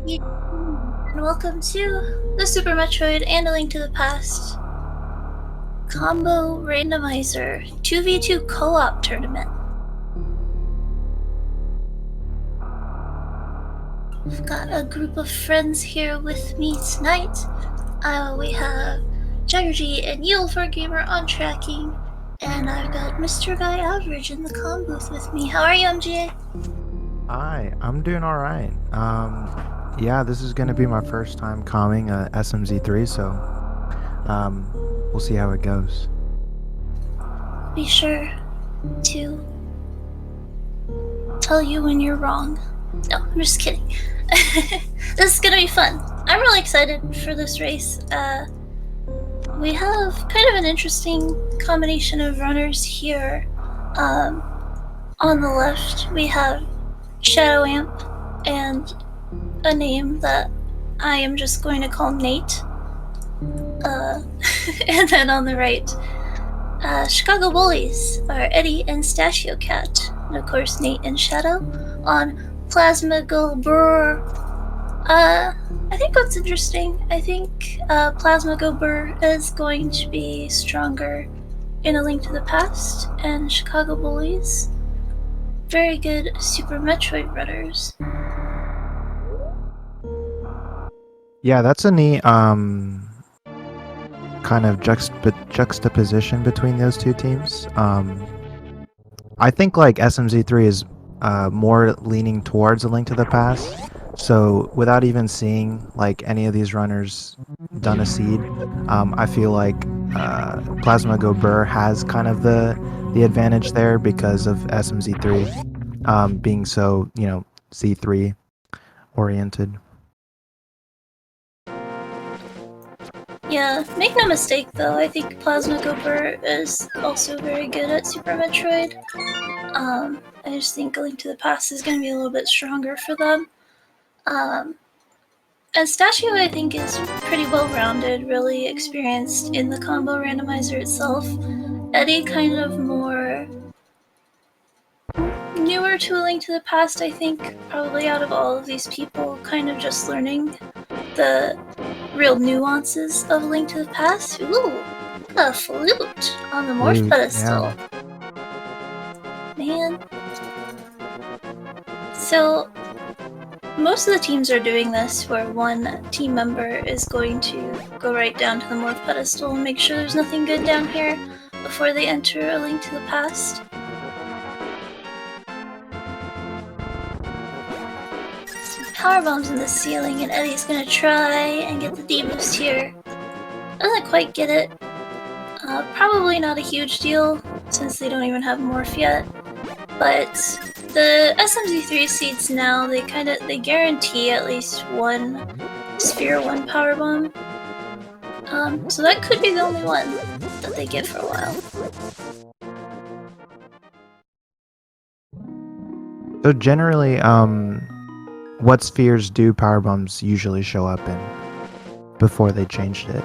And welcome to the Super Metroid and A Link to the Past Combo Randomizer 2v2 Co-op Tournament. I've got a group of friends here with me tonight. We have Jaggergy and Yule4Gamer on tracking, and I've got Mr. Guy Average in the comm booth with me. How are you, MGA? Hi, I'm doing all right. Yeah, this is going to be my first time calming SMZ3, so we'll see how it goes. Be sure to tell you when you're wrong. No, I'm just kidding. This is gonna be fun. I'm really excited for this race. We have kind of an interesting combination of runners here. On the left, we have Shadow Amp and a name that I am just going to call Nate. And then on the right, Chicago Bullies are Eddie and Stachio Cat, and of course Nate and Shadow. On Plasma Go Brrrr. I think what's interesting, I think Plasma Go Brrrr is going to be stronger in A Link to the Past, and Chicago Bullies, very good Super Metroid runners. Yeah, that's a neat kind of juxtaposition between those two teams. I think like SMZ3 is more leaning towards A Link to the Past. So without even seeing like any of these runners done a seed, I feel like Plasma Go Brrrr has kind of the advantage there because of SMZ3 being so, Z3 oriented. Yeah, make no mistake though, I think Plasma Go Brrrr is also very good at Super Metroid. I just think A Link to the Past is going to be a little bit stronger for them. And Stachio, I think, is pretty well-rounded, really experienced in the combo randomizer itself. Eddie, kind of more newer to A Link to the Past, I think, probably out of all of these people, kind of just learning the real nuances of A Link to the Past. Ooh, a flute on the morph pedestal. Yeah. Man. So, most of the teams are doing this where one team member is going to go right down to the morph pedestal and make sure there's nothing good down here before they enter A Link to the Past. Some power bombs in the ceiling, and Eddie's gonna try and get the D-boost here. Doesn't quite get it. Probably not a huge deal since they don't even have morph yet, but the SMZ3 seeds now, they guarantee at least one Sphere 1 power bomb. So that could be the only one that they get for a while. So generally, what spheres do power bombs usually show up in before they changed it?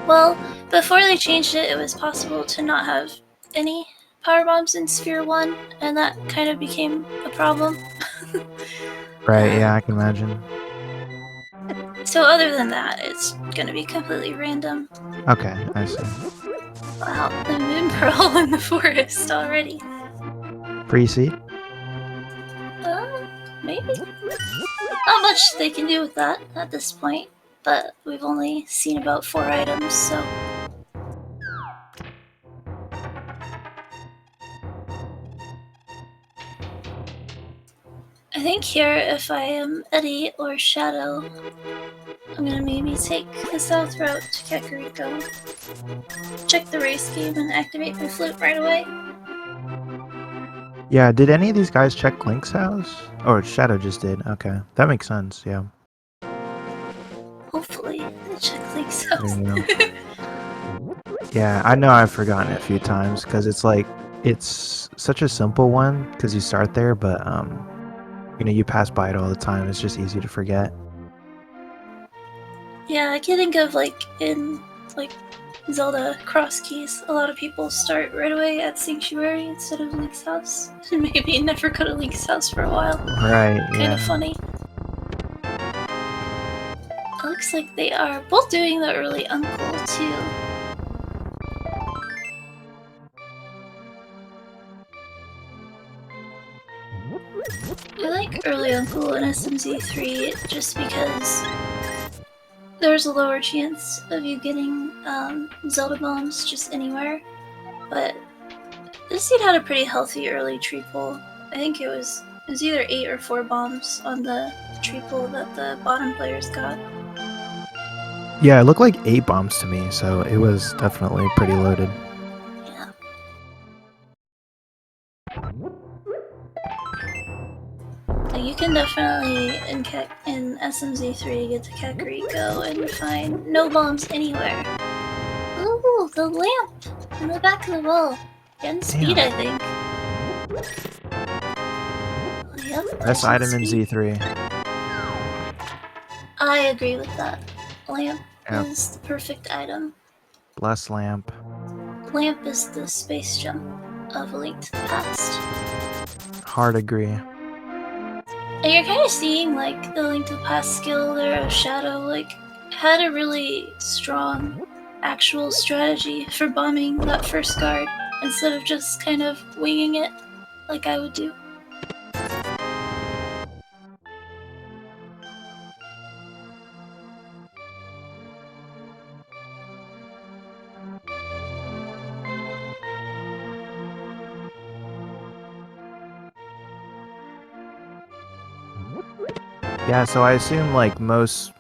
Well, before they changed it, it was possible to not have any power bombs in Sphere 1, and that kind of became a problem. Right, yeah, I can imagine. So other than that, it's gonna be completely random. Okay, I see. Wow, the moon pearl in the forest already. Pre-seed? Maybe? Not much they can do with that at this point, but we've only seen about 4 items, so... I think here, if I am Eddie or Shadow, I'm gonna maybe take the south route to Kakariko, check the race game, and activate my flute right away. Yeah, did any of these guys check Link's house? Or Shadow just did. Okay, that makes sense, yeah. Hopefully, they check Link's house. Yeah, I know I've forgotten it a few times, because it's like, it's such a simple one, because you start there, but, you pass by it all the time, it's just easy to forget. Yeah, I can think of, in Zelda cross keys, a lot of people start right away at Sanctuary instead of Link's house, and maybe never go to Link's house for a while. Right, Kind of funny. Looks like they are both doing the early uncle too. I like early uncle in SMZ3 just because there's a lower chance of you getting Zelda bombs just anywhere, but this dude had a pretty healthy early tree pull. I think it was either 8 or 4 bombs on the tree pull that the bottom players got. Yeah, it looked like 8 bombs to me, so it was definitely pretty loaded. Yeah. You can definitely in SMZ3 get to Kakariko and find no bombs anywhere. Ooh, the lamp in the back of the wall. Getting speed, I think. Yep, Best item in speed. Z3. I agree with that. Lamp is the perfect item. Bless lamp. Lamp is the space jump of A Link to the Past. Hard agree. And you're kind of seeing like the Link to the Past skill there of Shadow, like had a really strong actual strategy for bombing that first guard instead of just kind of winging it like I would do. Yeah, so I assume like most,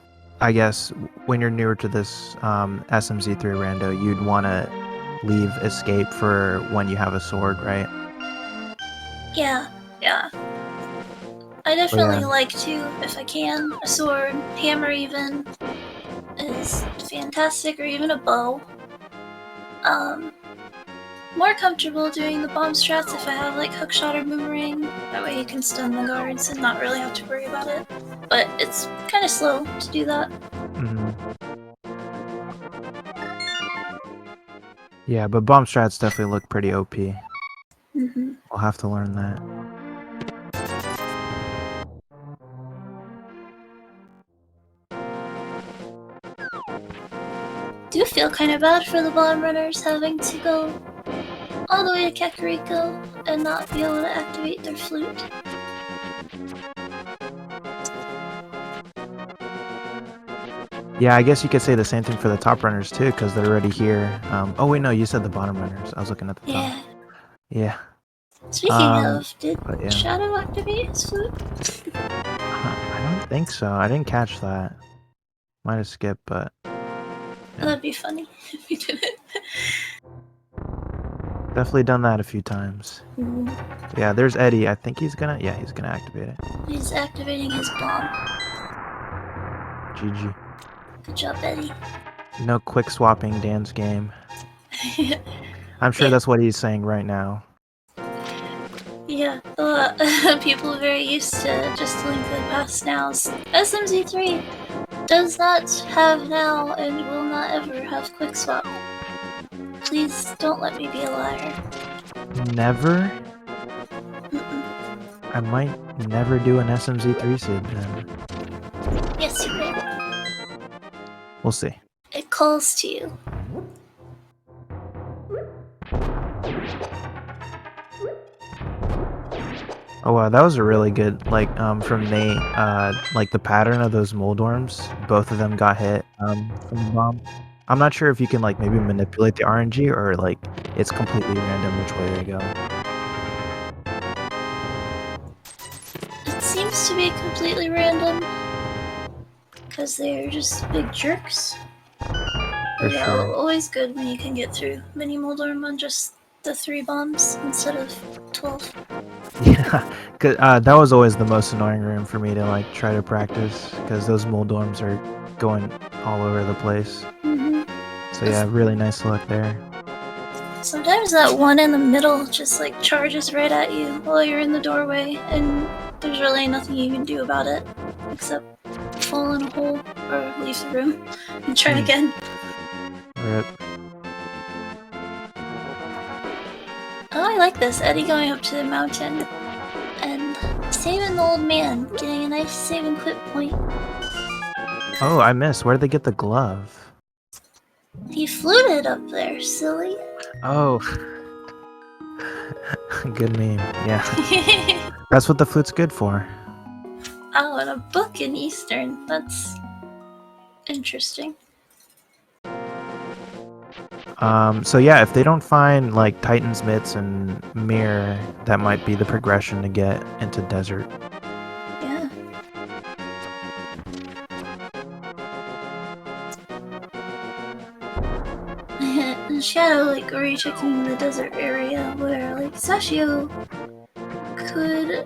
I guess, when you're newer to this SMZ3 rando, you'd want to leave escape for when you have a sword, right? Yeah. I definitely like to, if I can, a sword, hammer even is fantastic, or even a bow. More comfortable doing the bomb strats if I have like hookshot or boomerang. That way you can stun the guards and not really have to worry about it. But it's kind of slow to do that. Yeah, but bomb strats definitely look pretty OP. I'll have to learn that. Do feel kind of bad for the bomb runners having to go all the way to Kakariko and not be able to activate their flute. Yeah, I guess you could say the same thing for the top runners too, because they're already here. Oh wait, no, you said the bottom runners. I was looking at the top. Yeah. Speaking of, did yeah. Shadow activate his flute? I don't think so. I didn't catch that. Might have skipped, but... Yeah. That'd be funny if we did it. Definitely done that a few times. Yeah, there's Eddie. I think he's gonna... Yeah, he's gonna activate it. He's activating his bomb. GG. Good job, Eddie. No quick swapping Dan's game. I'm sure that's what he's saying right now. Yeah, people are very used to just Link to the Past now. SMZ3 does not have now and will not ever have quick swap. Please don't let me be a liar. Never? I might never do an SMZ3 sid then. Yes, you will. We'll see. It calls to you. Oh wow, that was a really good, like, from Nate, like the pattern of those mold worms, both of them got hit, from the bomb. I'm not sure if you can, like, maybe manipulate the RNG or, like, it's completely random which way they go. It seems to be completely random, because they're just big jerks. For sure. Always good when you can get through mini mold worm on just the 3 bombs instead of 12. Yeah, cause, that was always the most annoying room for me to like try to practice because those mold dorms are going all over the place. So yeah, really nice luck there. Sometimes that one in the middle just like charges right at you while you're in the doorway, and there's really nothing you can do about it except fall in a hole or leave the room and try again. Rip. Oh, I like this. Eddie going up to the mountain and saving the old man, getting a nice save and quit point. Oh, I missed. Where did they get the glove? He fluted up there, silly. Oh. Good name. Yeah. That's what the flute's good for. Oh, and a book in Eastern. That's interesting. So yeah, if they don't find like Titan's Mitts and Mirror, that might be the progression to get into Desert. Yeah. And Shadow, like, already checking the desert area where, like, Sashio could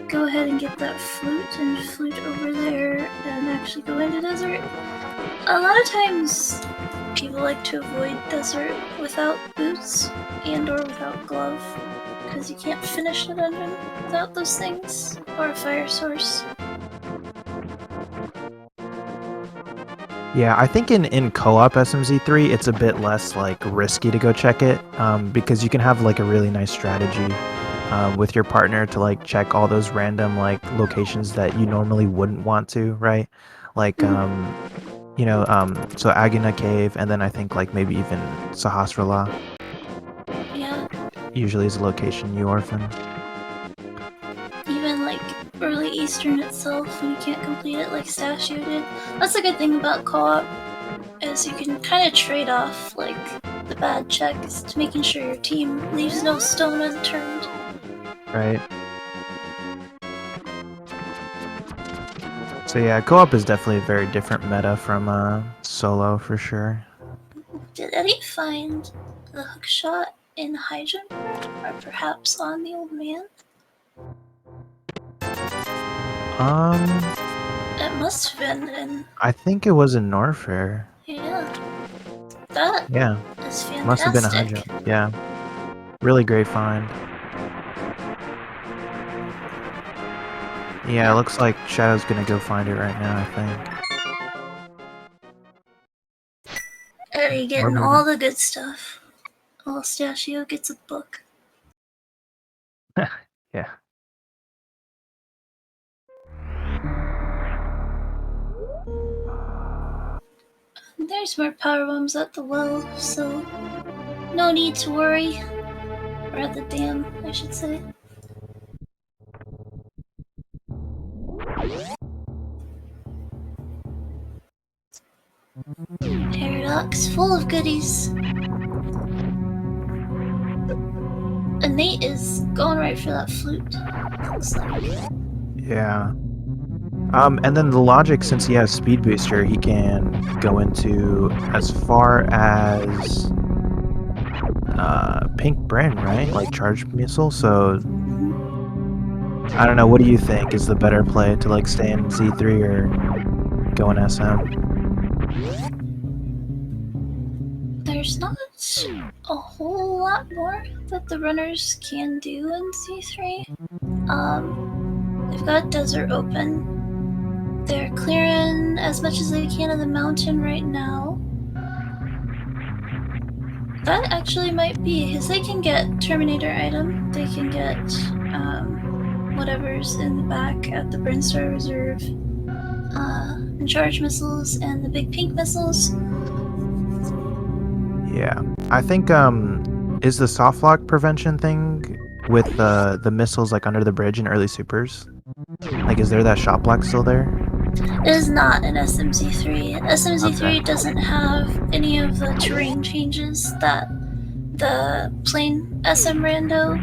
go ahead and get that flute and flute over there and actually go into desert. A lot of times people like to avoid desert without boots and or without glove because you can't finish the dungeon without those things or a fire source. Yeah, I think in co-op SMZ3, it's a bit less like risky to go check it because you can have like a really nice strategy with your partner to like check all those random like locations that you normally wouldn't want to, right? Like you know, so Aguna Cave, and then I think like maybe even Sahasrala Yeah, usually is a location you orphan. even like early Eastern itself when you can't complete it like Sashio did. That's a good thing about co-op is you can kind of trade off like the bad checks to making sure your team leaves no stone unturned. Right. So yeah, co-op is definitely a very different meta from solo for sure. Did Eddie find the hook shot in high jump or perhaps on the old man? It must have been in. I think it was in Norfair. Yeah. That Yeah, is fantastic. must have been a high jump. Yeah, really great find. Yeah, it looks like Shadow's gonna go find it right now, I think. Eddie getting all the good stuff. While Stachio gets a book. Yeah. There's more power bombs at the well, so no need to worry. Or at the dam, I should say. Paradox, full of goodies. And Nate is going right for that flute. Looks like. Yeah. And then the logic, since he has Speed Booster, he can go into as far as Pink Brin, right? Like Charge Missile. So I don't know. What do you think is the better play to like stay in Z3 or go in SM? There's not a whole lot more that the runners can do in Z3. They've got desert open. They're clearing as much as they can of the mountain right now. That actually might be, because they can get Terminator item, they can get whatever's in the back at the Brinstar Reserve, and charge missiles and the big pink missiles. Yeah, I think is the soft lock prevention thing with the missiles like under the bridge in early supers. Like, is there that shot block still there? It is not in SMZ3. SMZ3 Okay. doesn't have any of the terrain changes that the plain SM Rando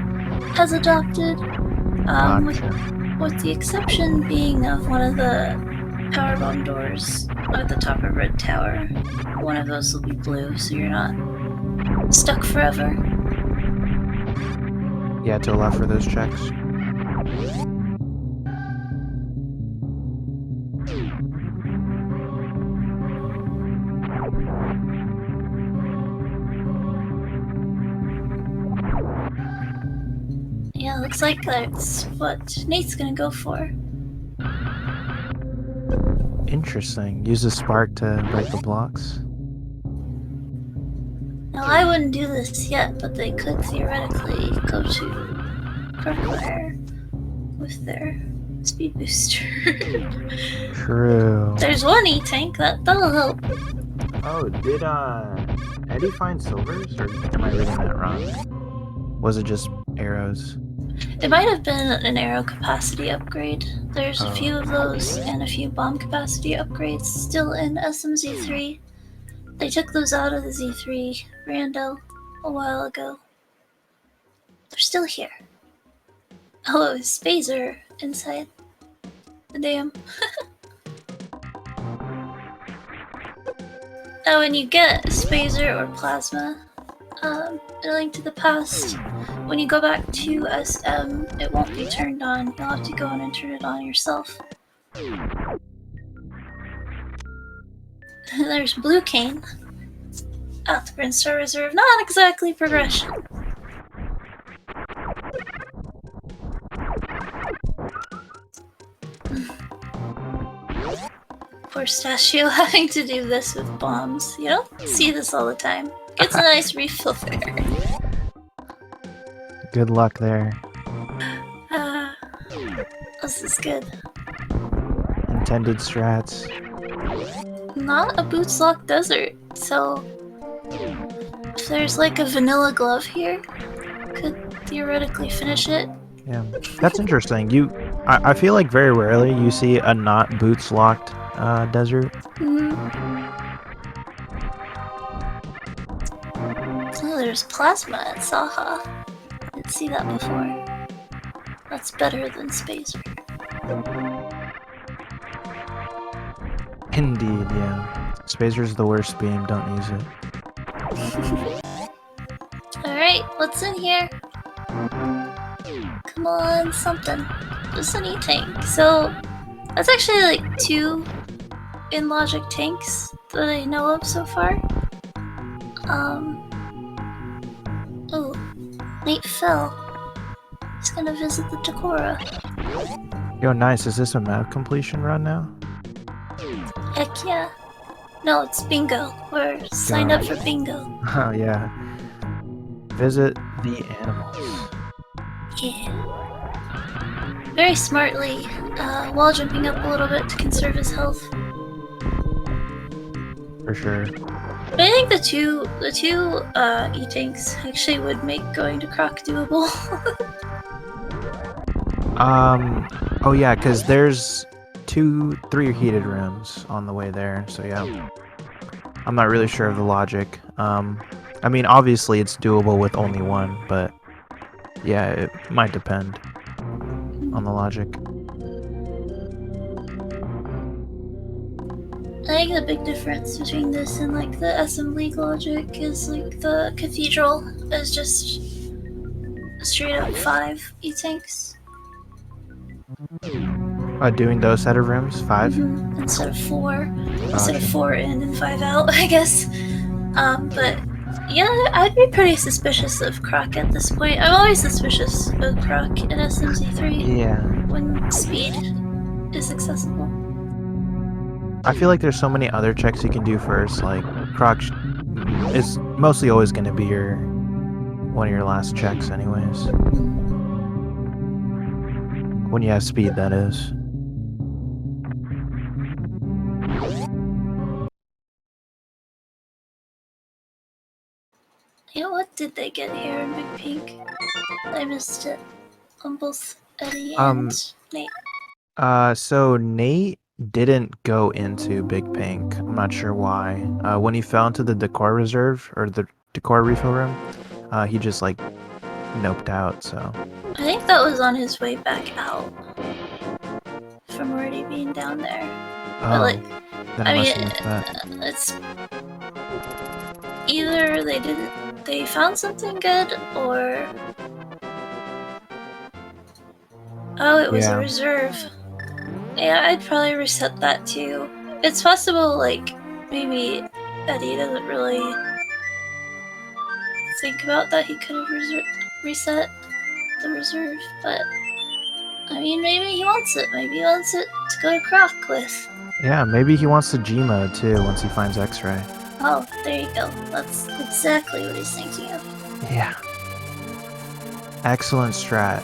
has adopted, with the exception being of one of the powerbomb doors at the top of Red Tower. One of those will be blue, so you're not stuck forever. Yeah, to allow for those checks. Yeah, looks like that's what Nate's gonna go for. Interesting. Use the spark to break the blocks. Now, I wouldn't do this yet, but they could theoretically go to Croc with their Speed booster. True. There's one E-tank, that'll help. Oh, did Eddie find silvers, or am I reading that wrong? Was it just arrows? It might have been an arrow capacity upgrade. There's a Oh. few of those and a few bomb capacity upgrades still in SMZ3. They took those out of the Z3 rando a while ago. They're still here. Oh, Spazer inside the dam. Oh, when you get Spazer or Plasma, A Link to the Past, when you go back to SM, it won't be turned on. You'll have to go in and turn it on yourself. There's Blue Cane. At the Brinstar Reserve. Not exactly progression. Poor Stachio having to do this with bombs. You don't see this all the time. Gets a nice refill there. Good luck there. This is good. Intended strats. Not a boots lock desert, so if there's like a vanilla glove here, could theoretically finish it. Yeah, that's interesting. I feel like very rarely you see a not boots locked desert. Oh, there's plasma at Saha. Didn't see that before. That's better than Spacer. Indeed, yeah. Spacer's the worst beam, don't use it. Alright, what's in here? Come on, something. Just an E-tank. So, that's actually like 2 in logic tanks that I know of so far. Oh, Nate fell. He's gonna visit the Takora. Yo, nice. Is this a map completion run now? Heck yeah. No, it's bingo. We're signed up for bingo. Oh, yeah. Visit the animals. Yeah. Very smartly, wall jumping up a little bit to conserve his health. For sure. But I think the two E-tanks actually would make going to Croc doable. Oh yeah, because there's 3 heated rooms on the way there, so yeah. I'm not really sure of the logic. I mean, obviously it's doable with only one, but yeah, it might depend on the logic. I think the big difference between this and like the SM League logic is like the Cathedral is just straight up 5 E-tanks. Doing those set of rooms? 5? Instead of 4. Instead of 4 in and 5 out, I guess. But yeah, I'd be pretty suspicious of Croc at this point. I'm always suspicious of Croc in SMZ3 Yeah. when speed is accessible. I feel like there's so many other checks you can do first, like Croc is mostly always going to be one of your last checks anyways. When you have speed, that is. You know what did they get here in Big Pink? I missed it on both Eddie and Nate. So Nate didn't go into Big Pink. I'm not sure why. When he fell into the decor reserve, or the decor refill room, he just like noped out, so. I think that was on his way back out from already being down there. Oh, but like, then I must mean, have missed that. it's either they found something good, or oh, it was a reserve. Yeah, I'd probably reset that too. It's possible, like, maybe Eddie doesn't really think about that he could have reset the reserve, but I mean, maybe he wants it. Maybe he wants it to go to Croc with. Yeah, maybe he wants the G mode too once he finds X-ray. Oh, there you go. That's exactly what he's thinking of. Yeah. Excellent strat.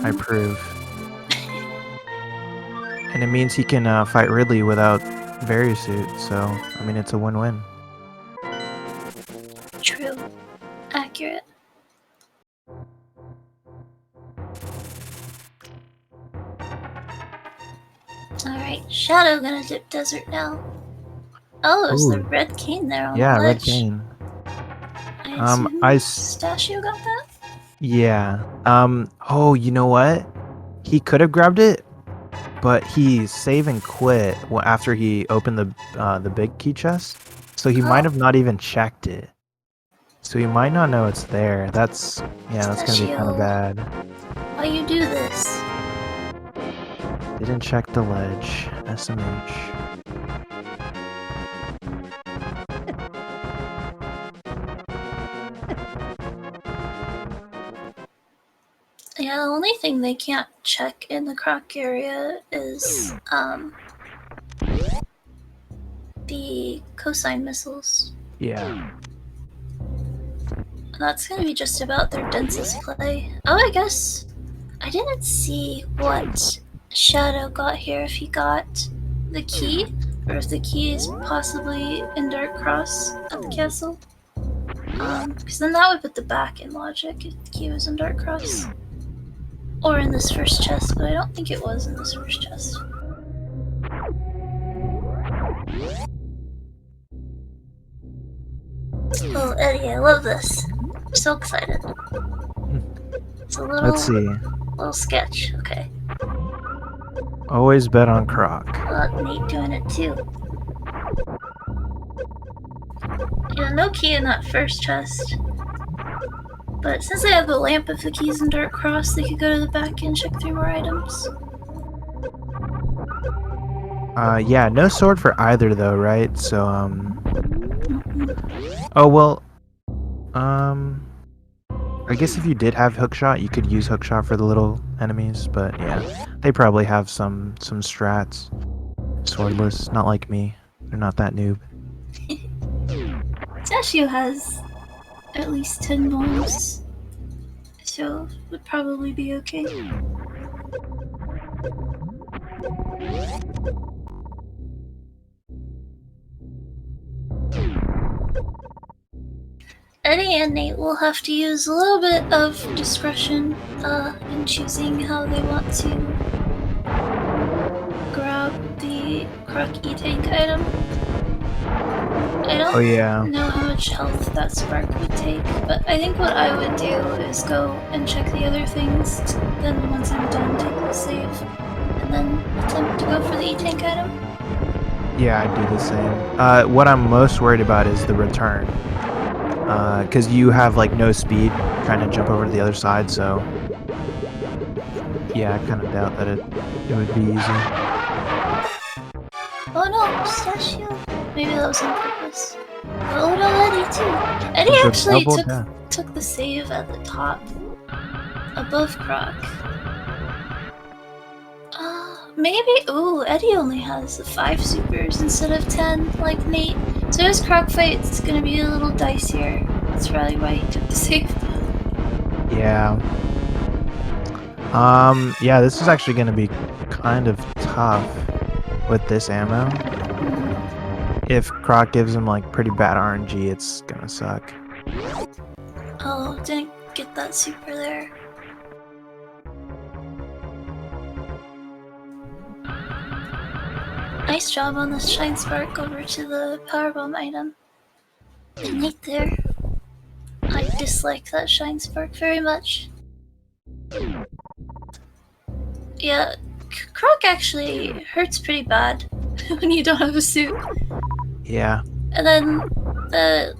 I approve. And it means he can fight Ridley without Varisuit, so, I mean, it's a win-win. True. Accurate. Alright, Shadow gonna dip desert now. Oh, there's the Ooh. red cane there on Yeah, the red ledge. cane. I assume Stashio got that? Yeah. Oh, you know what? He could have grabbed it, but he save and quit after he opened the big key chest. So he might have not even checked it. So he might not know it's there. That's gonna be kind of bad. Why you do this? Didn't check the ledge. SMH. Yeah, the only thing they can't check in the Croc area is the cosine missiles. Yeah. That's gonna be just about their densest play. Oh, I guess I didn't see what Shadow got here, if he got the key, or if the key is possibly in Dark Cross at the castle. Because then that would put the back in logic if the key was in Dark Cross. Or in this first chest, but I don't think it was in this first chest. Oh, Eddie, I love this. I'm so excited. It's a little... Let's see. Little sketch, okay. Always bet on Croc. Nate doing it too. Yeah, no key in that first chest. But since they have the lamp of the keys in Dark Cross, they could go to the back and check 3 more items. Yeah, no sword for either though, right? So, Oh, well, I guess if you did have hookshot, you could use hookshot for the little enemies, but yeah, they probably have some strats. Swordless, not like me. They're not that noob. Sashio has at least 10 bombs, so would probably be okay. Eddie and Nate will have to use a little bit of discretion in choosing how they want to grab the Croc E-Tank item. I don't know how much health that spark would take, but I think what I would do is go and check the other things, then once I'm done, take the save, and then attempt to go for the E-Tank item. Yeah, I'd do the same. What I'm most worried about is the return. Because you have like no speed trying to jump over to the other side, so yeah, I kind of doubt that it would be easy. Oh no, Pistachio. Maybe that was on purpose. Oh no, Eddie too. Eddie actually took the save at the top, above Croc. Maybe. Ooh, Eddie only has 5 supers instead of 10, like Nate. So his Croc fight's gonna be a little dicier. That's probably why he took the save. Yeah. Yeah, this is actually gonna be kind of tough with this ammo. If Croc gives him like pretty bad RNG, it's gonna suck. Oh, didn't get that super there. Nice job on this Shine Spark over to the Powerbomb item. And Nate there. I dislike that Shine Spark very much. Yeah, Croc actually hurts pretty bad when you don't have a suit. Yeah. And then the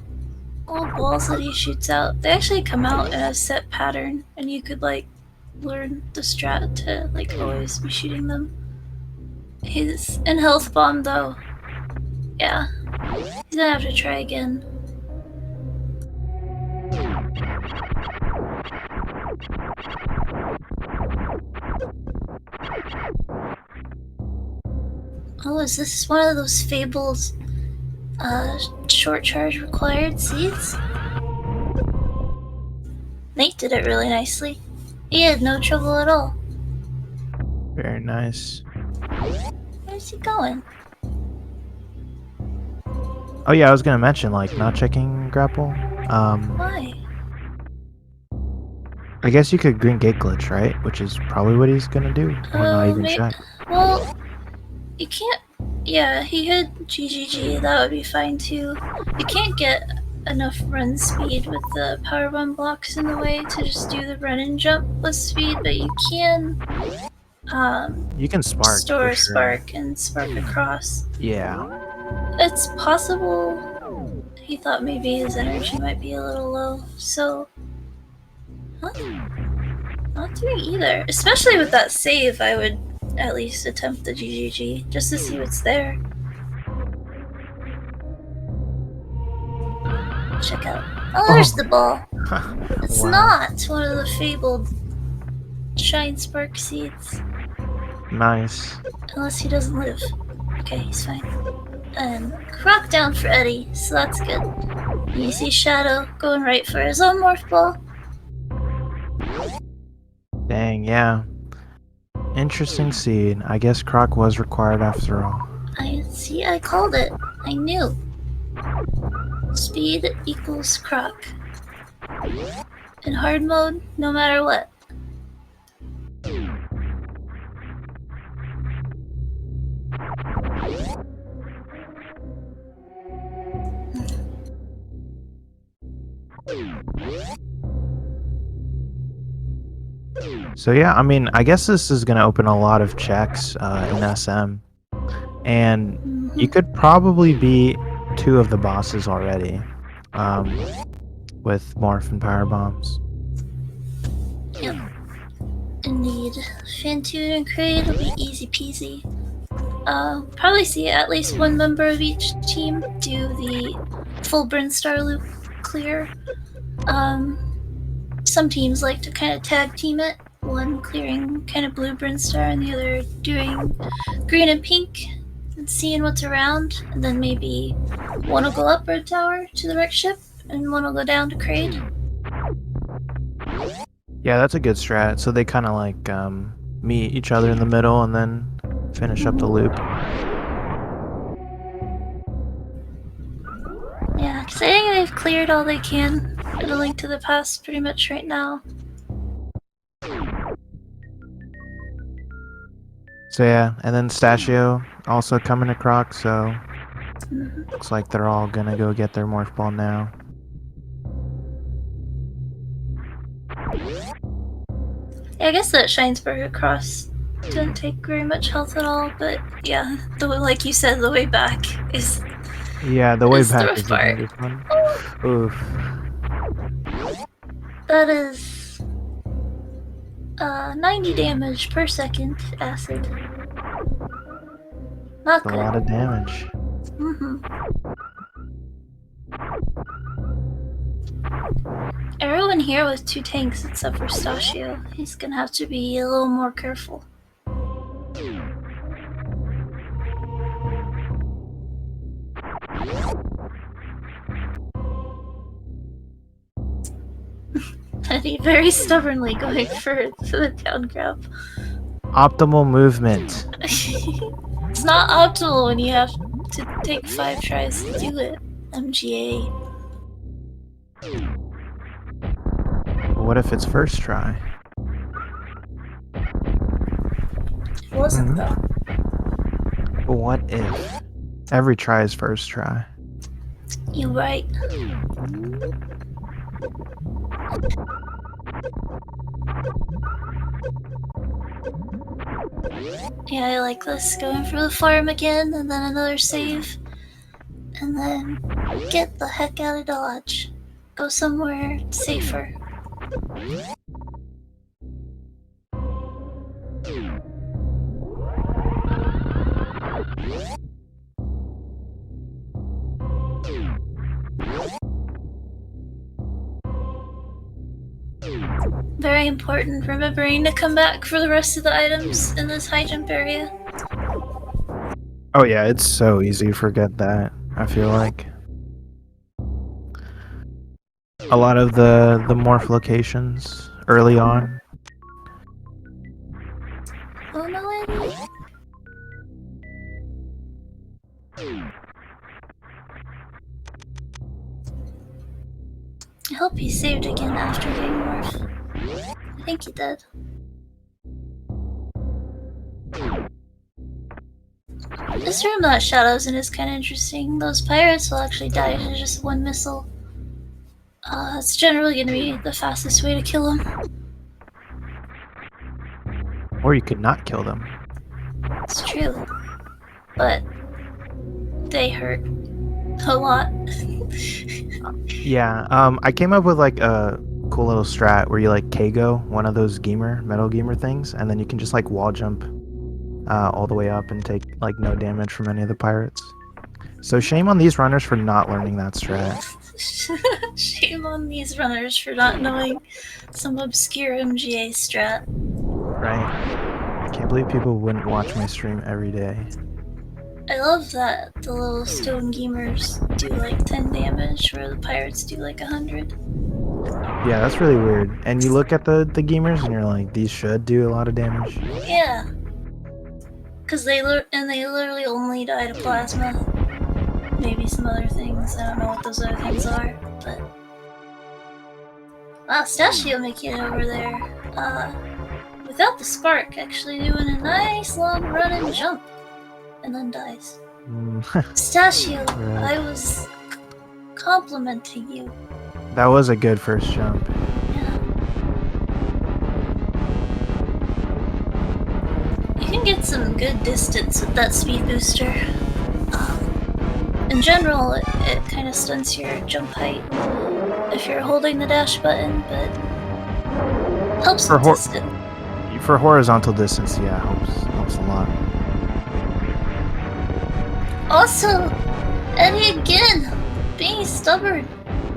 little balls that he shoots out, they actually come out in a set pattern, and you could like learn the strat to like always be shooting them. He's in health bomb though. Yeah. He's gonna have to try again. Oh, is this one of those Fables short charge required seeds? Nate did it really nicely. He had no trouble at all. Very nice. Where's he going? Oh yeah, I was gonna mention like not checking grapple. Why? I guess you could green gate glitch, right? Which is probably what he's gonna do, or not even check. Well, you can't. Yeah, he hit GGG. That would be fine too. You can't get enough run speed with the power bomb blocks in the way to just do the run and jump with speed, but you can You can spark. store for sure. spark and spark across. Yeah. It's possible he thought maybe his energy might be a little low, so not doing either. Especially with that save, I would at least attempt the GGG just to see what's there. Check out. Oh, there's the ball. It's Wow. not one of the fabled shine spark seeds. Nice. Unless he doesn't live. Okay, he's fine. And Croc down for Eddie, so that's good. And you see Shadow going right for his own morph ball. Dang, yeah. Interesting seed. I guess Croc was required after all. I called it. I knew. Speed equals Croc. In hard mode, no matter what. So yeah, I mean, I guess this is going to open a lot of checks in SM. And you could probably beat 2 of the bosses already with morph and power bombs. Yep. Indeed. Fantoon and Kraid will be easy peasy. Probably see at least one member of each team do the full Brinstar loop clear. Some teams like to kind of tag team it, one clearing kind of blue Brinstar and the other doing green and pink and seeing what's around, and then maybe one will go up Red Tower to the wreck ship and one will go down to Kraid. Yeah, that's a good strat. So they kind of like meet each other in the middle and then finish up the loop. Yeah, because I think they've cleared all they can at A Link to the Past pretty much right now. So yeah, and then Stachio also coming to Croc, so looks like they're all gonna go get their morph ball now. Yeah, I guess that Shinesburg across didn't take very much health at all, but yeah, like you said, the way back is Yeah, the way It's the back rough is part. the fun. Oof. that is 90 damage per second acid. Not A good. lot of damage. Everyone here with 2 tanks except for Stachio. He's gonna have to be a little more careful. Eddie very stubbornly going for the down grab. Optimal movement. It's not optimal when you have to take 5 tries to do it. MGA. What if it's first try? It wasn't though. What if every try is first try? You're right. Yeah, I like this. Going for the farm again, and then another save. And then get the heck out of Dodge. Go somewhere safer. Very important, remembering to come back for the rest of the items in this high jump area. Oh yeah, it's so easy to forget that, I feel like. A lot of the morph locations early on. Oh no, Eddie. I hope he saved again after getting morph. I think he did. This room that shadows in is kind of interesting. Those pirates will actually die to just one missile. It's generally going to be the fastest way to kill them. Or you could not kill them. It's true. But they hurt a lot. Yeah, I came up with like a cool little strat where you like KO one of those metal gamer things, and then you can just like wall jump all the way up and take like no damage from any of the pirates. So shame on these runners for not learning that strat. Shame on these runners for not knowing some obscure MGA strat. Right. Can't believe people wouldn't watch my stream every day. I love that the little stone gamers do like 10 damage, where the pirates do like 100. Yeah, that's really weird. And you look at the gamers and you're like, these should do a lot of damage. Yeah. Cause they literally only die to plasma. Maybe some other things. I don't know what those other things are, but wow, Stashio making it over there. Without the spark, actually doing a nice long run and jump, and then dies. Stashio, Right. I was complimenting you. That was a good first jump. Yeah. You can get some good distance with that speed booster. In general, it kind of stunts your jump height if you're holding the dash button, but helps with distance. For horizontal distance, yeah, helps a lot. Also, Eddie again, being stubborn.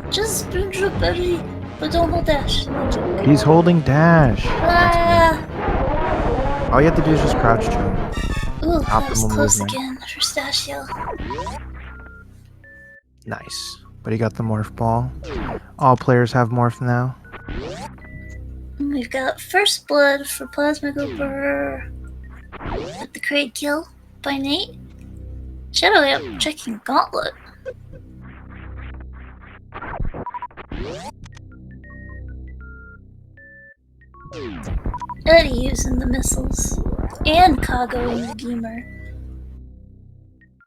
Just spoon jump Eddie, but don't hold dash. He's holding dash. Ah! All you have to do is just crouch jump. Ooh, that was Optimal close movement. again for Stashio. Nice. But he got the morph ball. All players have morph now. We've got first blood for Plasma Go Brrrr with the crate kill by Nate. Shadow up checking Gauntlet. Eddie using the missiles and Kagoing the gamer.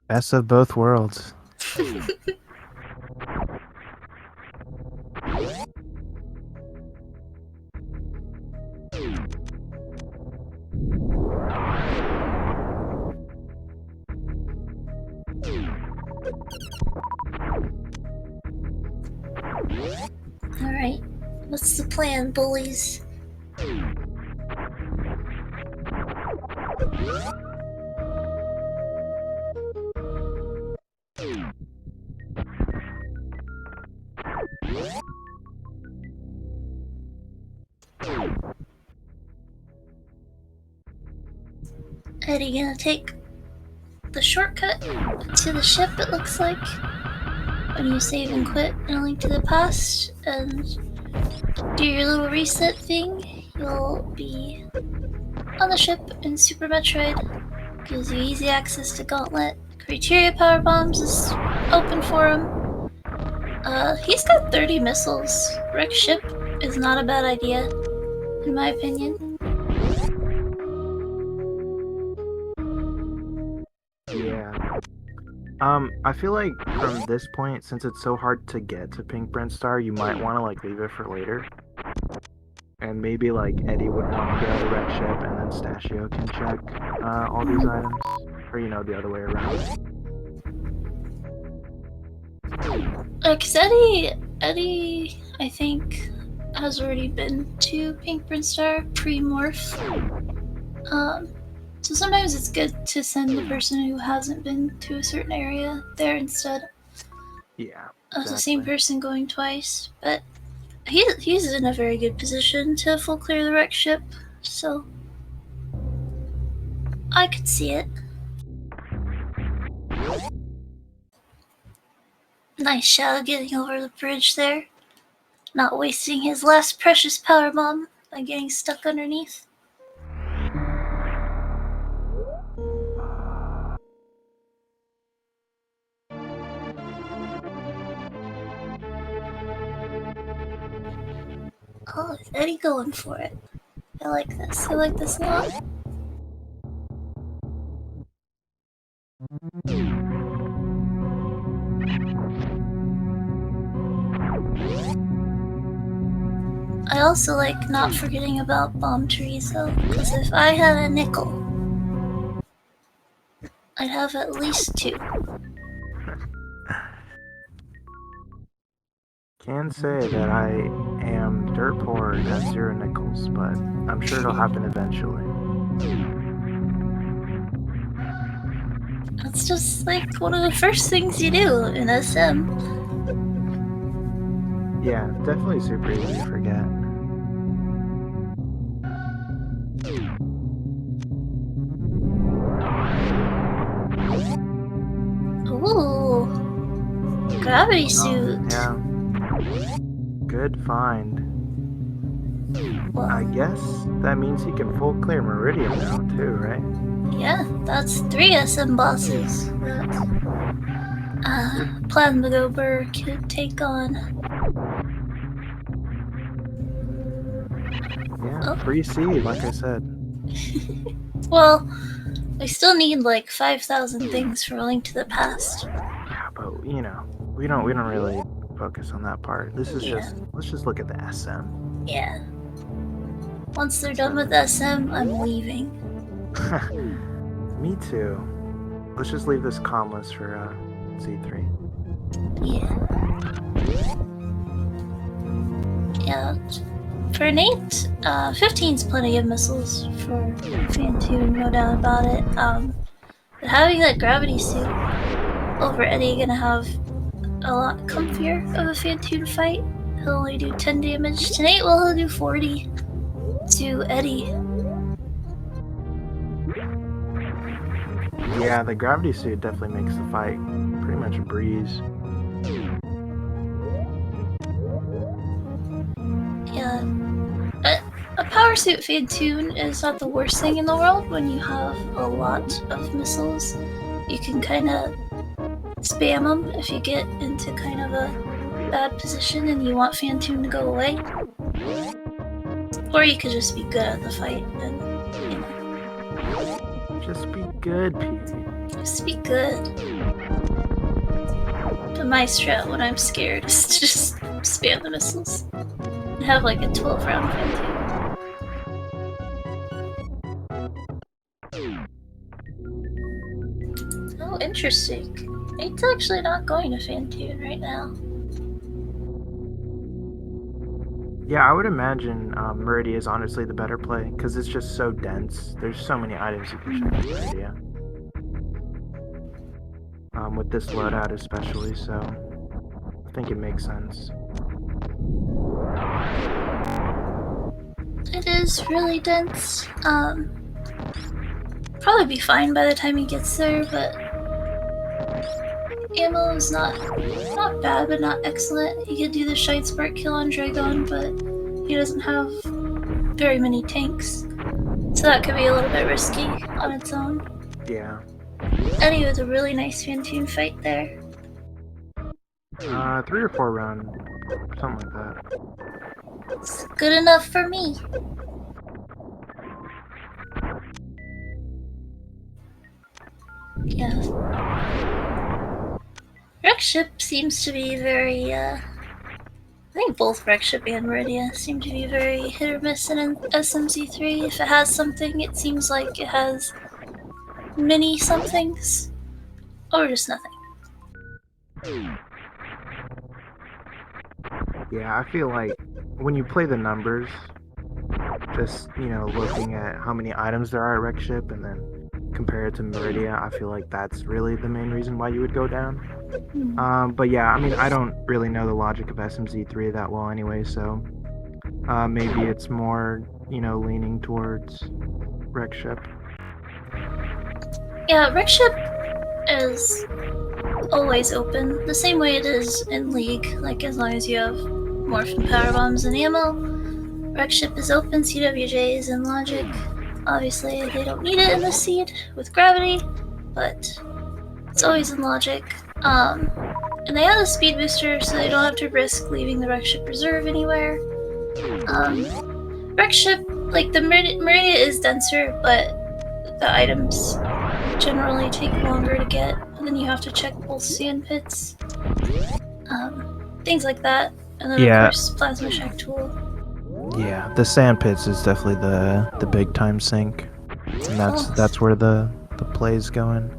Best of both worlds. Alright, what's the plan, bullies? Eddie gonna take the shortcut to the ship, it looks like. When you save and quit in A Link to the Past and do your little reset thing, you'll be on the ship in Super Metroid. Gives you easy access to Gauntlet. Criteria Power Bombs is open for him. He's got 30 missiles. Wreck ship is not a bad idea, in my opinion. Yeah. I feel like from this point, since it's so hard to get to Pink Brinstar, you might want to like leave it for later. And maybe like Eddie would want to get out of wreck ship, and then Stashio can check all these items, or you know, the other way around. Cause Eddie, I think, has already been to Pink Brinstar pre-morph. So sometimes it's good to send the person who hasn't been to a certain area there instead. Yeah. Of the same person going twice, but he's in a very good position to full clear the wreck ship, so I could see it. Nice Shadow getting over the bridge there, not wasting his last precious power bomb by getting stuck underneath. Oh, is Eddie going for it? I like this. I like this a lot. I also like not forgetting about bomb trees though, because if I had a nickel, I'd have at least 2. Can say that I am dirt poor and have 0 nickels, but I'm sure it'll happen eventually. That's just like one of the first things you do in SM. Yeah, definitely super easy to forget. Ooh, gravity suit. Yeah. Good find. Well, I guess that means he can full clear Meridia now too, right? yeah, that's 3 SM bosses that Plasma Brrrr could take on. Yeah, free seed, like I said. Well, we still need like 5,000 things for A Link to the Past. Yeah, but you know, we don't really focus on that part. This is just, let's just look at the SM. Yeah. Once they're done with SM, I'm leaving. Me too. Let's just leave this comless for Z3. Yeah. Yeah. For Nate, 15's plenty of missiles for Fantoon, no doubt about it. But having that gravity suit over Eddie gonna have a lot comfier of a Fantoon fight. He'll only do 10 damage to Nate, while he'll do 40 to Eddie. Yeah, the gravity suit definitely makes the fight pretty much a breeze. Yeah. A power suit Fantoon is not the worst thing in the world when you have a lot of missiles. You can kind of spam them if you get into kind of a bad position and you want Fantoon to go away. Or you could just be good at the fight and, you know. Just be good, Pete. Just be good. But my strat when I'm scared is to just spam the missiles. And have like a 12 round Fantoon. Oh, interesting. Nate's actually not going to Fantoon right now. Yeah, I would imagine Meridia is honestly the better play, because it's just so dense. There's so many items you can check with Meridia. With this loadout especially, so I think it makes sense. It is really dense. Probably be fine by the time he gets there, but ammo is not bad, but not excellent. He could do the Shite Spark kill on Dragon, but he doesn't have very many tanks, so that could be a little bit risky on its own. Yeah. Eddie was a really nice Fantoon fight there. 3 or 4 round, something like that. It's good enough for me. Yeah. Wreck Ship seems to be very, I think both Wreck Ship and Meridia seem to be very hit or miss in SMZ3. If it has something, it seems like it has many somethings, or just nothing. Yeah, I feel like when you play the numbers, just, you know, looking at how many items there are at Wreck Ship and then compare it to Meridia, I feel like that's really the main reason why you would go down. But yeah, I mean, I don't really know the logic of SMZ3 that well anyway, so maybe it's more, you know, leaning towards Wreck Ship. Yeah, Wreck Ship is always open, the same way it is in League. Like, as long as you have morph and power bombs and ammo, Wreck Ship is open. CWJ is in Logic. Obviously, they don't need it in the seed with gravity, but it's always in Logic. And they have a speed booster, so they don't have to risk leaving the Wreck Ship reserve anywhere. Wreck ship, like the Meridia is denser, but the items generally take longer to get, and then you have to check both Sandpits. Things like that. And then of course Plasma Shack Tool. Yeah, the Sandpits is definitely the big time sink. And that's where the play's going.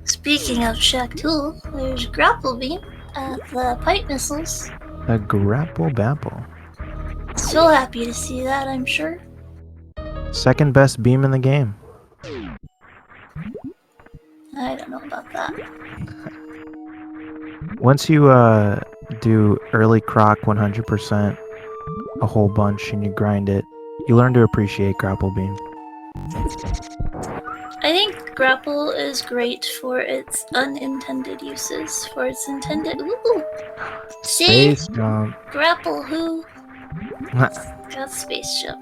Speaking of Shack Tool, there's Grapple Beam at the Pipe Missiles. A grapple babble. So happy to see that, I'm sure. Second best beam in the game. I don't know about that. Once you do early Croc 100%, a whole bunch, and you grind it, you learn to appreciate grapple beam. I think grapple is great for its unintended uses. For its intended, ooh, Space jump. Grapple who got space jump.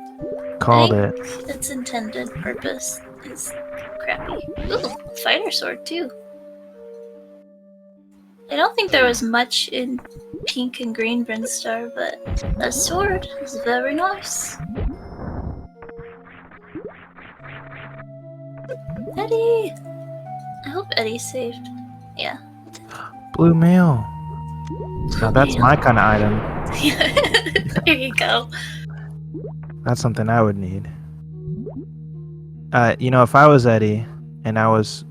Called it. Its intended purpose is crappy. Ooh, fighter sword too. I don't think there was much in pink and green Brinstar, but a sword is very nice. Eddie! I hope Eddie's saved. Yeah. Blue mail. Now that's my kind of item. There you go. That's something I would need. You know, if I was Eddie and I was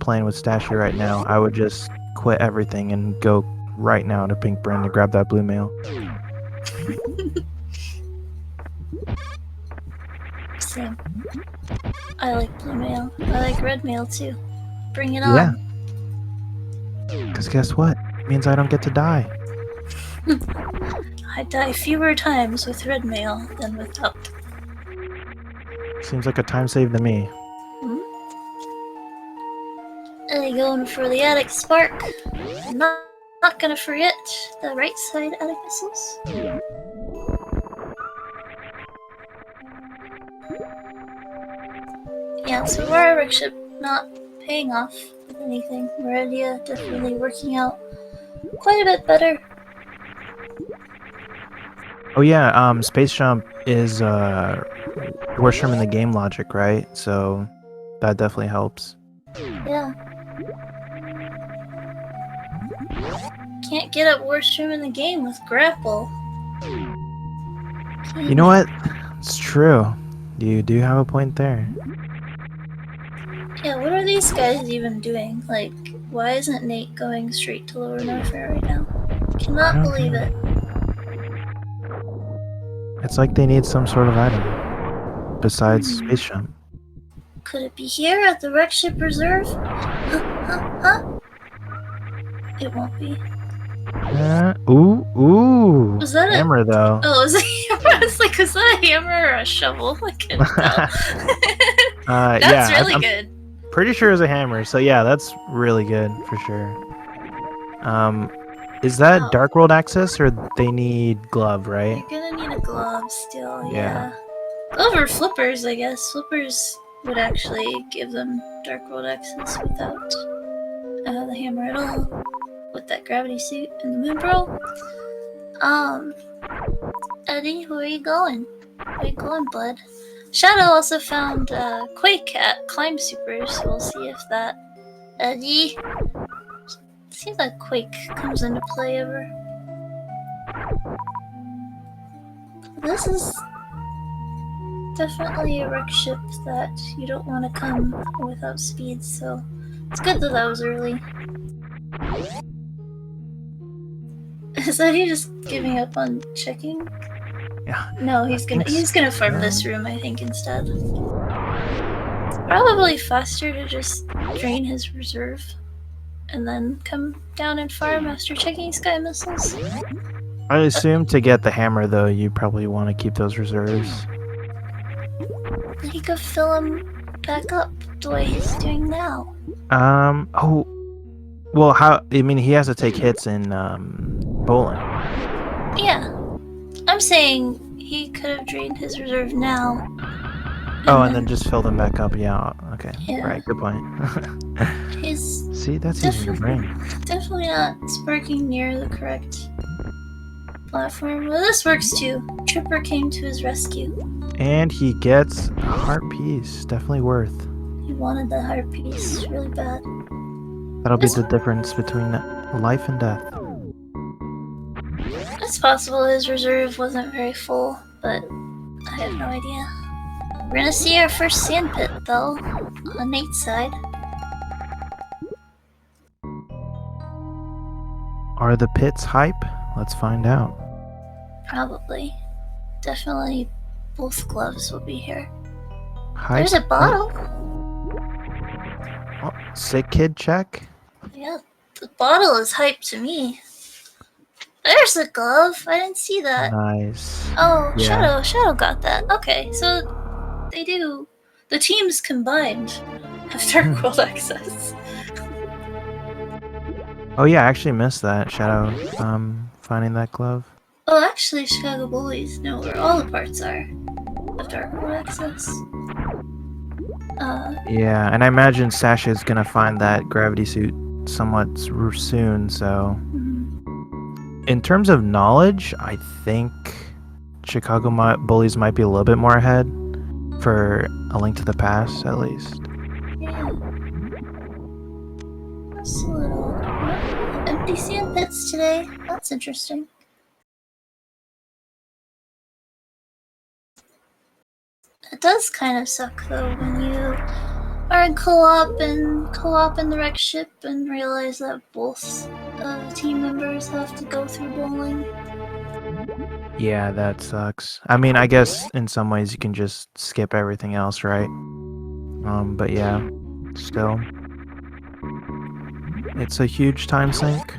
playing with Stashy right now, I would just quit everything and go right now to Pink Brand to grab that blue mail. Same. I like blue mail. I like red mail too. Bring it on. Yeah. Because guess what? It means I don't get to die. I die fewer times with red mail than without. Seems like a time save to me. Going for the attic spark. Not gonna forget the right side attic missiles. Yeah, so our wreck ship not paying off with anything. Meridia definitely working out quite a bit better. Oh yeah, Space Jump is worst room in the game logic, right? So that definitely helps. Yeah. Can't get up worst room in the game with grapple. You know what? It's true. You do have a point there. Yeah, what are these guys even doing? Like, why isn't Nate going straight to Lower Norfair right now? Cannot believe it. It's like they need some sort of item besides Space Jump. Could it be here at the wreck ship reserve? Huh? It won't be. Ooh. Was that hammer though? Oh, it was a hammer. I was like, was that a hammer or a shovel? I couldn't tell. That's really good. Pretty sure it's a hammer. So yeah, that's really good for sure. Is that Dark World access or they need glove, right? You're gonna need a glove still. Yeah. Glove or flippers, I guess. Flippers would actually give them Dark World access without the hammer at all. With that gravity suit and the moon pearl. Eddie, where are you going? Where are you going, bud? Shadow also found Quake at Climb Supers, so we'll see if that Eddie. See if that Quake comes into play ever. This is definitely a wreck ship that you don't want to come without speed, so it's good that was early. Is that he just giving up on checking? Yeah. No, he's gonna farm this room, I think, instead. Probably faster to just drain his reserve and then come down and farm after checking sky missiles. I assume to get the hammer though, you probably want to keep those reserves. He could fill them back up the way he's doing now. Oh. Well, how? I mean, he has to take hits in bowling. Yeah. I'm saying he could have drained his reserve now. And then just fill them back up. Yeah. Okay. Yeah. Right. Good point. See, that's easy to bring. Definitely not sparking near the correct platform. Well, this works too. Tripper came to his rescue. And he gets a heart piece. Definitely worth. He wanted that heart piece really bad. That'll be the difference between life and death. It's possible his reserve wasn't very full, but I have no idea. We're gonna see our first sandpit, though, on Nate's side. Are the pits hype? Let's find out. Probably. Definitely both gloves will be here. Hype. There's a bottle! Oh, sick kid check. Yeah, the bottle is hype to me. There's a glove! I didn't see that. Nice. Oh, Yeah. Shadow got that. Okay, so they do. The teams combined have Dark World access. Oh yeah, I actually missed that. Shadow, finding that glove. Oh, actually, Chicago Bullies know where all the parts are of Dark World access. Yeah, and I imagine Sasha's gonna find that gravity suit somewhat soon, so... In terms of knowledge, I think Chicago Bullies might be a little bit more ahead for A Link to the Past, at least. Yeah. Just a little empty sandpits today. That's interesting. It does kind of suck though when you are in co-op in the wreck ship and realize that both team members have to go through bowling. Yeah, that sucks. I mean, I guess in some ways you can just skip everything else, right? But yeah, still. It's a huge time sink.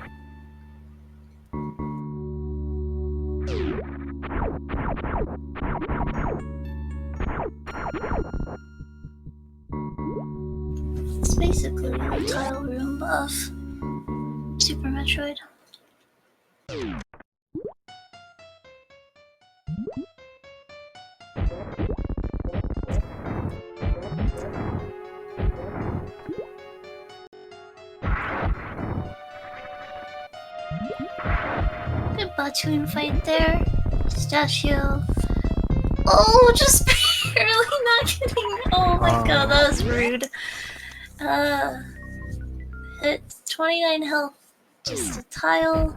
It's basically the tile room of Super Metroid. Good Batoon fight there. Pistachio. Oh, just barely not getting. Oh my god, that was rude. Hit 29 health. Just a tile.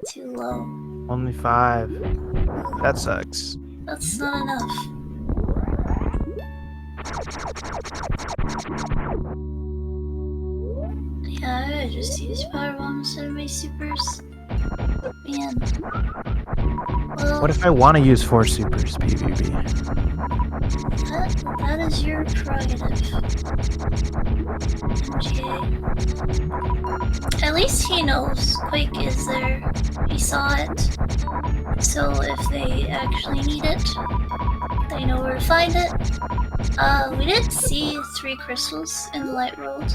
Too low. Only 5. That sucks. That's not enough. Yeah, I just used power bombs and my supers. Man. Well, What if I want to use 4 supers PvP? that is your prerogative. MGA. At least he knows Quake is there. He saw it. So if they actually need it, they know where to find it. We did see 3 crystals in the light world.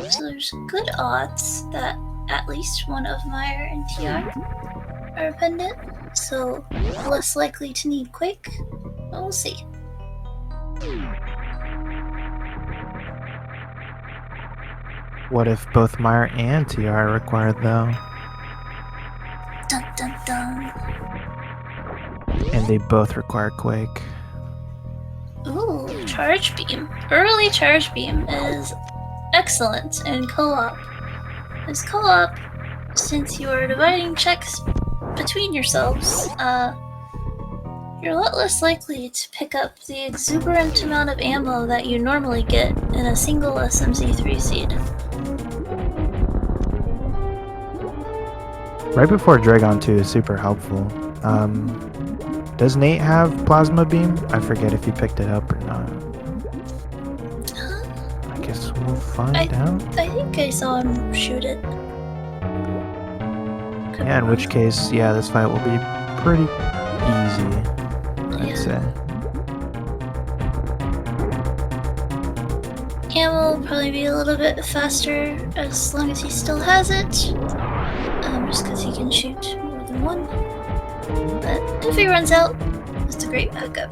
So there's good odds that at least one of Meyer and TR are pendant. So less likely to need Quake. But we'll see. What if both Meyer and TR are required though? Dun dun dun. And they both require Quake. Ooh, Charge Beam. Early Charge Beam is excellent in co-op. As co-op, since you are dividing checks between yourselves, you're a lot less likely to pick up the exuberant amount of ammo that you normally get in a single SMZ3 seed. Right before Dragon 2 is super helpful. Does Nate have Plasma Beam? I forget if he picked it up or not. I guess we'll find out. I think I saw him shoot it. Yeah, in which case, yeah, this fight will be pretty easy, I'd say. Ammo will probably be a little bit faster as long as he still has it. Just because he can shoot more than one. But if he runs out, it's a great backup.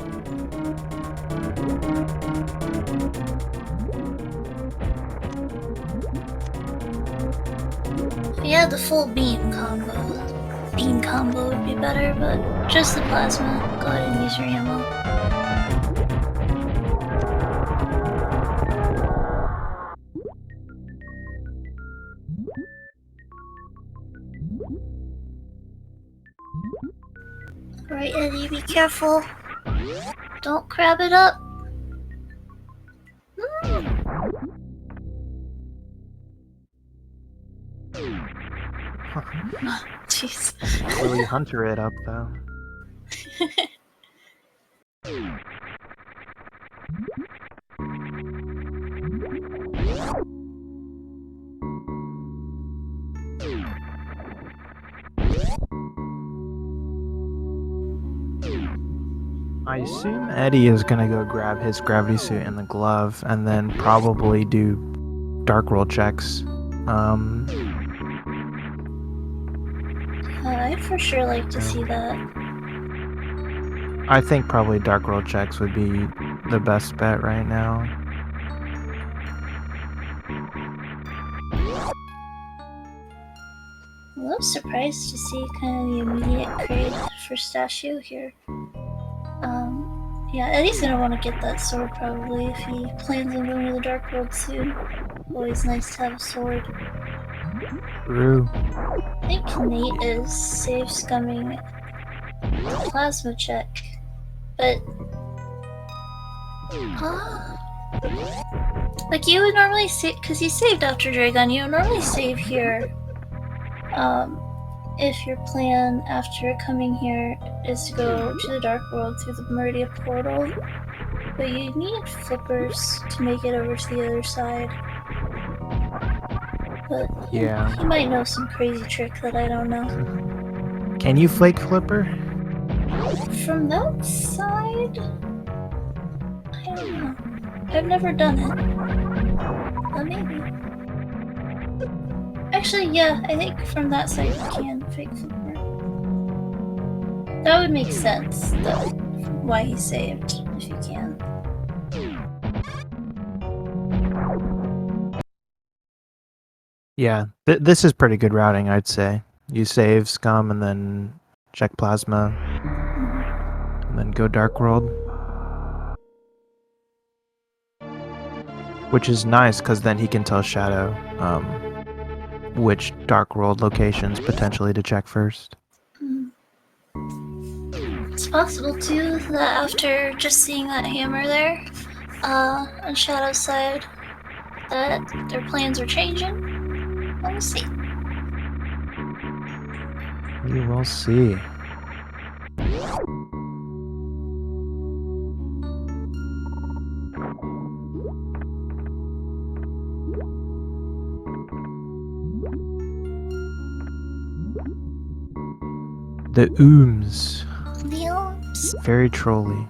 Yeah, the full beam combo. beam combo would be better, but just the plasma. Go ahead and use your ammo. Alright, Eddie, be careful. Don't crab it up. Jeez. Really hunter it up though. I assume Eddie is gonna go grab his gravity suit and the glove, and then probably do dark roll checks. I'd for sure like to see that. I think probably dark roll checks would be the best bet right now. Well, I'm surprised to see kind of the immediate crate for Statue here. Yeah, Eddie's gonna want to get that sword probably if he plans on going to the Dark World soon. Always nice to have a sword. True. I think Nate is save scumming the plasma check, but like you would normally save, because you saved after Dragon, you would normally save here. If your plan after coming here is to go to the Dark World through the Meridia portal, but you need flippers to make it over to the other side. But yeah, you might know some crazy trick that I don't know. Can you flake flipper? From that side, I don't know. I've never done it. But maybe. Actually, yeah, I think from that side you can fake flipper. That would make sense, though, why he saved, if you can. Yeah, this is pretty good routing, I'd say. You save scum and then check plasma, and then go dark world. Which is nice, because then he can tell Shadow which dark world locations potentially to check first. It's possible too that after just seeing that hammer there, on Shadow's side, that their plans are changing. We'll see. We will see. The Ooms. The Ooms. Very trolly.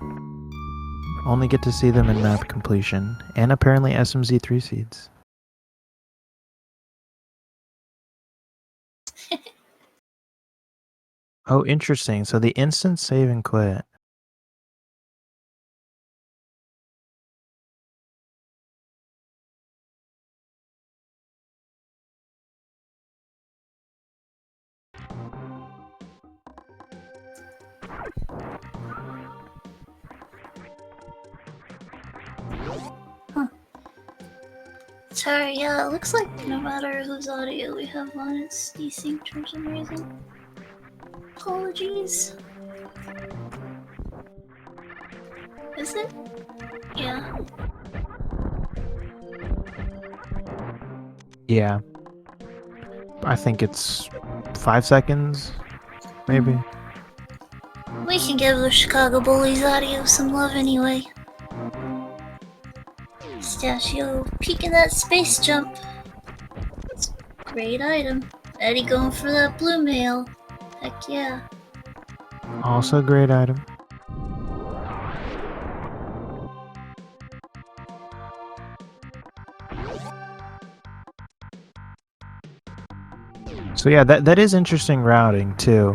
Only get to see them in map completion, and apparently SMZ3 seeds. Oh, interesting. So the instant save and quit. Huh. Sorry, yeah, it looks like no matter whose audio we have on, it's desynced for some reason. Apologies. Is it? Yeah. Yeah. I think it's 5 seconds, maybe. We can give the Chicago Bullies audio some love anyway. Statue peeking that space jump. It's a great item. Eddie going for that blue mail. Heck yeah. Also a great item. So yeah, that is interesting routing too.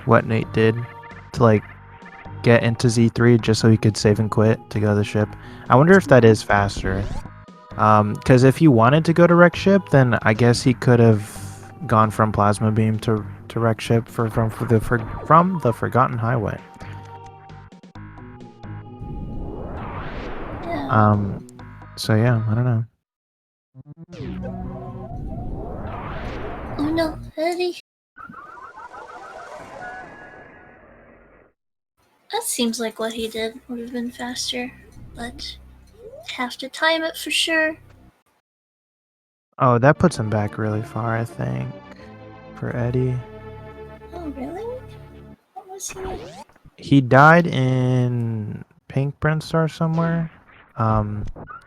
What Nate did to like get into Z3 just so he could save and quit to go to the ship. I wonder if that is faster. Because if he wanted to go to wreck ship, then I guess he could have gone from plasma beam to to wreck ship from the Forgotten Highway. Yeah. So yeah, I don't know. Oh no, Eddie. That seems like what he did would have been faster, but have to time it for sure. Oh, that puts him back really far, I think, for Eddie. Oh really? What was he? He died in Pink Brinstar somewhere.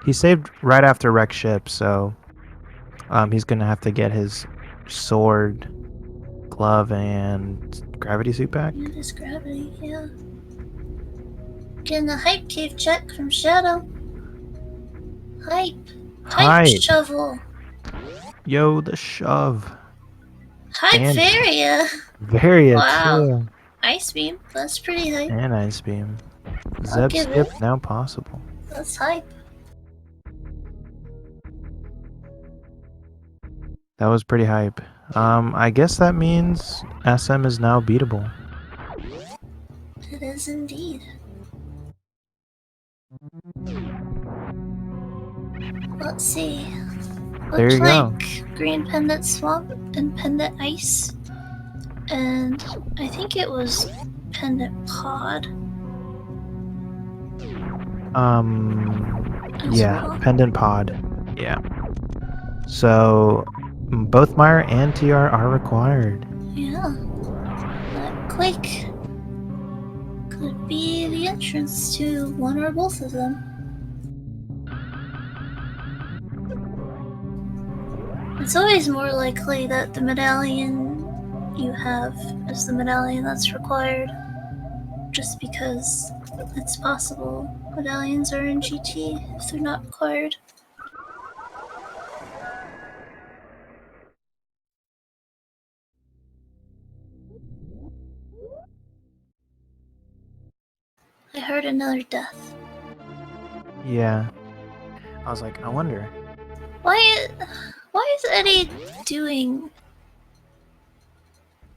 He saved right after wreck ship, so he's gonna have to get his sword, glove, and gravity suit back. Yeah, this gravity, yeah. Getting a hype cave check from Shadow. Hype. Hype Hype! shovel. Yo, the shove. Hype And Varia. Varia Wow. too. Ice beam. That's pretty hype. And Ice Beam. I'll Zeb give skip it. now possible. That's hype. That was pretty hype. I guess that means SM is now beatable. It is indeed. Let's see. There Looks you go. like Green Pendant Swamp and Pendant Ice. And I think it was Pendant Pod. Yeah, well. Pendant Pod. Yeah. So both Meyer and TR are required. Yeah. That Quake could be the entrance to one or both of them. It's always more likely that the medallion you have is the medallion that's required, just because it's possible medallions are in GT if they're not required. I heard another death. Yeah. I was like, I wonder. Why is Eddie doing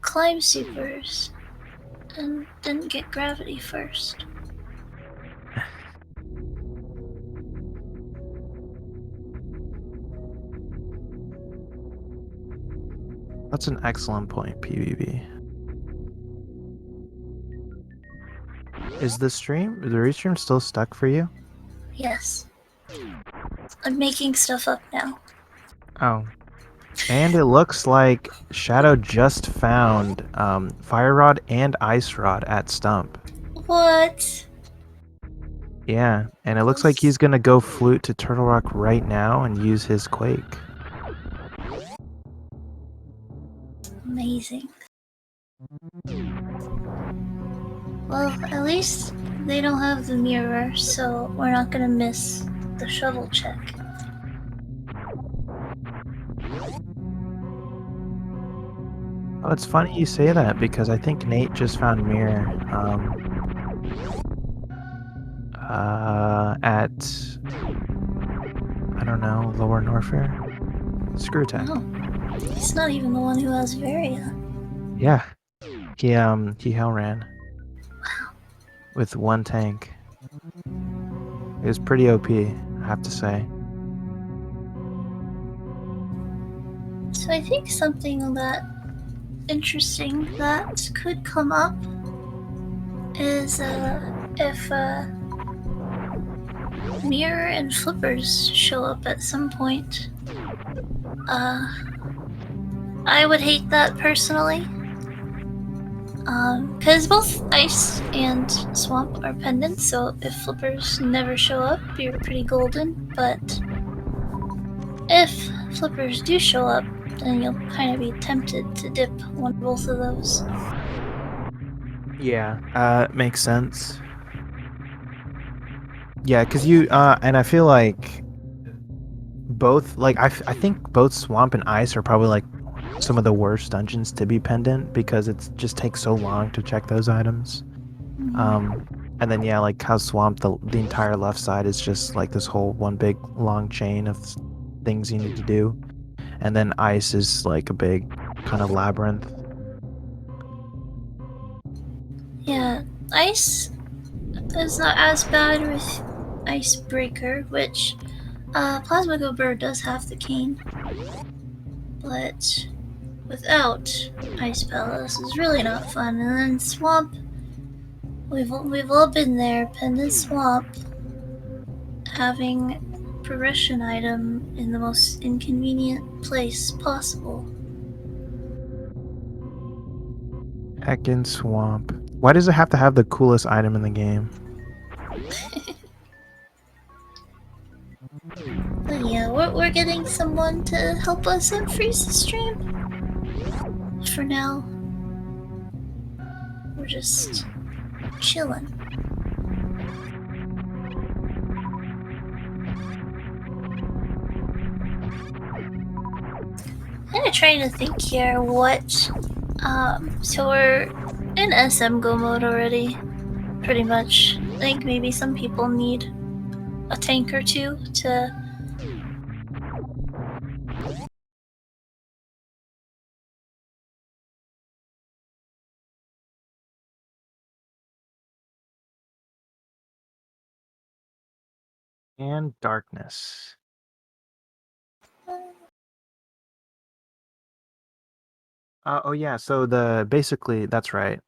climb supers and didn't get gravity first? That's an excellent point, PBB. Is the restream still stuck for you? Yes. I'm making stuff up now. Oh. And it looks like Shadow just found Fire Rod and Ice Rod at Stump. What? Yeah, and it looks like he's gonna go flute to Turtle Rock right now and use his Quake. Amazing. Well, at least they don't have the mirror, so we're not gonna miss the shovel check. Oh, it's funny you say that because I think Nate just found mirror at I don't know, Lower Norfair. Screw Tech. Oh, he's not even the one who has Varia. Yeah. He hell ran. Wow. With one tank. It was pretty OP, I have to say. So I think something that interesting that could come up is if Mirror and Flippers show up at some point. I would hate that personally. Because both Ice and Swamp are pendants, so if Flippers never show up, you're pretty golden, but if Flippers do show up, then you'll kind of be tempted to dip one or both of those. Yeah, makes sense. Yeah, because you, and I feel like both, like, I think both Swamp and Ice are probably, like, some of the worst dungeons to be pendant because it just takes so long to check those items. And then, yeah, like, how Swamp, the entire left side is just, like, this whole one big long chain of things you need to do. And then Ice is, like, a big kind of labyrinth. Yeah, ice is not as bad with Icebreaker, which Plasma Go Bird does have the cane, but without Ice Palace is really not fun. And then Swamp, we've all been there. Pendant Swamp, having progression item in the most inconvenient place possible. Heckin' Swamp. Why does it have to have the coolest item in the game? But yeah, we're getting someone to help us unfreeze the stream. For now, we're just chilling. I'm kinda trying to think here what so we're in SM Go mode already, pretty much. I think maybe some people need a tank or two to And darkness. Oh yeah, so basically that's right.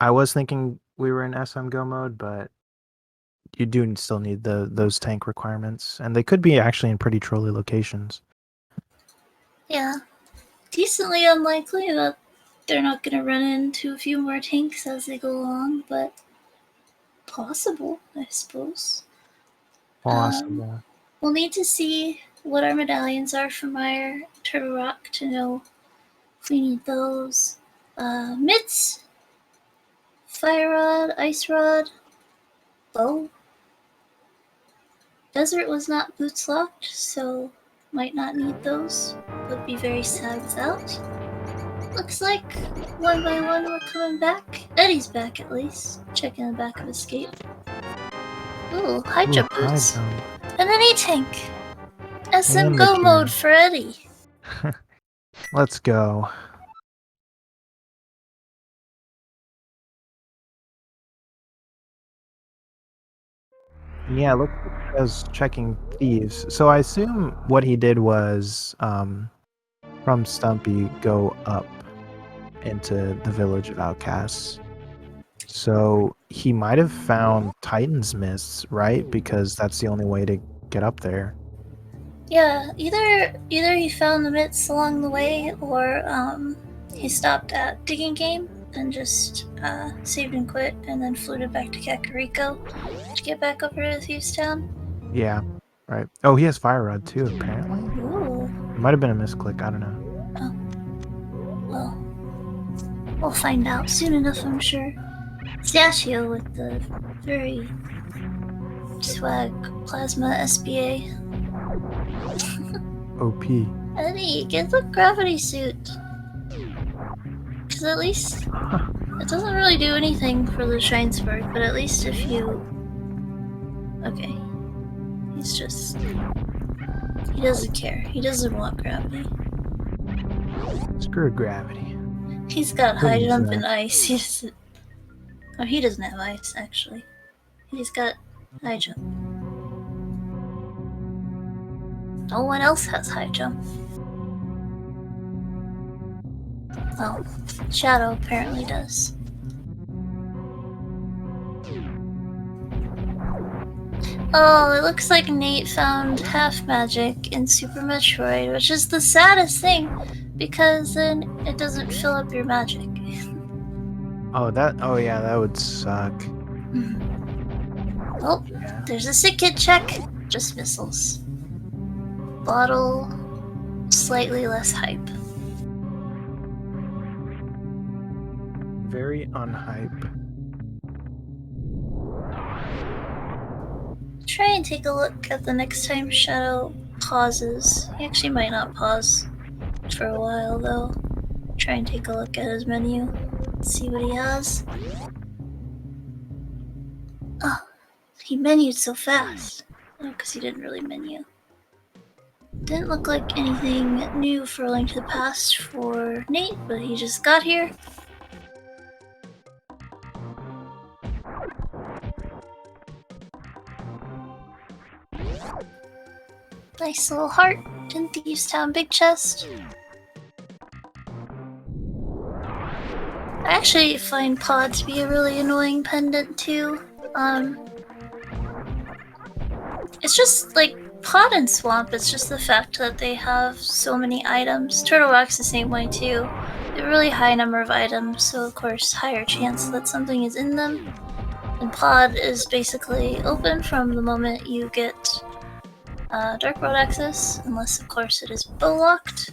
I was thinking we were in SM Go mode, but you do still need those tank requirements, and they could be actually in pretty trolly locations. yeah, decently unlikely that they're not gonna run into a few more tanks as they go along, but possible, I suppose. Possible. We'll need to see what our medallions are from our Turtle Rock to know if we need those. Mitts, Fire Rod, Ice Rod, Bow. Desert was not boots locked, so might not need those. Would be very sad without. Looks like one by one we're coming back. Eddie's back at least. Checking the back of Escape. Ooh, high jump boots. And an E-Tank! SM Go mode for Eddie! Let's go. Yeah, look, I was checking thieves. So I assume what he did was from Stumpy go up into the village of outcasts. So he might have found Titan's Mists, right? Because that's the only way to get up there. Yeah, either he found the mitts along the way, or he stopped at Digging Game and just saved and quit, and then floated back to Kakariko to get back over to Thieves Town. Yeah, right. Oh, he has Fire Rod too, apparently. Ooh. It might have been a misclick, I don't know. Oh. Well, we'll find out soon enough, I'm sure. Sashio with the very swag plasma SBA. OP. Eddie, get the gravity suit. Because at least it doesn't really do anything for the Shine Spark, but at least if you... Okay. He's just... He doesn't care. He doesn't want gravity. Screw gravity. He's got high jump and ice. He doesn't... Oh, he doesn't have ice, actually. He's got high jump. No one else has high jump. Oh, Shadow apparently does. Oh, it looks like Nate found half magic in Super Metroid, which is the saddest thing, because then it doesn't fill up your magic. Oh yeah, that would suck. Oh, there's a sick kid check. Just missiles. Bottle, slightly less hype. Very unhype. Try and take a look at the next time Shadow pauses. He actually might not pause for a while though. Try and take a look at his menu. See what he has. Oh, he menued so fast. Oh, because he didn't really menu. Didn't look like anything new for Link to the Past for Nate, but he just got here. Nice little heart in Thieves Town big chest. I actually find Pod to be a really annoying pendant too. It's just like Pod and Swamp, it's just the fact that they have so many items. Turtle Rock's the same way too. They have a really high number of items, so of course higher chance that something is in them. And Pod is basically open from the moment you get Dark Road access, unless of course it is bow locked.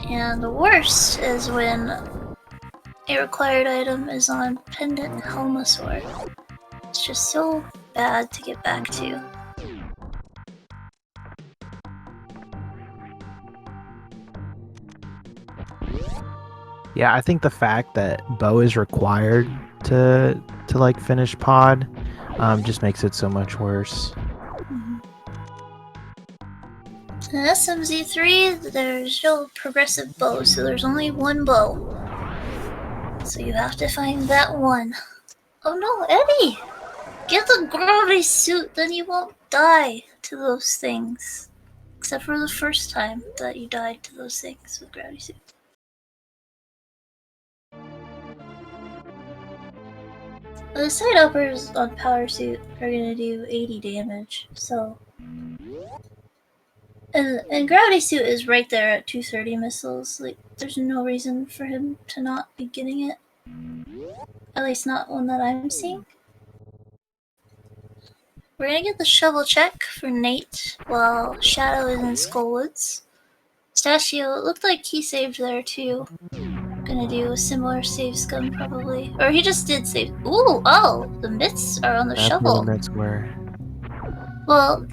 And the worst is when a required item is on Pendant Helmasaur. It's just so bad to get back to. Yeah, I think the fact that bow is required to like finish pod just makes it so much worse. In SMZ3, there's no progressive bow, so there's only one bow. So you have to find that one. Oh no, Eddie! Get the gravity suit, then you won't die to those things. Except for the first time that you died to those things with gravity suit. The side uppers on power suit are gonna do 80 damage, so... And gravity suit is right there at 230 missiles. Like, there's no reason for him to not be getting it. At least not one that I'm seeing. We're gonna get the shovel check for Nate while Shadow is in Skullwoods. Stachio, it looked like he saved there too. Gonna do a similar save scum probably. Or he just did save. Ooh, oh, the mitts are on the That's shovel. where the mitts were. Well,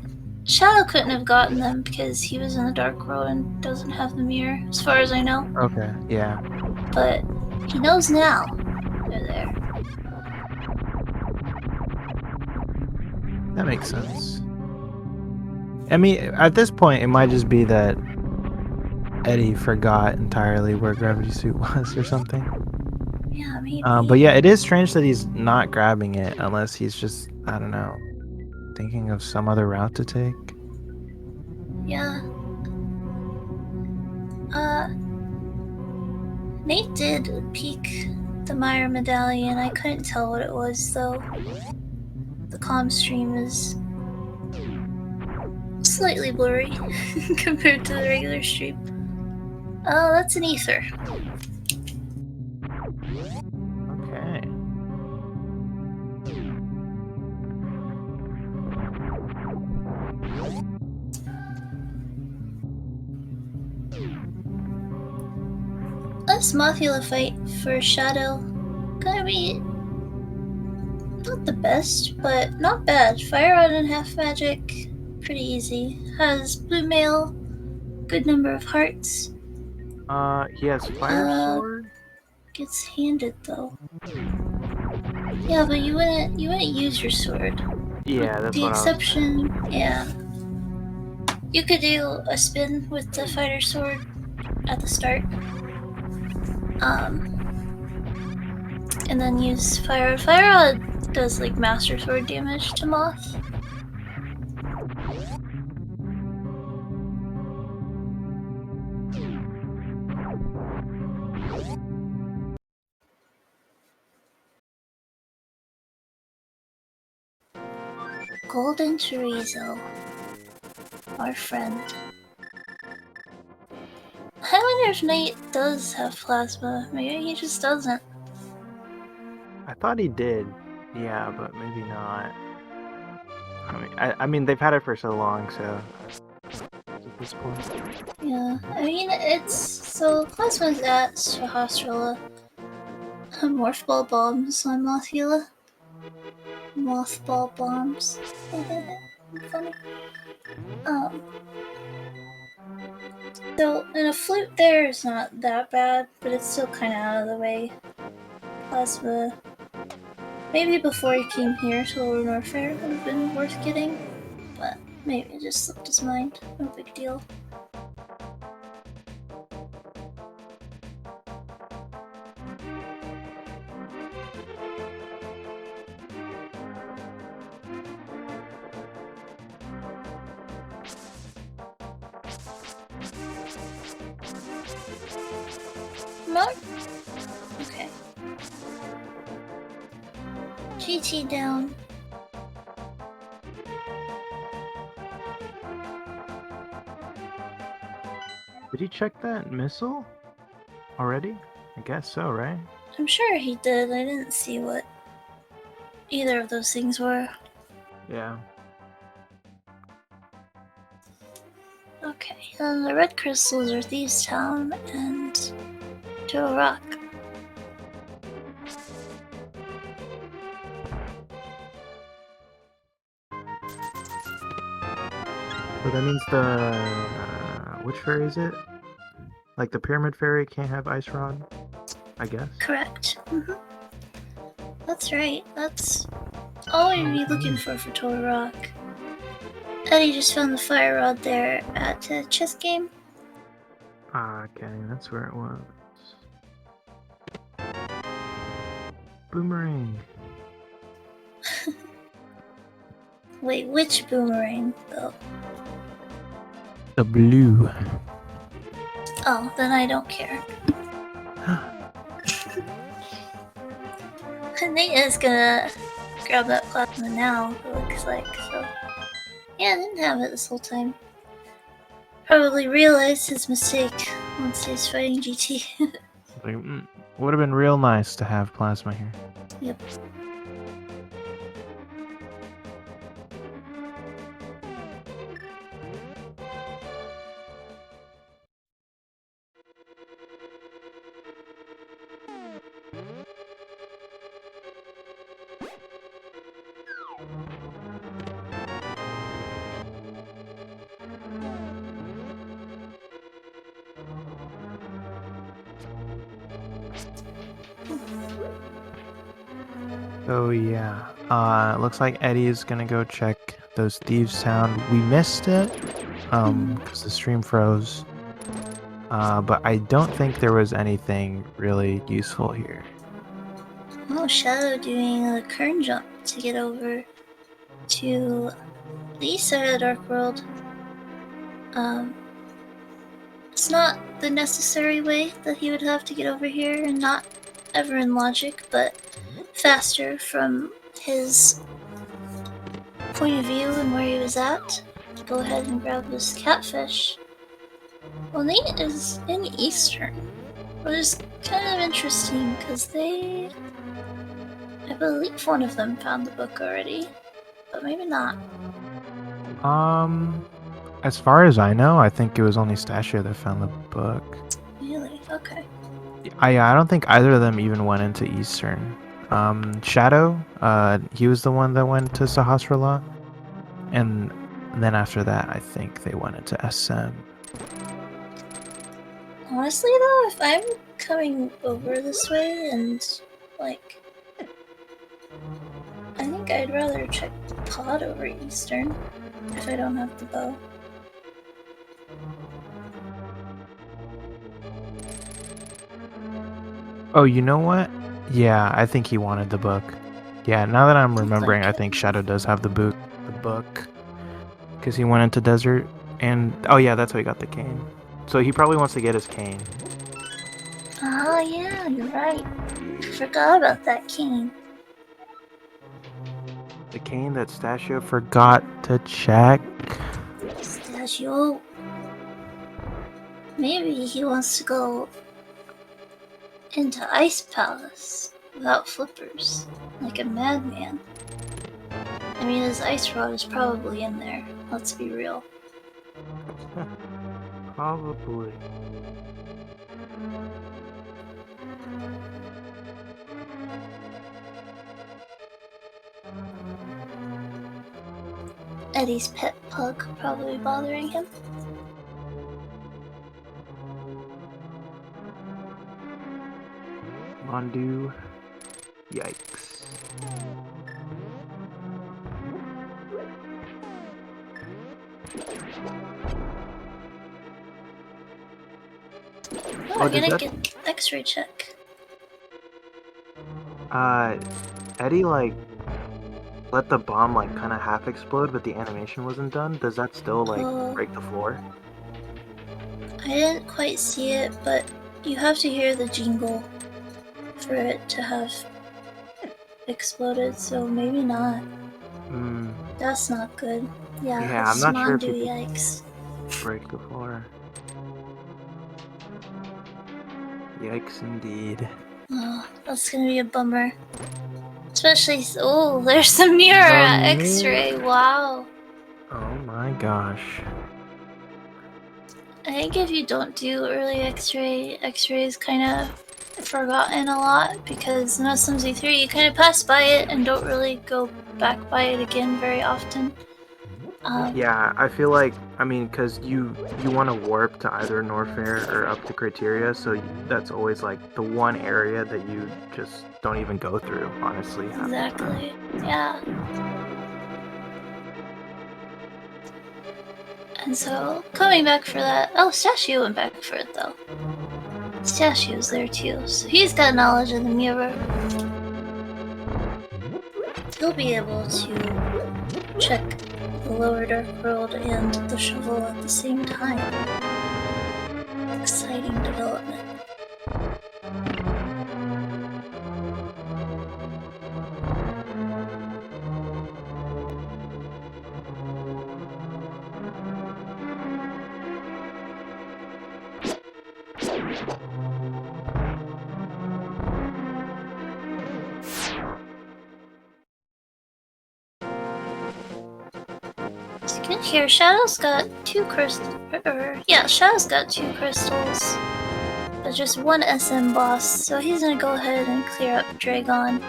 Shadow couldn't have gotten them because he was in the Dark Road and doesn't have the mirror, as far as I know. Okay, yeah. But he knows now. They're there. That makes sense. I mean, at this point, it might just be that Eddie forgot entirely where Gravity Suit was or something. Yeah, maybe. But yeah, it is strange that he's not grabbing it unless he's just, I don't know, thinking of some other route to take. Yeah. Nate did peek the Meyer medallion. I couldn't tell what it was though. The comm stream is slightly blurry compared to the regular stream. Oh, that's an ether. Okay. This Mothula fight for Shadow gonna be not the best, but not bad. Fire Rod and Half Magic, pretty easy. Has Blue Mail, good number of hearts. He has Fire Sword? Gets handed though. Yeah, but you wouldn't use your sword. Yeah, that's The what exception, yeah. You could do a spin with the fighter sword at the start. And then use Fire Rod. Fire Rod does like Master Sword damage to Moth. Golden Chorizo, our friend. I wonder if Nate does have plasma. Maybe he just doesn't. I thought he did. Yeah, but maybe not. I mean, they've had it for so long, so at this point. Yeah, I mean, it's so plasma's at Sahasrara. Morph ball bombs on Mothula. Mothball bombs. Funny. So, and a flute there is not that bad, but it's still kind of out of the way. Plasma. Maybe before he came here, Solar Warfare would have been worth getting, but maybe it just slipped his mind. No big deal. GT down. Did he check that missile already? I guess so, right? I'm sure he did. I didn't see what either of those things were. Yeah. Okay, and the red crystals are Thieves Town and to a rock. So that means the which fairy is it? Like the pyramid fairy can't have ice rod, I guess. Correct. That's right. That's all we'd be looking for Total Rock. Eddie just found the fire rod there at the chess game. Okay, that's where it was. Boomerang. Wait, which boomerang though? The blue. Oh, then I don't care. Nate is gonna grab that plasma now, it looks like, so. Yeah, I didn't have it this whole time. Probably realized his mistake once he was fighting GT. Like, would have been real nice to have plasma here. Yep. So yeah, looks like Eddie is gonna go check those Thieves Town. We missed it, because the stream froze. But I don't think there was anything really useful here. Oh, Shadow doing a kern jump to get over to the east side of the Dark World. It's not the necessary way that he would have to get over here, and not ever in logic, but faster from his point of view and where he was at. Go ahead and grab this catfish. Well, Nate is in Eastern, which is kind of interesting because I believe one of them found the book already, but maybe not. As far as I know, I think it was only Stasio that found the book. Really? Okay. I don't think either of them even went into Eastern. Shadow, he was the one that went to Sahasrara, and then after that, I think they went into SM. Honestly though, if I'm coming over this way and, like, I think I'd rather check Pod over Eastern if I don't have the bow. Oh, you know what? Yeah, I think he wanted the book. Yeah, now that I'm remembering, I think Shadow does have the book. Because he went into desert, and oh yeah, that's how he got the cane. So he probably wants to get his cane. Oh yeah, you're right. I forgot about that cane. The cane that Stasio forgot to check. Stasio. Maybe he wants to go into Ice Palace without flippers, like a madman. I mean, his ice rod is probably in there, let's be real. Probably. Eddie's pet pug probably bothering him. Mondu. Yikes. Oh, we're gonna get X-ray check. Eddie, like, let the bomb, like, kind of half explode, but the animation wasn't done. Does that still, like, break the floor? I didn't quite see it, but you have to hear the jingle for it to have exploded, so maybe not. That's not good. Yeah, I'm not sure if you yikes. break the floor. Yikes indeed. Oh, that's gonna be a bummer. Especially, oh, there's the mirror at X-ray. Wow. Oh my gosh. I think if you don't do early X-ray is kind of forgotten a lot because in SMZ3 you kind of pass by it and don't really go back by it again very often. Yeah, I feel like, I mean, because you want to warp to either Norfair or up to Criteria, so that's always like the one area that you just don't even go through, honestly. Exactly. Yeah. And so, coming back for that... Oh, Statue went back for it, though. Statue was there, too, so he's got knowledge of the mirror. He'll be able to check the lower dark world and the shovel at the same time. Exciting development. So you can hear Shadow's got 2 crystals. Yeah, Shadow's got 2 crystals. But just 1 SM boss, so he's gonna go ahead and clear up Dragon.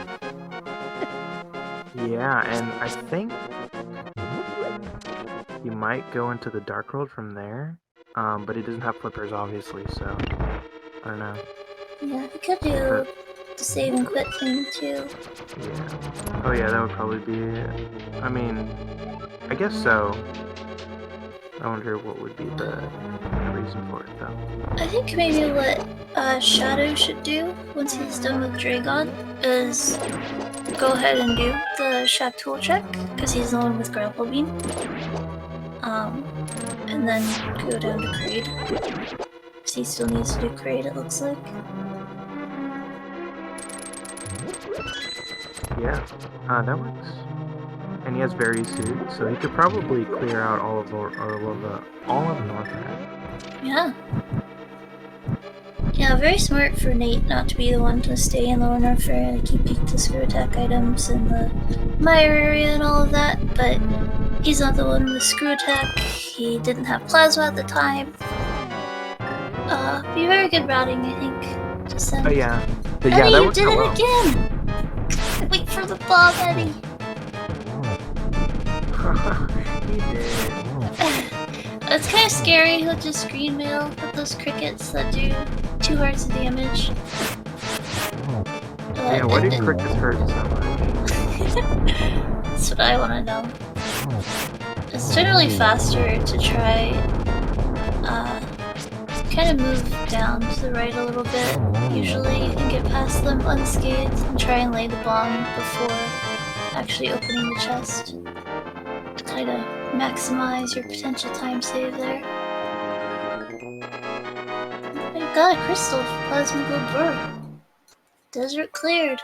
Yeah, and I think he might go into the Dark World from there, but he doesn't have flippers, obviously, so I don't know. Yeah, he could do the save and quit thing, too. Yeah. Oh yeah, that would probably be it. I mean, I guess so. I wonder what would be the reason for it, though. I think maybe what Shadow should do once he's done with Dragon is go ahead and do the Shack Tool check, because he's the one with Grapple Beam. And then go down to Kraid. Because he still needs to do Kraid, it looks like. Yeah, that works. And he has Berry Suit, so he could probably clear out all of Northern. Yeah. Yeah, very smart for Nate not to be the one to stay in Lower North Fair and keep the screw attack items in the mire area and all of that, but he's not the one with screw attack. He didn't have plasma at the time. Be very good routing, I think. Just send. Oh yeah. But Eddie, yeah, that you worked did out it well. again! Wait for the bomb, Eddie! He did. It's kind of scary he'll just green mail with those crickets that do 2 hearts of damage. Yeah, why did crickets hurt so much? That's what I want to know. It's generally faster to try, kind of move down to the right a little bit, usually, and get past them unscathed and try and lay the bomb before actually opening the chest. To kind of maximize your potential time save there. Oh my god, crystal! Plasma go Brrrr. Desert cleared.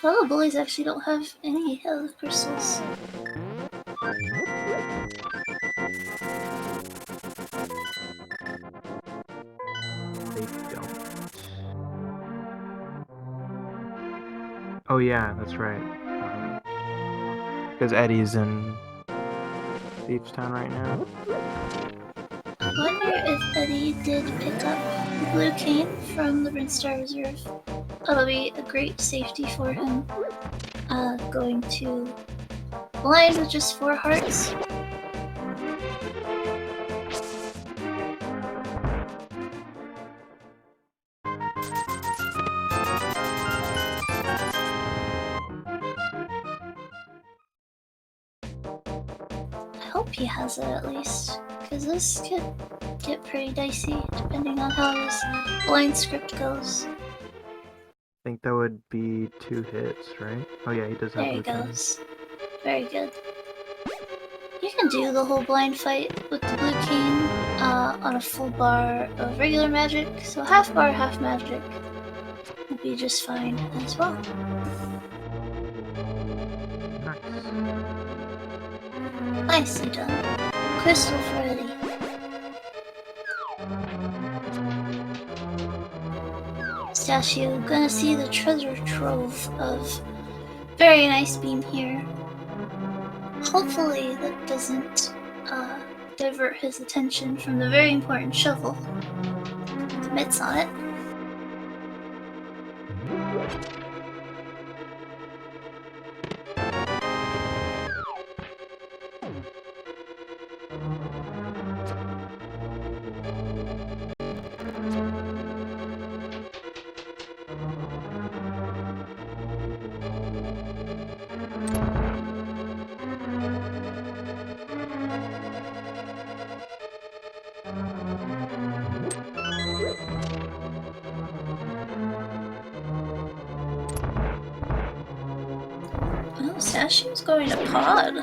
Well, the bullies actually don't have any of the crystals. They don't. Oh yeah, that's right. Because Eddie's in Beachtown right now. I wonder if Eddie did pick up the blue cane from the Brinstar Reserve. That'll be a great safety for him. Going to blind with just 4 hearts. I hope he has it at least, because this could get pretty dicey depending on how his blind script goes. I think that would be 2 hits, right? Oh yeah, he does have There he blue cane. goes. Very good. You can do the whole blind fight with the blue cane. on a full bar of regular magic, so half bar, half magic will be just fine as well. Nicely done. Crystal Freddy. Statue, gonna see the treasure trove of very nice beam here. Hopefully that doesn't divert his attention from the very important shovel. The mitts on it. Oh, Sashu's going to pod.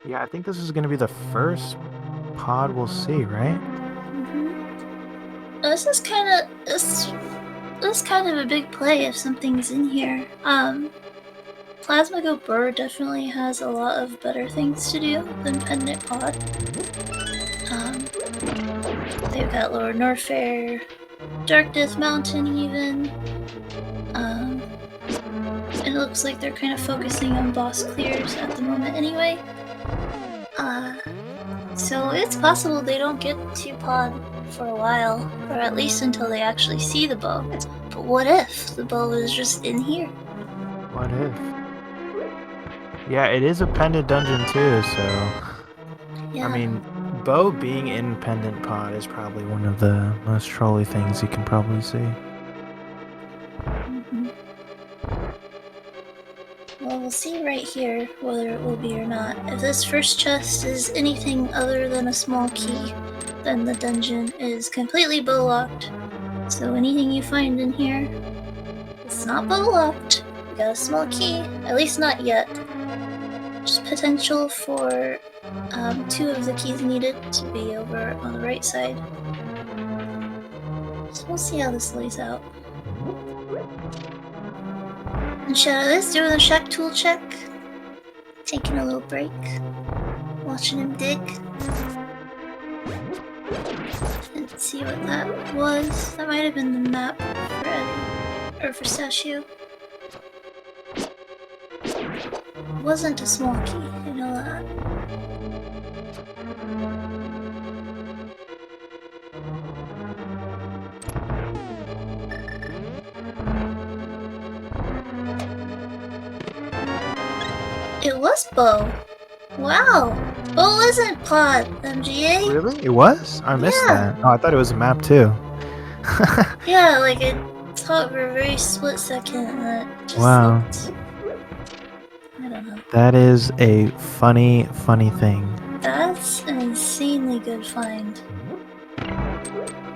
Yeah, I think this is going to be the first pod we'll see, right? This is kind of a big play if something's in here. Plasma Go Brrrr definitely has a lot of better things to do than Pendant Pod. They've got Lower Norfair, Dark Death Mountain even. It looks like they're kind of focusing on boss clears at the moment anyway. So it's possible they don't get to pod for a while, or at least until they actually see the bow. But what if the bow is just in here? What if? Yeah, it is a pendant dungeon too, so... Yeah. I mean, bow being in pendant pod is probably one of the most trolly things you can probably see. Well, we'll see right here whether it will be or not. If this first chest is anything other than a small key, then the dungeon is completely bow locked. So anything you find in here, it's not bow locked. You got a small key, at least not yet. Just potential for 2 of the keys needed to be over on the right side. So we'll see how this lays out. And Shadow is doing a shack tool check. Taking a little break. Watching him dig. Didn't see what that was. That might have been the map for Eddie. Or for Sashu. It wasn't a small key, I know that. It was bow. Wow. Bow isn't pod, MGA. Really? It was? I missed that. Oh, I thought it was a map too. Yeah, like it thought for a very split second and that just Wow. looked... I don't know. That is a funny thing. That's an insanely good find.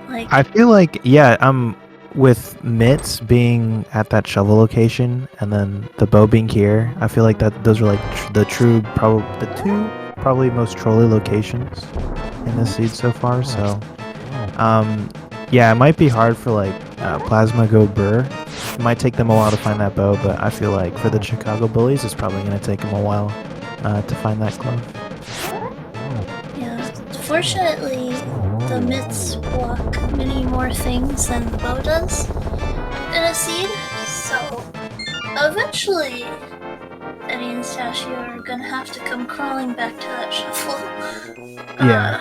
Like, I feel like, yeah, with mitts being at that shovel location and then the bow being here, I feel like that those are like the two probably most trolly locations in this seed so far. So, yeah, it might be hard for like Plasma Go Brrrr. It might take them a while to find that bow, but I feel like for the Chicago Bullies, it's probably going to take them a while to find that glove. yeah, fortunately, the mitts block many more things than the bow does in a seed, so eventually Eddie and Stashu are gonna have to come crawling back to that shuffle. Yeah.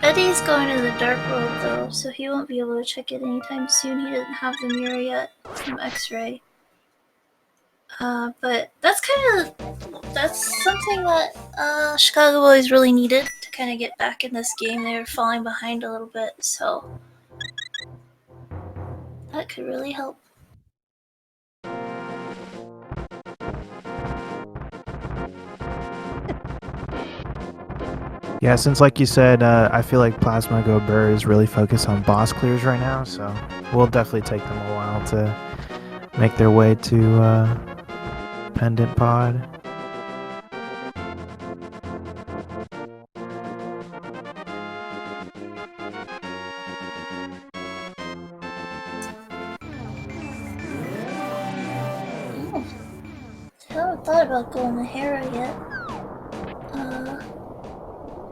Eddie's going to the Dark World though, so he won't be able to check it anytime soon. He doesn't have the mirror yet from X-Ray. But that's something that Chicago Boys really needed to kind of get back in this game. They were falling behind a little bit, so that could really help. Yeah, since like you said, I feel like Plasma Go Brrrr is really focused on boss clears right now, so we'll definitely take them a while to make their way to Pendant Pod. haven't thought about going to Hera yet.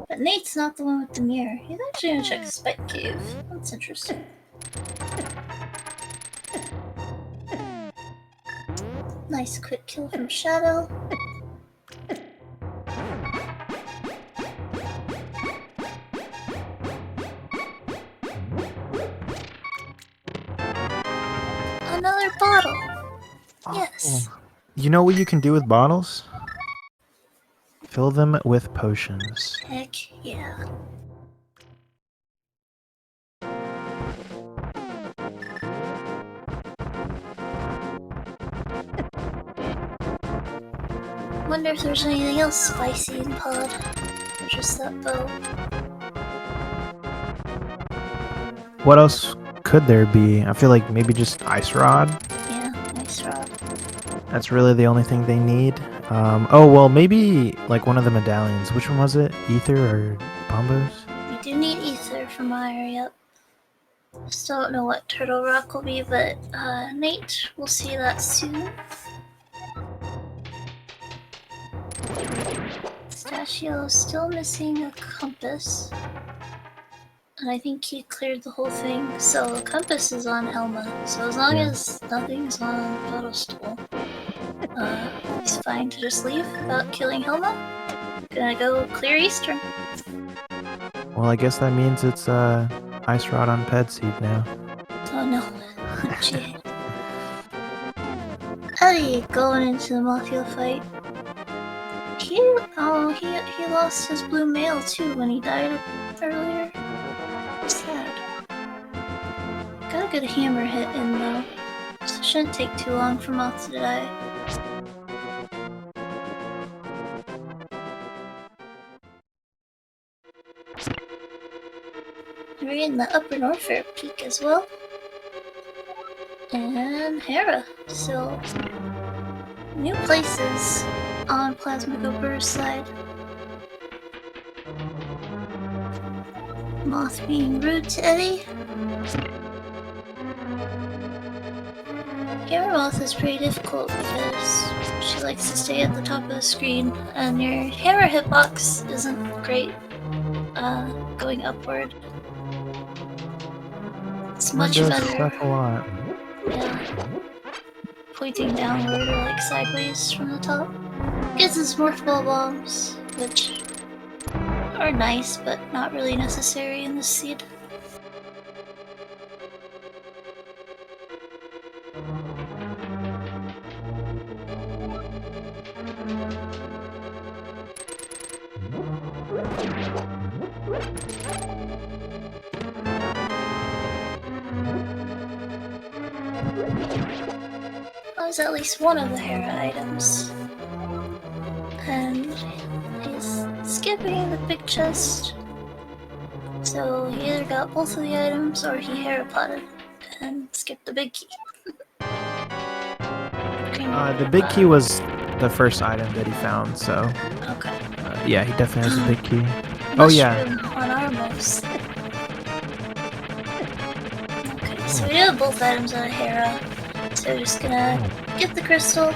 But Nate's not the one with the mirror. He's actually gonna check the Spike Cave. That's interesting. Nice quick kill from Shadow. Another bottle. Yes. Oh. You know what you can do with bottles? Fill them with potions. Heck yeah. Wonder if there's anything else spicy in Pod. Or just that bow. What else could there be? I feel like maybe just Ice Rod. Yeah, nice rod. That's really the only thing they need. Oh, well, maybe like one of the medallions. Which one was it? Ether or Bombos? We do need ether for Meyer, yep. Still don't know what Turtle Rock will be, but Nate, we'll see that soon. Pistachio still missing a compass. And I think he cleared the whole thing, so compass is on Helma. So as long as nothing's on Pedestal, he's fine to just leave without killing Helma. Gonna go clear Eastern. Well, I guess that means it's Ice Rod on Ped Seed now. Oh no. Gee. Eddie going into the Mafia fight. He lost his blue mail too when he died earlier. Sad. Got a good hammer hit in though, so it shouldn't take too long for Moth to die. We're in the Upper Norfair peak as well. And Hera, so new places on Plasma Brrr's side. Moth being rude to Eddie. Hera Moth is pretty difficult because she likes to stay at the top of the screen, and your hammer hitbox isn't great going upward. It's much better. Stuff a lot. Yeah. Pointing downward or like sideways from the top. Gives us morph ball bombs, which are nice but not really necessary in this seed. That was at least one of the Hera items. And he's skipping the big chest. So he either got both of the items or he Hera potted and skipped the big key. The big key was the first item that he found, so Okay. yeah, he definitely has a big key. Oh yeah. On our most. Okay, so we have both items on Hera. So we're just gonna get the crystal.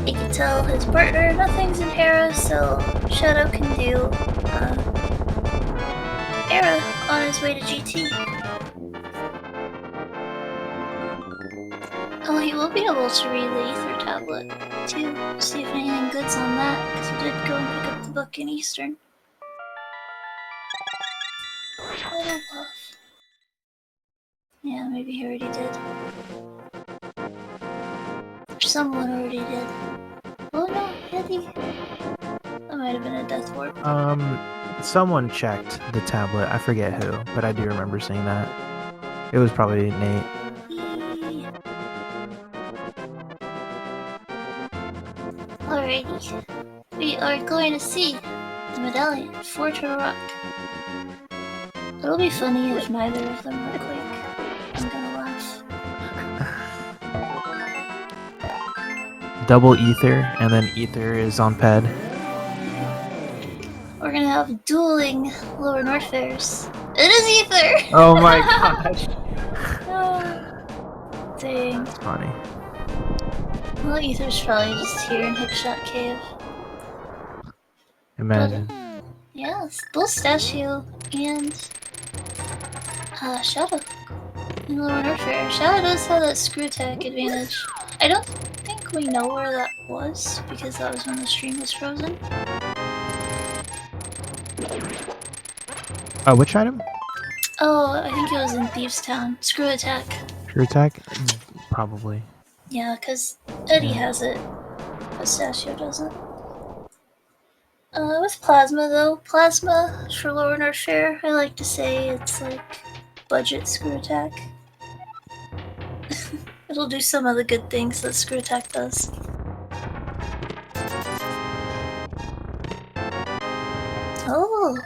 You can tell his partner nothing's in Hera, so Shadow can do Hera on his way to GT. Oh, he will be able to read the Ether tablet too. See if anything good's on that, because he did go and pick up the book in Eastern. Little buff. Yeah, maybe he already did. Or someone already did. Oh no, Eddie. That might have been a death warp. Someone checked the tablet. I forget who, but I do remember seeing that. It was probably Nate. Alrighty. We are going to see the medallion for Turtle Rock. It'll be funny if neither of them are quick. I'm gonna laugh. Double Ether, and then Ether is on Ped. We're gonna have dueling Lower Norfairs. It is Ether! Oh my gosh. Dang. That's funny. Well, Ether's probably just here in Hookshot Cave. Imagine. But, yeah, both Statue and Shadow in Lower Norfair. Shadow does have that screw attack advantage. I don't think we know where that was, because that was when the stream was frozen. Which item? Oh, I think it was in Thieves Town. Screw attack. Screw attack? Probably. Yeah, because Eddie has it, but Statue doesn't. With Plasma though, Plasma for Lower Norfair, I like to say it's like budget screw attack. It'll do some of the good things that screw attack does. Oh,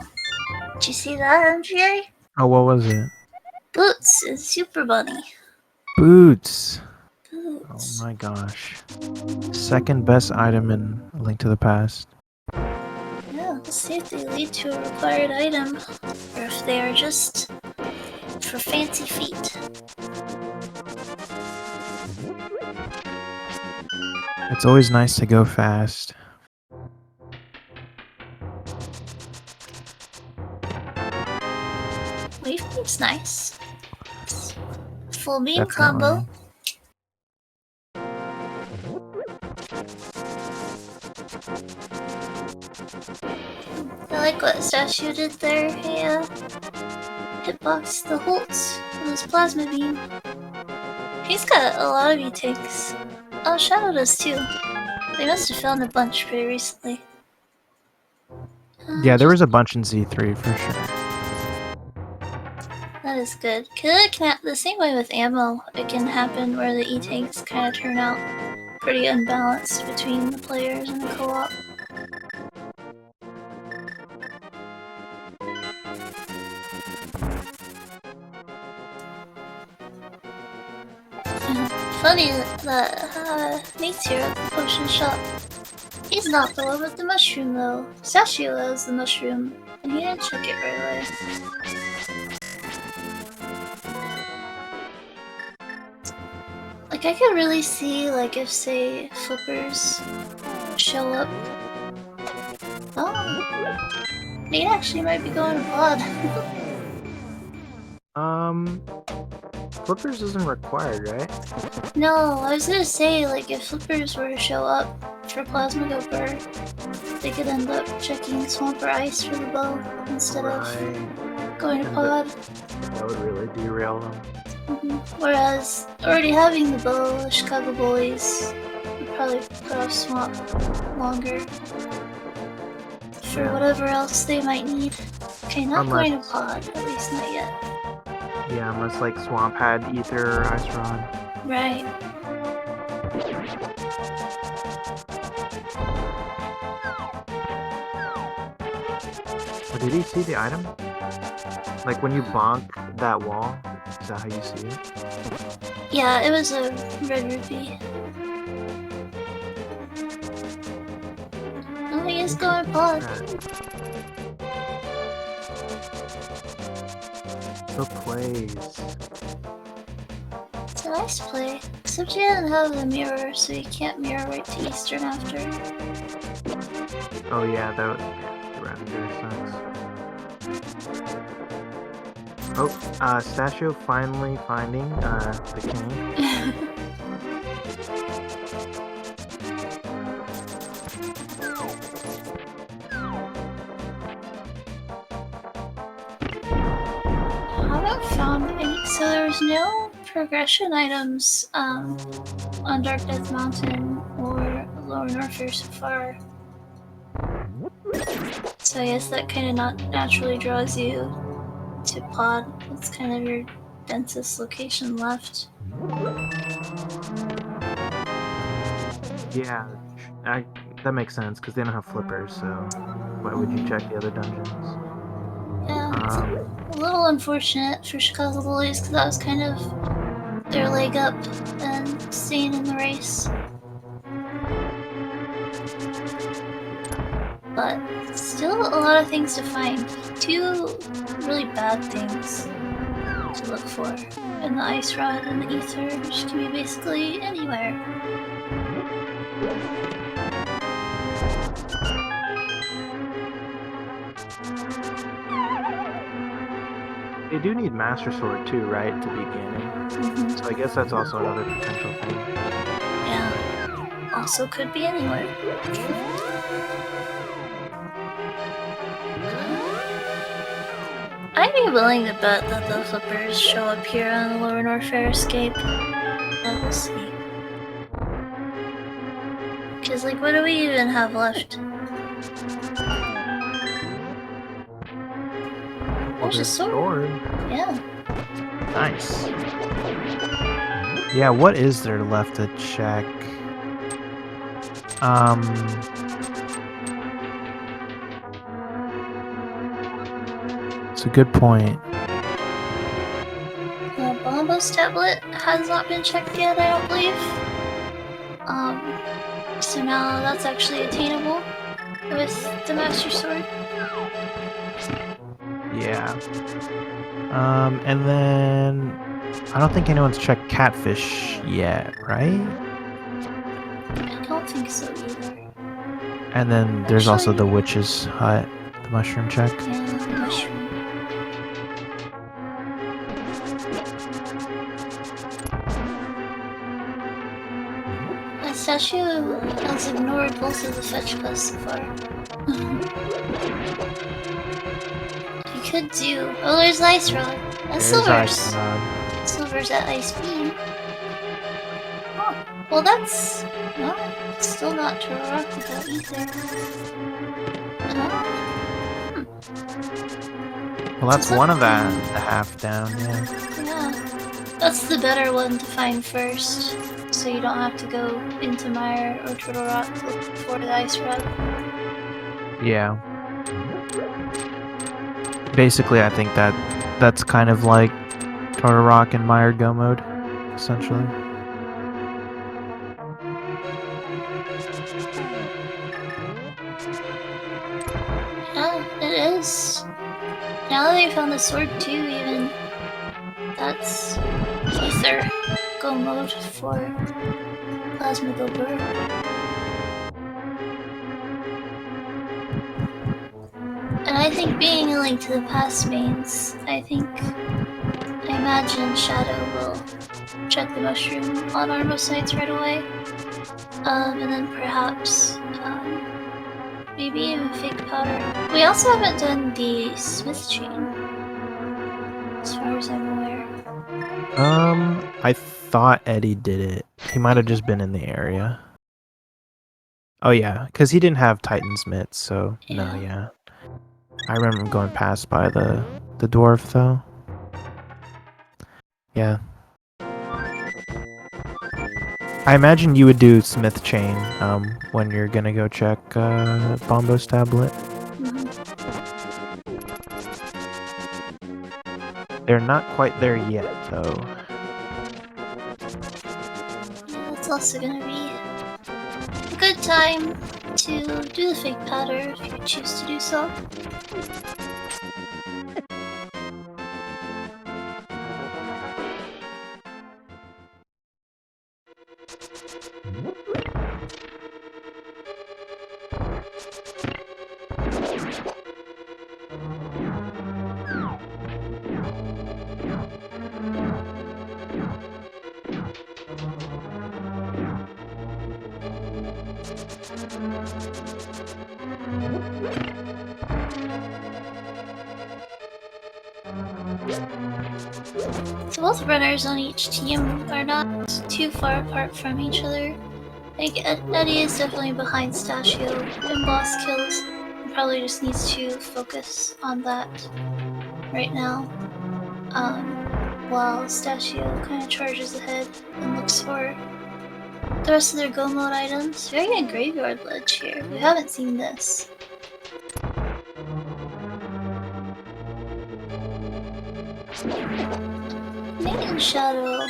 did you see that, MGA? Oh, what was it? Boots and Super Bunny. Boots! Boots. Oh my gosh. Second best item in A Link to the Past. Yeah, let's see if they lead to a required item, or if they are just for fancy feet. It's always nice to go fast. Wave beam's nice. Full beam Definitely. combo. I like what Statue did there. He hitboxed the Holtz with his plasma beam. He's got a lot of E-tanks. Oh, Shadow does too. They must have found a bunch pretty recently. Yeah, there was a bunch in Z3 for sure. That is good. The same way with ammo, it can happen where the E-tanks kind of turn out pretty unbalanced between the players in the co-op. Funny that Nate's here at the potion shop. He's not the one with the mushroom though. Statue has the mushroom, and he didn't check it right away. Like, I could really see, like, if, say, flippers show up. Oh, Nate actually might be going to pod. Flippers isn't required, right? No, I was gonna say, like, if flippers were to show up for Plasma Go Brrrr, they could end up checking Swamp or Ice for the bow instead of going to pod. That would really derail them. Whereas, already having the bow, the Chicago Bullies would probably put off Swamp longer for whatever else they might need. Okay, not going to pod, at least not yet. Yeah, unless like Swamp had Ether or Ice Rod. Right. Or did he see the item? Like when you bonk that wall, is that how you see it? Yeah, it was a red rupee. Oh, he is going pod. The plays. It's a nice play. Except he doesn't have the mirror, so you can't mirror right to Eastern after. Oh yeah, that would really sucks. Oh, Statue finally finding the king. So there's no progression items on Dark Death Mountain or Lower Norfair so far. So I guess that kind of not naturally draws you to pod. It's kind of your densest location left. Yeah, that makes sense because they don't have flippers, so why would you check the other dungeons? Yeah, it's a little unfortunate for Chicago Bullies because that was kind of their leg up and staying in the race. But still a lot of things to find. Two really bad things to look for in the Ice Rod and the Ether, which can be basically anywhere. They do need Master Sword too, right, to beat Ganon. So I guess that's also another potential thing. Yeah. Also could be anywhere. I'd be willing to bet that the flippers show up here on the Lower North Fair Escape. But we'll see. Cause like, what do we even have left? There's a sword. Yeah. Nice. Yeah, what is there left to check? It's a good point. Bombo's tablet has not been checked yet, I don't believe. So now that's actually attainable with the Master Sword. Yeah. And then I don't think anyone's checked Catfish yet, right? I don't think so either. And then there's also the Witch's Hut, the mushroom check. Yeah, the mushroom. My statue has ignored both of the fetch quests so far. You could do. Oh, there's Ice Rod. That's Silver's. Silver's at Ice Beam. Oh, well, that's. No, it's still not Turtle Rock without either. Well, that's one of the half down, yeah. Yeah. That's the better one to find first, so you don't have to go into Mire or Turtle Rock to look for the Ice Rod. Yeah. Basically, I think that's kind of like Turtle Rock and Mire Go mode, essentially. Yeah, it is. Now that they found the sword too, even that's Ether Go mode for Plasma Go Brrrr. And I think being a Link to the Past means, I imagine Shadow will check the mushroom on Armo sites right away. And then perhaps, maybe even fake powder. We also haven't done the Smith chain, as far as I'm aware. I thought Eddie did it. He might have just been in the area. Oh yeah, because he didn't have Titan's mitts, so no, yeah. I remember him going past by the dwarf though. Yeah. I imagine you would do Smith chain when you're gonna go check Bombo's tablet. They're not quite there yet though. Yeah, that's also gonna be a good time to do the fake powder if you choose to do so. So both runners on each team are not too far apart from each other. I think Eddie is definitely behind Stachio in boss kills, and probably just needs to focus on that right now. While Stachio kind of charges ahead and looks for the rest of their go mode items. Very good graveyard ledge here. We haven't seen this. Nate and Shadow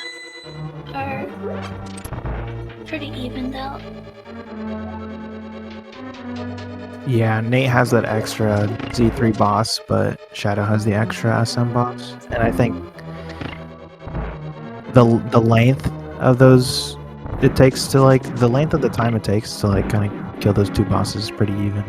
are pretty evened out. Yeah, Nate has that extra Z3 boss, but Shadow has the extra SM boss. And I think the length of those the length of the time it takes to like kind of kill those two bosses is pretty even.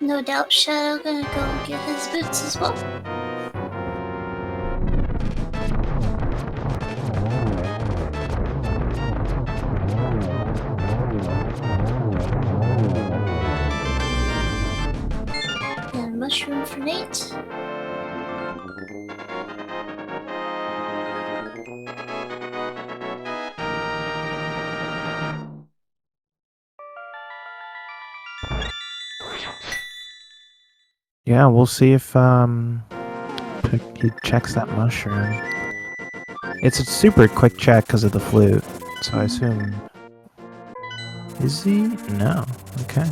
No doubt Shadow gonna go get his boots as well. And mushroom for Nate. Yeah, we'll see if he checks that mushroom. It's a super quick check because of the flute, so I assume. Is he? No. Okay.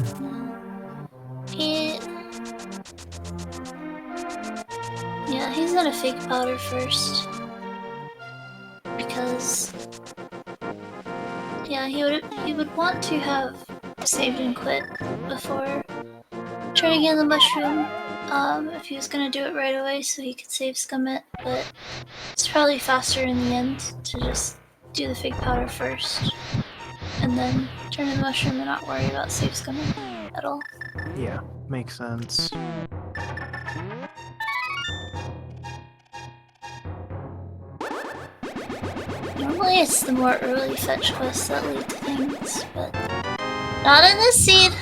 Yeah, he's gonna fake powder first. Because yeah, he would want to have saved and quit before turning in the mushroom. If he was gonna do it right away so he could save scum it, but it's probably faster in the end to just do the fake powder first and then turn in the mushroom and not worry about save scumming at all. Yeah, makes sense. Normally it's the more early fetch quests that lead to things, but not in this seed.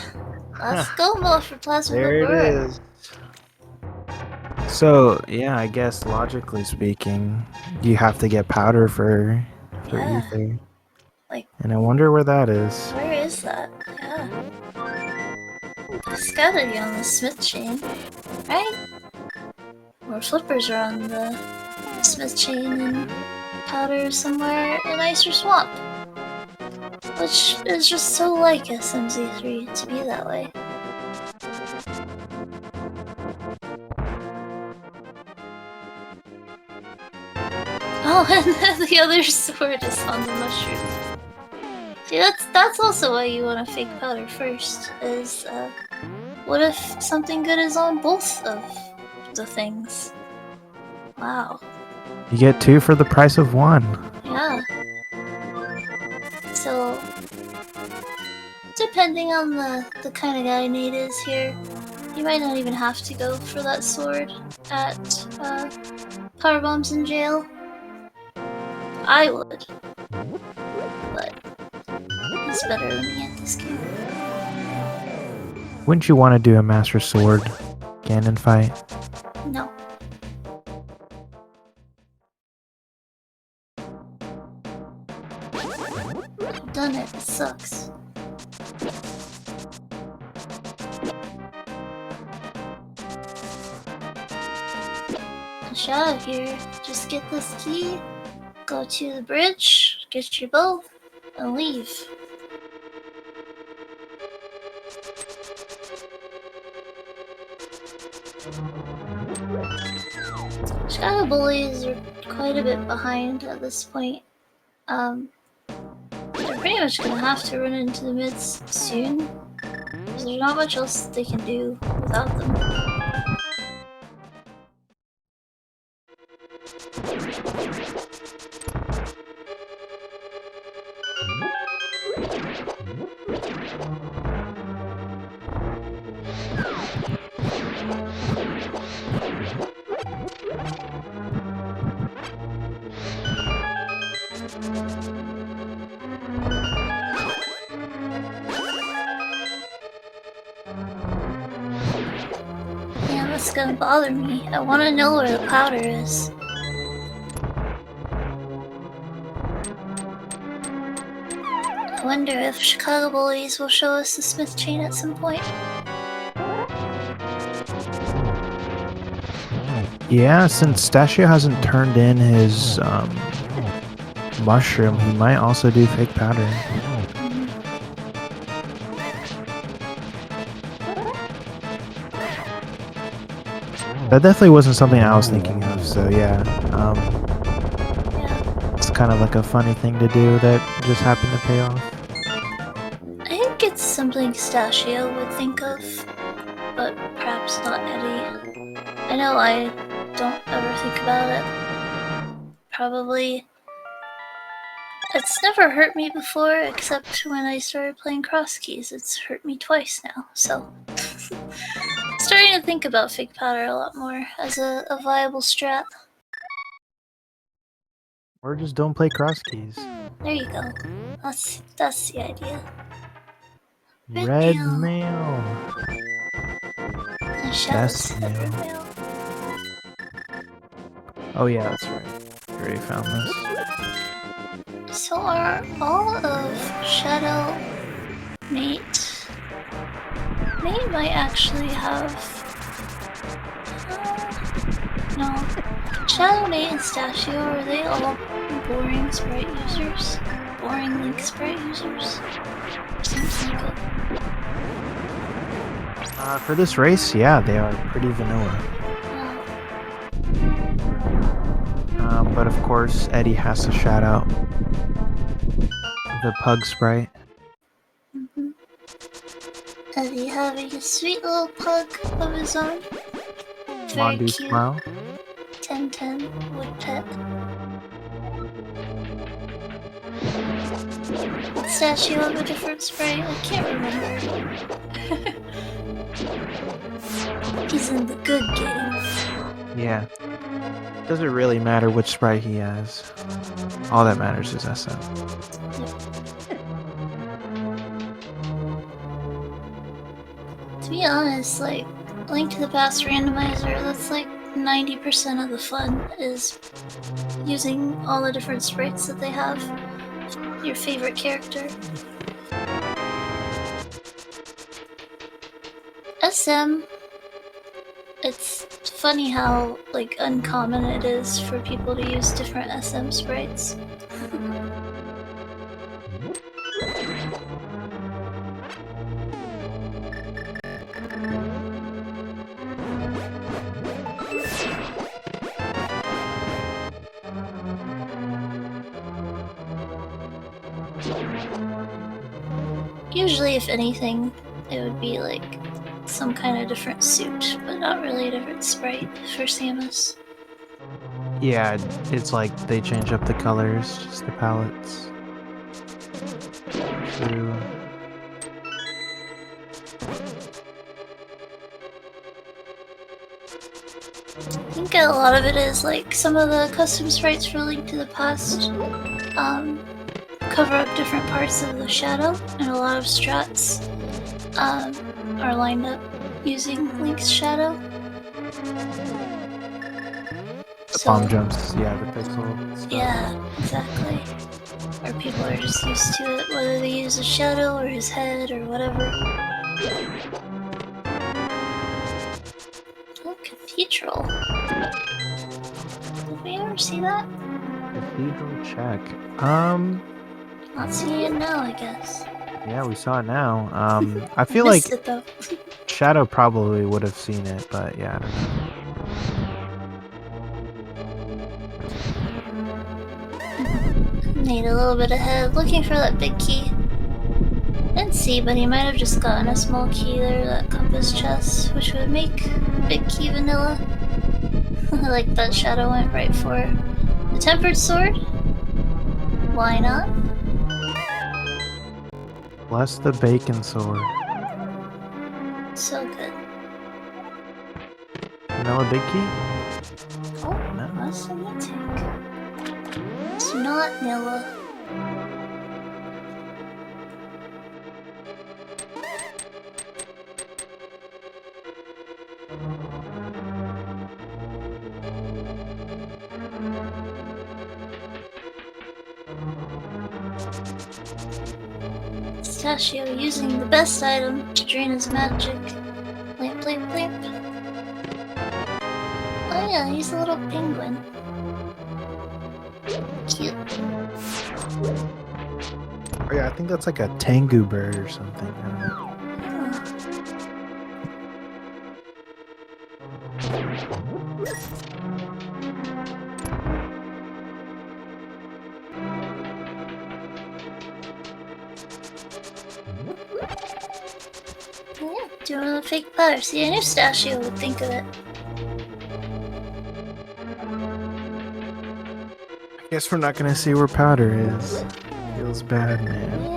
Let's go more for Plasma There it Brrrr. is. So yeah, I guess logically speaking, you have to get powder for Yeah. ether. Like, And I wonder where that is. where is that? Yeah. It's gotta be on the Smith chain, right? Or flippers are on the Smith chain and powder somewhere in Ice or Swamp. Which is just so like SMZ3 to be that way. Oh, and the other sword is on the mushroom. See, that's also why you want to fake powder first, is, what if something good is on both of the things? Wow. You get 2 for the price of 1. Yeah. So, depending on the kind of guy Nate is here, you might not even have to go for that sword at Power Bombs in jail. I would. But he's better than me at this game. Wouldn't you want to do a Master Sword Ganon fight? No. I've done it. It sucks. Shadow here. Just get this key, go to the bridge, get your bow, and leave. Shadow Bullies are quite a bit behind at this point. They're pretty much gonna have to run into the mids soon, because there's not much else they can do without them. Yeah, that's gonna bother me. I wanna know where the powder is. I wonder if Chicago Bullies will show us the Smith chain at some point. Yeah, since Stashio hasn't turned in his mushroom, he might also do fake powder. That definitely wasn't something I was thinking of, so yeah. It's kind of like a funny thing to do that just happened to pay off. I think it's something Stashio would think of, but perhaps not Eddie. I know I don't ever think about it. Probably. It's never hurt me before, except when I started playing cross keys. It's hurt me twice now, so. starting to think about fake powder a lot more as a viable strat. Or just don't play cross keys. There you go. That's the idea. Red mail. And Shadow's Best mail. mail. Oh yeah, that's right. You already found this. So are all of Shadow Mate might actually have no. Shadow Mate and Stachio, are they all boring sprite users? Boring Link sprite users? Seems like it. For this race, yeah, they are pretty vanilla. But of course, Eddie has to shout out the pug sprite. Eddie having a sweet little pug of his own. Very Mondi cute. Smile. 1010 wood pet. Statue of a different sprite? I can't remember. He's in the good game. Yeah. Doesn't really matter which sprite he has. All that matters is SM. To be honest, like, Link to the Past Randomizer, that's like 90% of the fun is using all the different sprites that they have. Your favorite character. SM, it's funny how like uncommon it is for people to use different SM sprites. Usually, if anything, it would be like some kind of different suit, but not really a different sprite for Samus. Yeah, it's like they change up the colors, just the palettes. True. I think a lot of it is like some of the custom sprites for Link to the Past cover up different parts of the shadow, and a lot of strats are lined up using Link's shadow. The palm jumps, yeah, the pixel stuff. Yeah, exactly. Or people are just used to it, whether they use a shadow or his head or whatever. Oh, Cathedral. Did we ever see that? Cathedral check. Not seeing it now, I guess. Yeah, we saw it now. I feel Missed like it, though. Shadow probably would have seen it, but yeah, I don't know. Need a little bit ahead, looking for that big key. Didn't see, but he might have just gotten a small key there, that compass chest, which would make big key vanilla. Like that Shadow went right for it. The tempered sword? Why not? Bless the bacon sword. So good. Vanilla big key? Oh, No. what's the take? It's not Nilla. Pistachio using the best item to drain his magic. Blimp, blimp, blimp. Oh yeah, he's a little penguin. Cute. Oh yeah, I think that's like a Tengu bird or something. I don't know. Yeah, doing a fake powder. See, I knew Stachio would think of it. I guess we're not gonna see where powder is. Feels bad, man.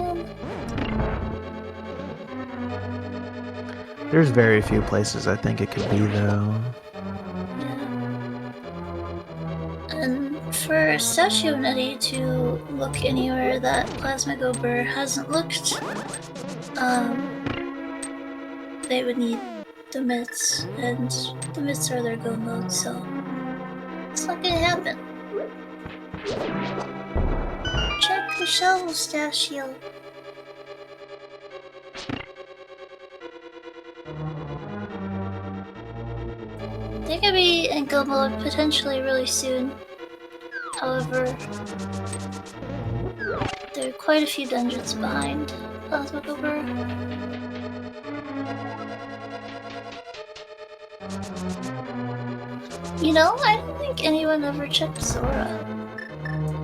There's very few places I think it could be though. And for Statue and Eddie to look anywhere that Plasma Brrrr hasn't looked, they would need the myths, and the myths are their go mode, so it's not gonna happen. Check the shovel, Statue. They could be in go mode potentially really soon. However, there are quite a few dungeons behind Plasma Brrrr. You know, I don't think anyone ever checked Zora.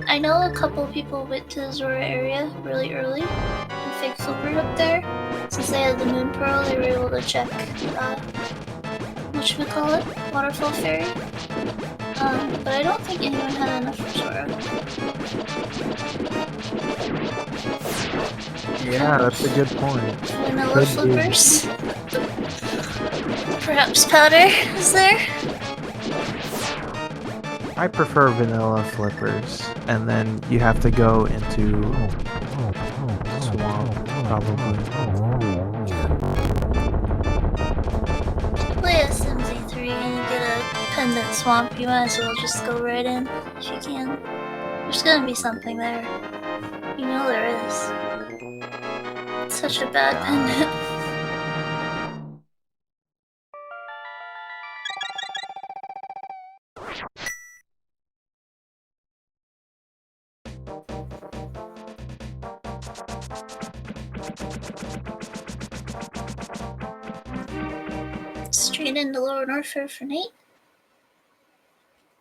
I know a couple people went to the Zora area really early and fake flippered up there. Since they had the Moon Pearl, they were able to check, whatchamacallit, Waterfall Fairy. But I don't think anyone had enough for Zora. Yeah, that's a good point. Vanilla flippers. Perhaps powder is there? I prefer vanilla flippers, and then you have to go into swamp, probably. Play SMZ3 and you get a Pendant swamp, you might as well just go right in if you can. There's gonna be something there. You know there is. It's such a bad pendant. Straight into Lower Norfair for Nate.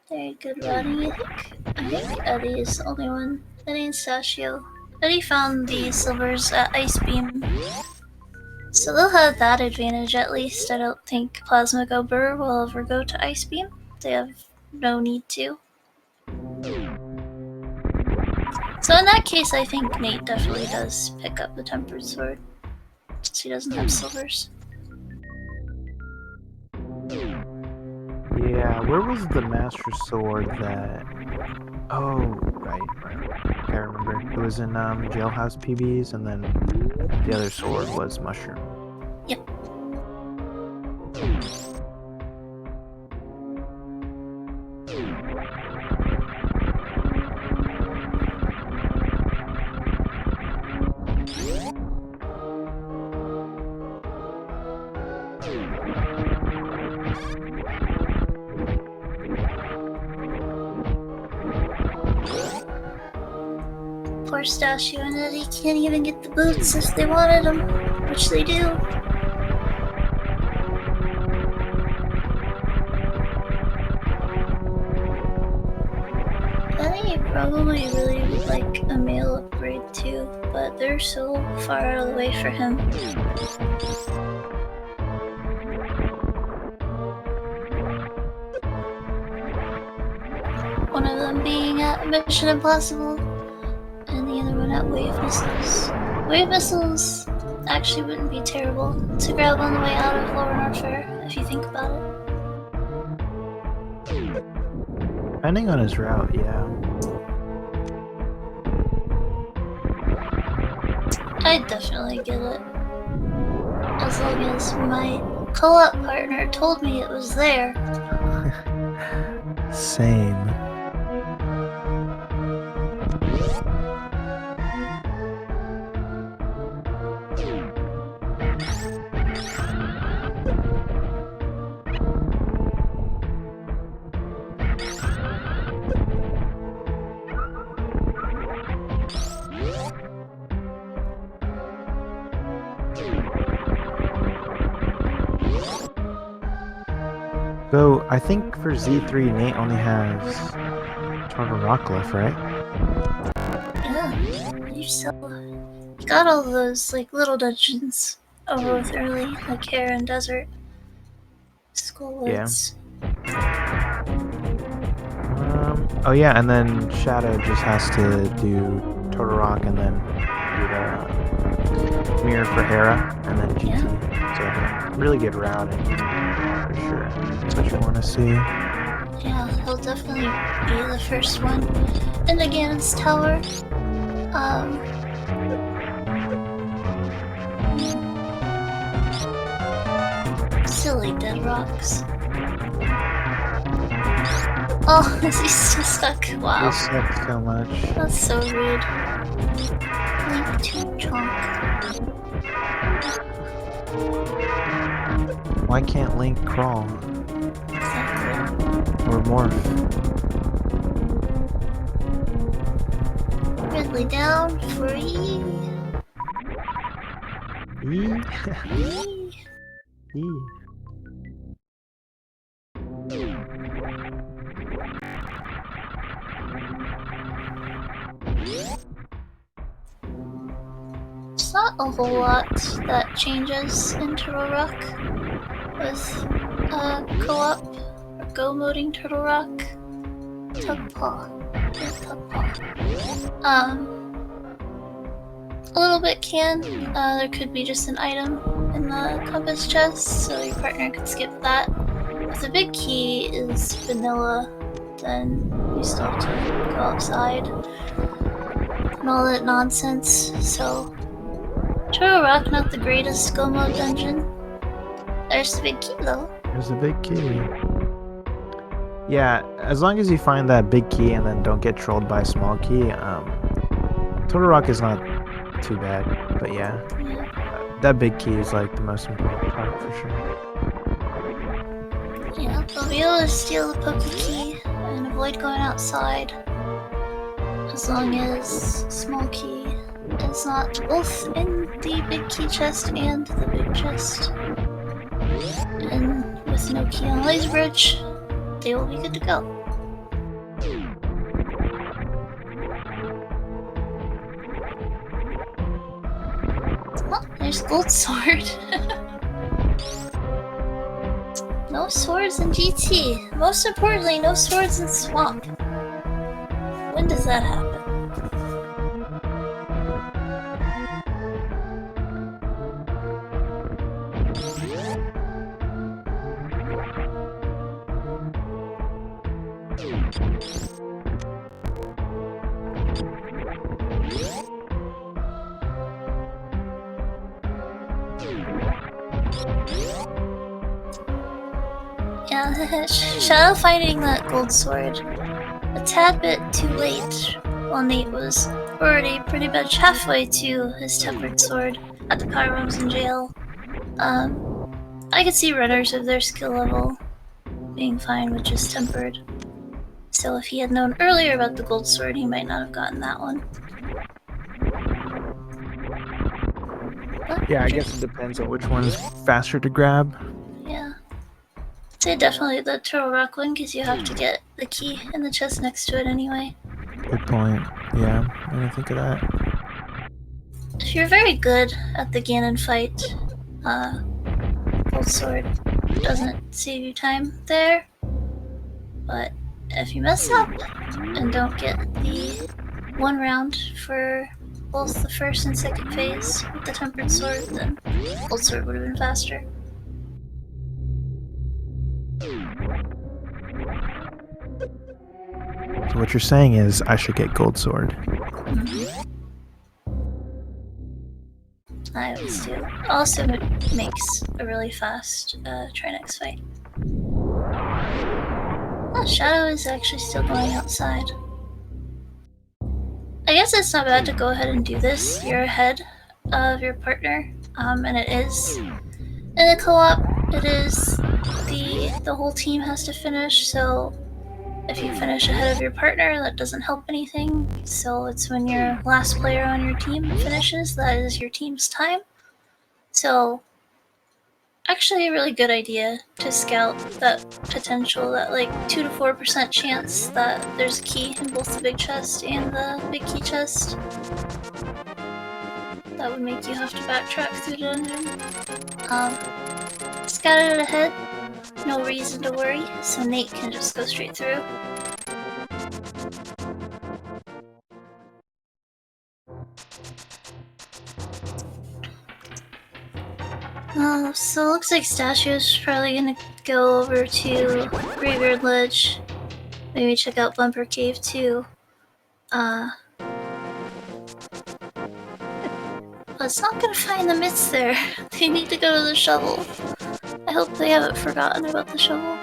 Very good routing, I think. I think Eddie is the only one. Eddie and Sashio. Eddie found the silvers at Ice Beam. So they'll have that advantage at least. I don't think Plasma Brrrr will ever go to Ice Beam. They have no need to. So in that case, I think Nate definitely does pick up the Tempered Sword. Since he doesn't have silvers. Yeah, where was the Master Sword that... Oh, right. I remember. It was in Jailhouse PBs, and then the other sword was Mushroom. Yep. Poor Statue and Eddie can't even get the boots if they wanted them, which they do. Eddie probably really would like a male upgrade too, but they're so far out of the way for him. One of them being at Mission Impossible, and the other one at Wave Missiles. Wave Missiles actually wouldn't be terrible to grab on the way out of Lower Norfair, if you think about it. Depending on his route, yeah. I'd definitely get it. As long as my co-op partner told me it was there. Same. So, I think for Z3, Nate only has Tartar Rockcliffe, right? Yeah, you got all those like little dungeons over with early, like Hair and Desert, Skullwoods. Yeah. Oh yeah, and then Shadow just has to do Total Rock and then do the Mirror for Hera, and then GT. Yeah. So really good routing, for sure. That's what you want to see. Yeah, he'll definitely be the first one in the Ganon's tower. Silly dead rocks. Oh, he's still stuck. Wow. They suck so much. That's so rude. Link to chonk. Why can't Link crawl? Exactly. Or morph? Ridley down for E. E. It's not a whole lot that changes in Turtle Rock with co-op or go-moding Turtle Rock. Tugpaw. Yeah, Tugpaw. A little bit can. There could be just an item in the compass chest, so your partner could skip that. If the big key is vanilla, then you still have to go outside and all that nonsense. So, Turtle Rock, not the greatest go mode dungeon. There's the big key though. There's a big key. Yeah, as long as you find that big key and then don't get trolled by a small key, Turtle Rock is not too bad. But yeah, that big key is like the most important part for sure. Yeah, they'll be able to steal the Poke Key and avoid going outside as long as small key is not both in the big key chest and the big chest. And with no key on Laser Bridge, they will be good to go. Oh, there's Gold Sword. No swords in GT. Most importantly, no swords in Swamp. When does that happen? Yeah, Shadow finding that gold sword a tad bit too late, while Nate was already pretty much halfway to his tempered sword at the power rooms in jail. I could see runners of their skill level being fine with just tempered. So if he had known earlier about the gold sword, he might not have gotten that one. But Yeah, I guess it depends on which one's faster to grab. yeah. I'd say definitely the Turtle Rock one, because you have to get the key in the chest next to it anyway. Good point. Yeah, I didn't think of that. If you're very good at the Ganon fight, Gold Sword doesn't save you time there. But if you mess up and don't get the one round for both the first and second phase with the Tempered Sword, then Gold Sword would have been faster. So what you're saying is I should get Gold Sword. I always do. Also, it makes a really fast Trinex fight. Oh, Shadow is actually still going outside. I guess it's not bad to go ahead and do this. You're ahead of your partner, and it is in the co-op. It is the whole team has to finish. So if you finish ahead of your partner, that doesn't help anything. So it's when your last player on your team finishes, that is your team's time. So actually a really good idea to scout that potential, that like 2 to 4% chance that there's a key in both the big chest and the big key chest. That would make you have to backtrack through the dungeon. Scouted it ahead, no reason to worry, so Nate can just go straight through. So Looks like Statue's probably gonna go over to Graveyard Ledge. Maybe check out Bumper Cave too. But it's not gonna find the myths there. They need to go to the shovel. I hope they haven't forgotten about the shovel.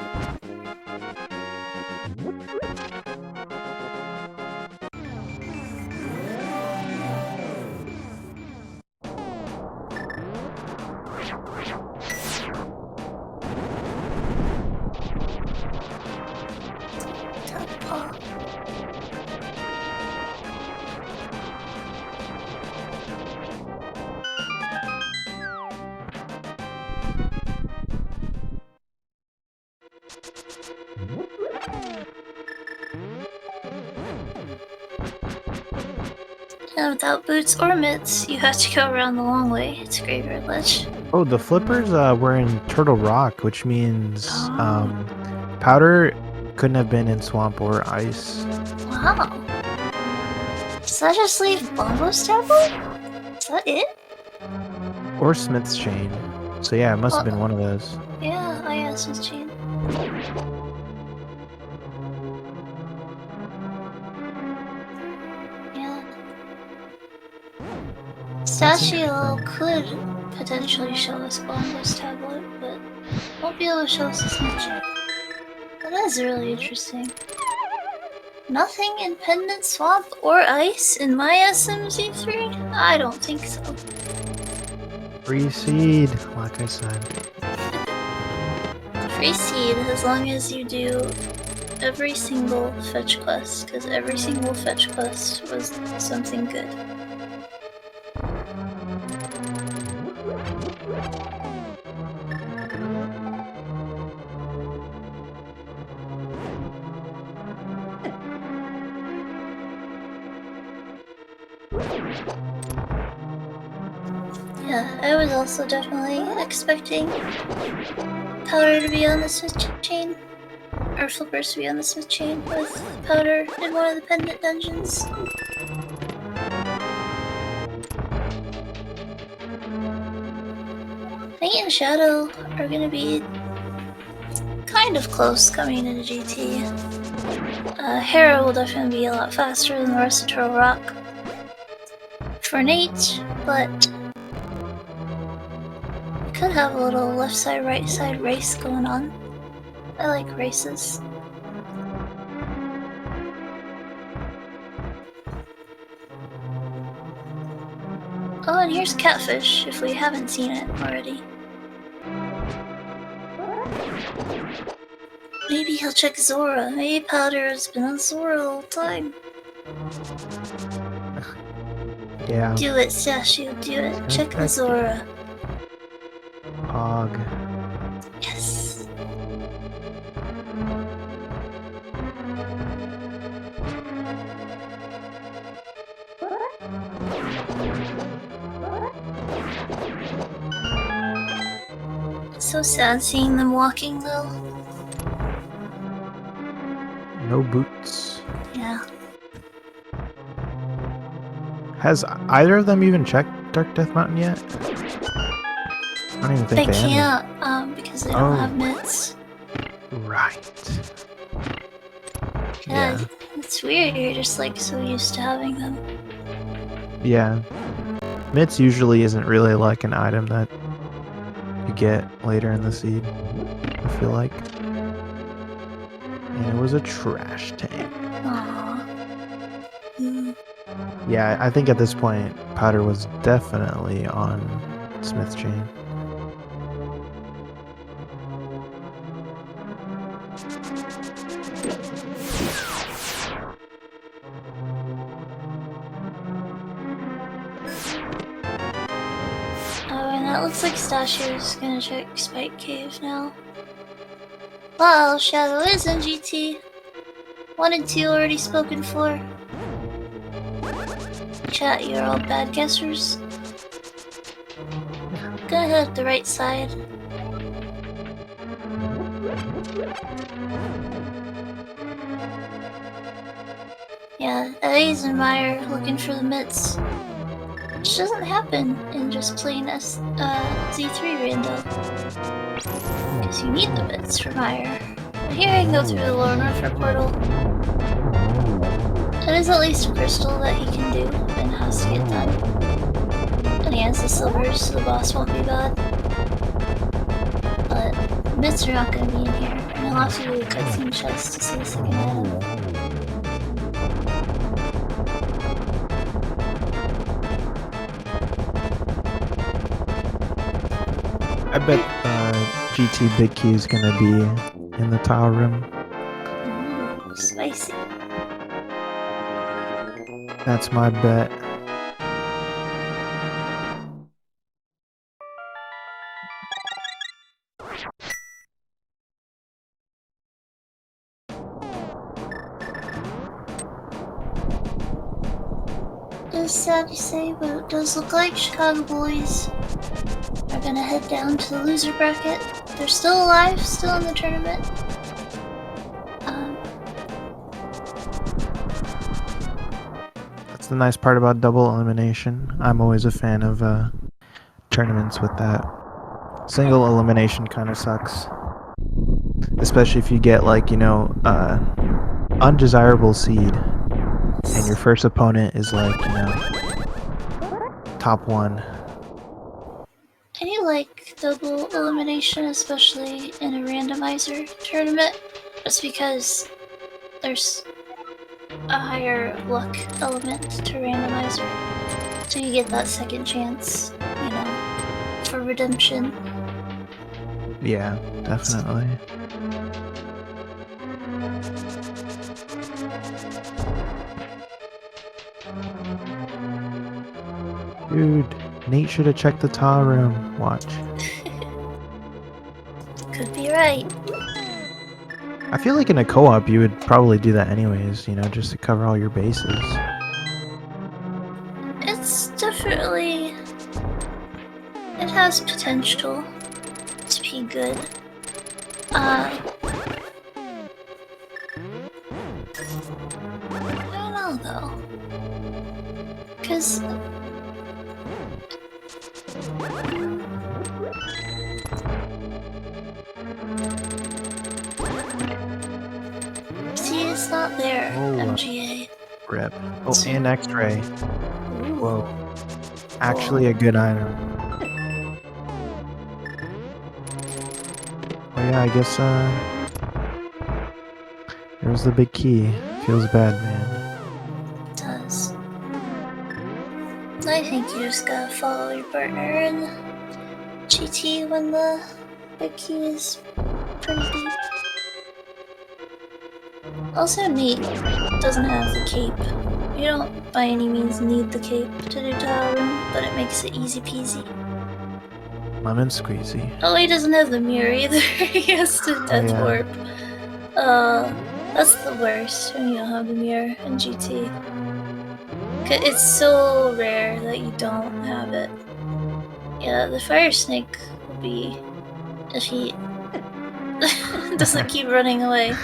And without boots or mitts, you have to go around the long way to Graveyard Ledge. Oh, the flippers were in Turtle Rock, which means Powder couldn't have been in Swamp or Ice. Wow. Does that just leave Bombo's tablet? Is that it? Or Smith's Chain. So yeah, it must have been one of those. Yeah, I guess Smith's Chain. Yeah. Statue could potentially show us Bombo's tablet, but won't be able to show us the Smith's Chain. That is really interesting. Nothing in Pendant, Swamp, or Ice in my SMZ3? I don't think so. Free seed, like I said. Free seed as long as you do every single fetch quest, because every single fetch quest was something good. Yeah, I was also definitely expecting Powder to be on the Smith Chain, or Flippers to be on the Smith Chain with Powder in one of the Pendant dungeons. Night and Shadow are gonna be kind of close coming into GT. Hera will definitely be a lot faster than the rest of Turtle Rock for Nate, but could have a little left side, right side race going on. I like races. Oh, and here's Catfish, if we haven't seen it already. Maybe he'll check Zora. Maybe Powder has been on Zora the whole time. Yeah. Do it, Sashu, do it. Check the Zora. Hog. Yes. So sad seeing them walking though. No boots. Yeah. Has either of them even checked Dark Death Mountain yet? I don't even think They they can't, because they don't have mitts. Right. Yeah, it's weird, you're just like so used to having them. Yeah. Mitts usually isn't really like an item that you get later in the seed, I feel like. And it was a trash tank. Aww. Mm. Yeah, I think at this point, Powder was definitely on Smith's Chain. That looks like Statue's gonna check Spike Cave now. Well, Shadow is in GT. 1 and 2 already spoken for. Chat, you're all bad guessers. Gonna head up the right side. Yeah, Eddie's and Meyer looking for the mitts. Which doesn't happen in just plain Z3 rando. Because you need the bits for fire. But here I can go through the Lore Northern portal. It is at least a crystal that he can do and has to get done. And he has the silvers, so the boss won't be bad. But bits are not going to be in here, and I'll have to do a cutscene chest to see the second item. I bet GT Big Key is gonna be in the tile room. Ooh, spicy. That's my bet. It's sad to say, but it does look like Chicago Bullies are gonna head down to the loser bracket. They're still alive, still in the tournament. That's the nice part about double elimination. I'm always a fan of tournaments with that. Single elimination kind of sucks. Especially if you get, like, you know, undesirable seed. And your first opponent is, like, you know, top 1. I do like double elimination, especially in a randomizer tournament, just because there's a higher luck element to randomizer. So you get that second chance, you know, for redemption. Yeah, definitely. Dude, Nate should have checked the tile room. Watch. Could be right. I feel like in a co-op you would probably do that anyways, you know, just to cover all your bases. It's definitely... it has potential to be good. I don't know though. Cause... see, it's not there, MGA. Rip. Oh, and X-ray. Ooh. Whoa. Actually a good item. Oh yeah, I guess, there's the big key. Feels bad, man. It does. I think you just gotta follow your partner and GT when the big key is pretty deep. Also, Nate doesn't have the cape. You don't by any means need the cape to do tile room, but it makes it easy peasy. Lemon squeezy. Oh, he doesn't have the mirror either. He has to death warp. That's the worst when you don't have the mirror in GT. It's so rare that you don't have it. Yeah, the fire snake will be if he doesn't keep running away.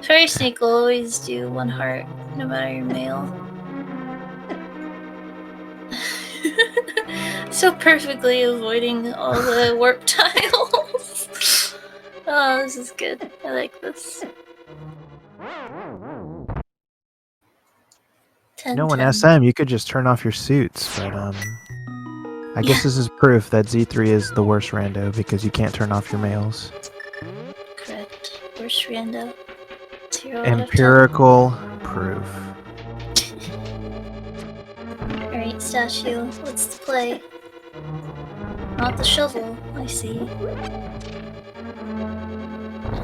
Fire snake will always do 1 heart, no matter your male. So perfectly avoiding all the warp tiles. Oh, this is good. I like this. No, in SM you could just turn off your suits, but I guess this is proof that Z3 is the worst rando because you can't turn off your males. Correct. Worst rando. 0 Empirical proof. Alright, statue. What's the play? Not the shovel, I see.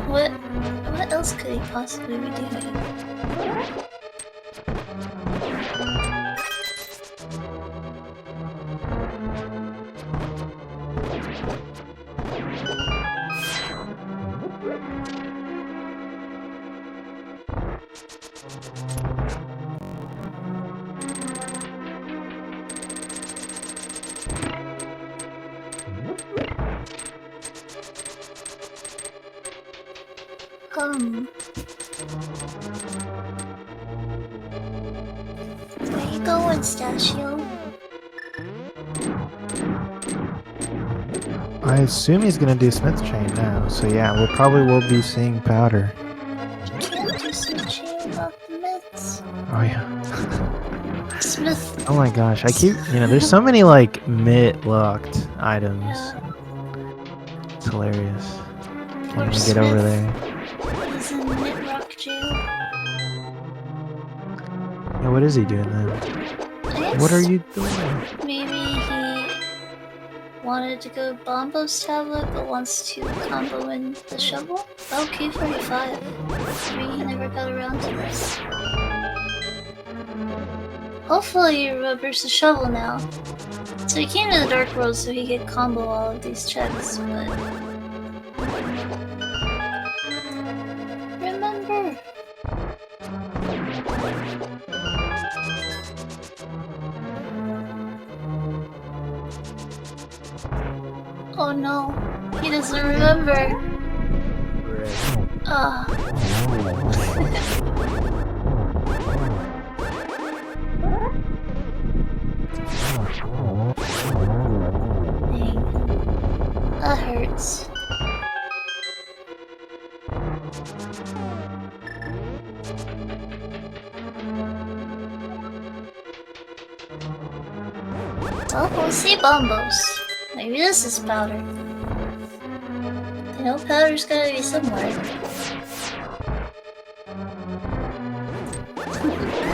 What else could he possibly be doing? Where you going, Statue? I assume he's gonna do Smith Chain now, so yeah, we'll probably be seeing Powder. You can't do Smith Chain without the myths. Oh yeah. Smith. Oh my gosh, I keep, there's so many like mid-locked items. Yeah. It's hilarious. Can't Poor even get over Smith. there. He's in mid-rock jail. Yeah, what is he doing then? What are you doing? Maybe he wanted to go Bombo's tablet, but wants to combo in the shovel? Oh, K45. Maybe he never got around to this. Hopefully he remembers the shovel now. So he came to the Dark World so he could combo all of these checks, but... Remember! Oh no, he doesn't remember. Ah. Dang. That hurts. Well, we'll see Bombos. Maybe this is Powder. You know, Powder's gotta be somewhere.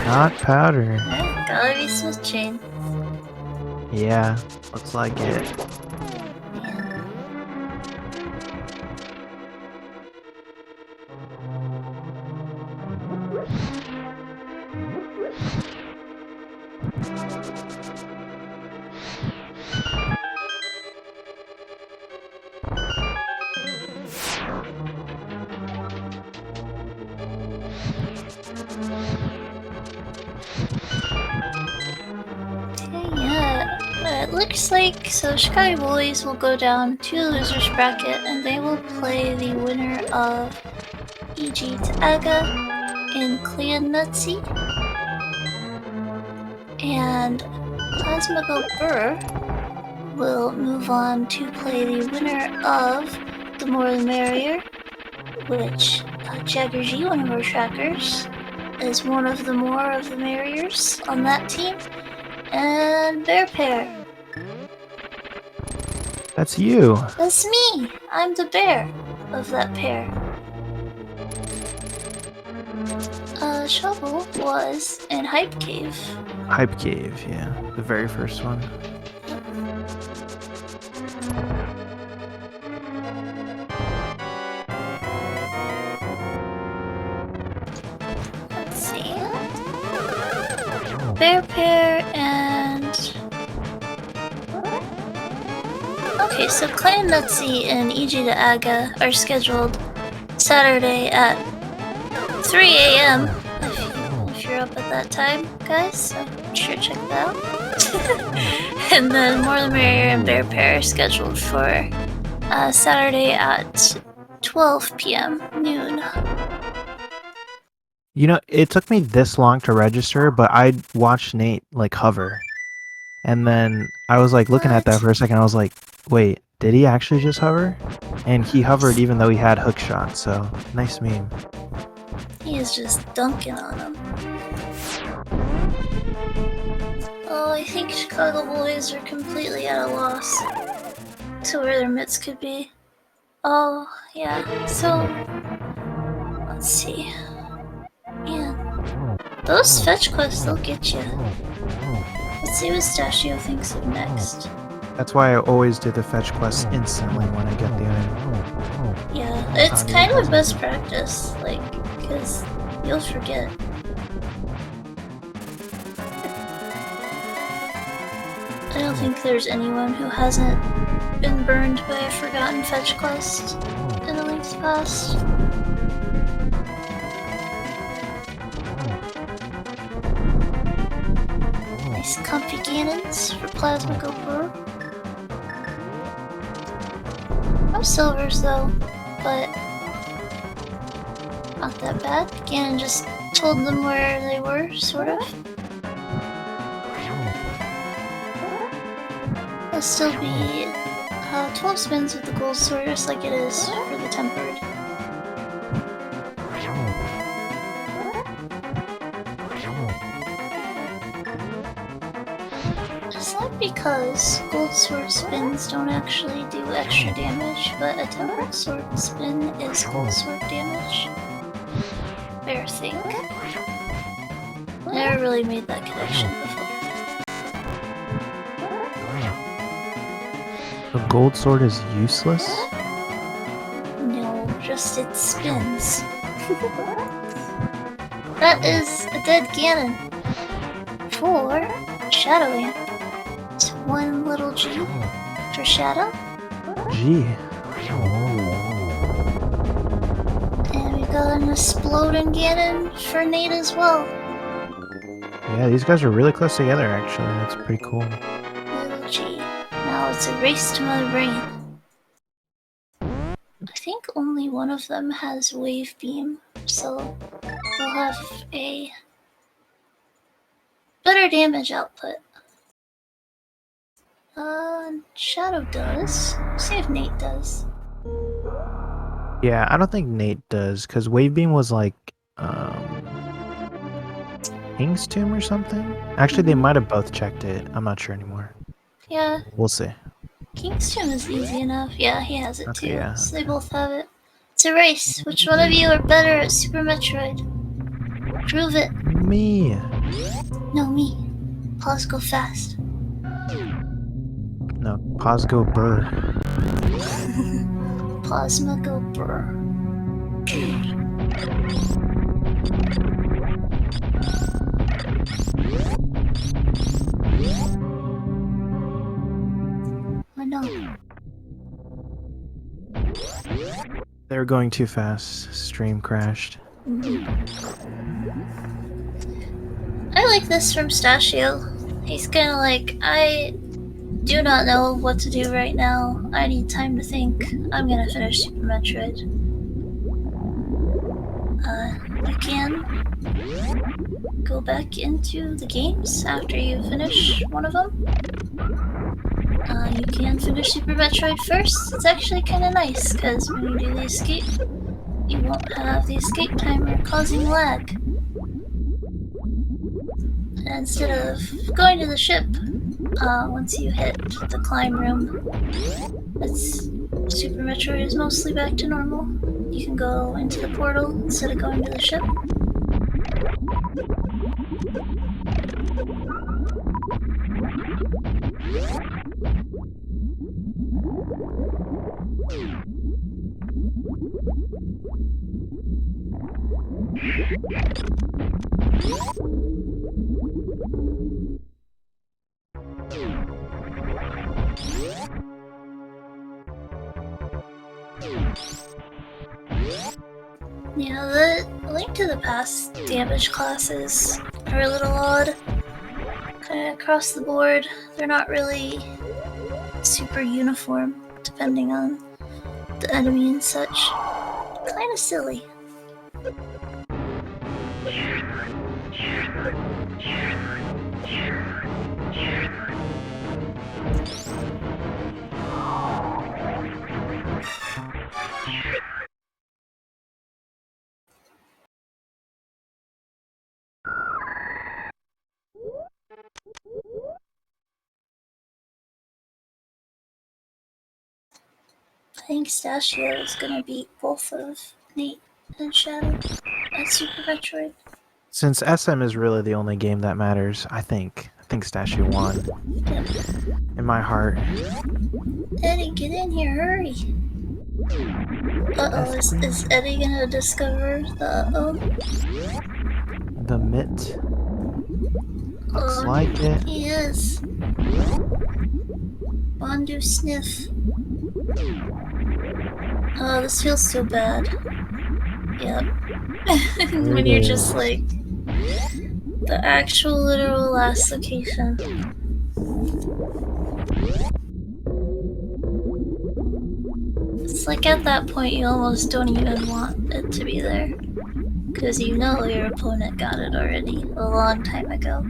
Not Powder. Yeah, gotta be Smith Chain. Yeah, looks like it. Yeah. It looks like so Chicago Bullies will go down to the losers bracket and they will play the winner of EG to Aga and Clan Nutsy. And Plasma Brrrr will move on to play the winner of The More the Merrier, which Jagger G, one of our trackers, is one of the More of the Merriers on that team. And Bear Pair. That's you. That's me! I'm the bear of that pair. Shovel was in Hype Cave. Hype Cave, yeah. The very first one. Let's see. Bear Pair and... Okay, so Clan Nutsy and EG to Aga are scheduled Saturday at 3 AM. If you're up at that time, guys, so be sure to check that out. And then More the Merrier and Bear Pair are scheduled for Saturday at 12 PM, noon. You know, it took me this long to register, but I watched Nate like hover. And then I was like looking at that for a second, I was like, wait, did he actually just hover? And he hovered even though he had hook shot, so nice meme. He is just dunking on him. Oh, I think Chicago Bullies are completely at a loss to where their mitts could be. Oh, yeah, so... Let's see. Man, those fetch quests, they'll get you. Let's see what Stachio thinks of next. That's why I always do the fetch quest instantly when I get the item. Yeah, it's kind of best practice, like, because you'll forget. I don't think there's anyone who hasn't been burned by a forgotten fetch quest in the Link's past. Nice comfy cannons for Plasma Brrrr. No silvers though, but not that bad. Ganon just told them where they were, sort of. They'll still be 12 spins with the gold sword, just like it is for the tempered. It's not because gold sword spins don't actually do extra damage, but a tempered sword spin is gold sword damage. Fair think. I never really made that connection before. A gold sword is useless? No, just it spins. That is a dead Ganon. For Shadow Amp. It's one little G for Shadow. G. And we've got an exploding Ganon for Nate as well. Yeah, these guys are really close together actually. That's pretty cool. Little G. Now it's a race to my brain. I think only one of them has Wave Beam, so they'll have a better damage output. Shadow does. See if Nate does. Yeah, I don't think Nate does, because Wave Beam was like, King's Tomb or something? Actually, they might have both checked it. I'm not sure anymore. Yeah, We'll see. King's Tomb is easy enough. Yeah, he has it Okay, too. yeah. So they both have it. It's a race. Which one of you are better at Super Metroid? Prove it. Me! No, me. Pause go fast. No, pause go Brrrr. Plasma go brr. Oh no. They were going too fast. Stream crashed. I like this from Stashio. He's kinda like, I do not know what to do right now. I need time to think. I'm gonna finish Super Metroid. You can go back into the games after you finish one of them. You can finish Super Metroid first. It's actually kinda nice, because when you do the escape, you won't have the escape timer causing lag. And instead of going to the ship, once you hit the climb room, Super Metroid is mostly back to normal. You can go into the portal instead of going to the ship. Yeah, the Link to the Past damage classes are a little odd. Kinda across the board. They're not really super uniform, depending on the enemy and such. Kinda silly. I think Stashio is gonna beat both of Nate and Shadow at Super Metroid. Since SM is really the only game that matters, I think Stashio won. Yep. In my heart. Eddie, get in here, hurry! Uh-oh, is Eddie gonna discover the uh-oh? The mitt. Looks like it. He is. Bondu sniff. Oh, this feels so bad. Yep. When you're just like the actual literal last location. It's like at that point you almost don't even want it to be there. Because you know your opponent got it already a long time ago.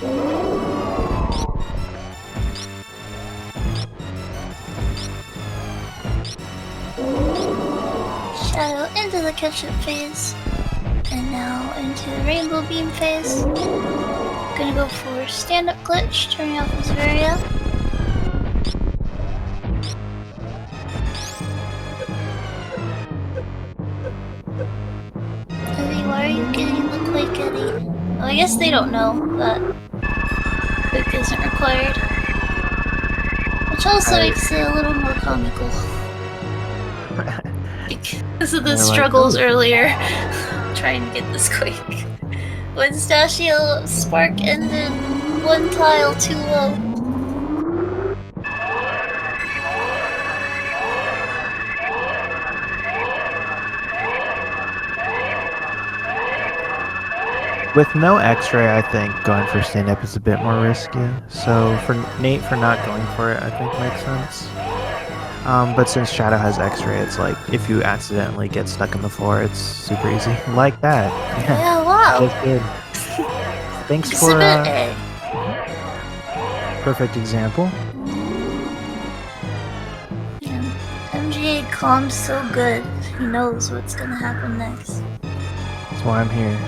Shadow into the catch-up phase. And now into the rainbow beam phase. Gonna go for stand-up glitch, turning off his Meridia. Eddie, why are you getting the Quake, Eddie? Well, I guess they don't know that Quake isn't required. Which also makes it a little more comical. Because of the struggles earlier trying to get this Quake. When Stashio Spark ended one tile too low. With no X-ray, I think going for stand-up is a bit more risky. So for Nate for not going for it, I think makes sense. But since Shadow has X-ray, it's like if you accidentally get stuck on the floor, it's super easy. Like that. Yeah, wow. That's good. Thanks for perfect example. Yeah. MGA calm's so good. He knows what's gonna happen next. That's why I'm here.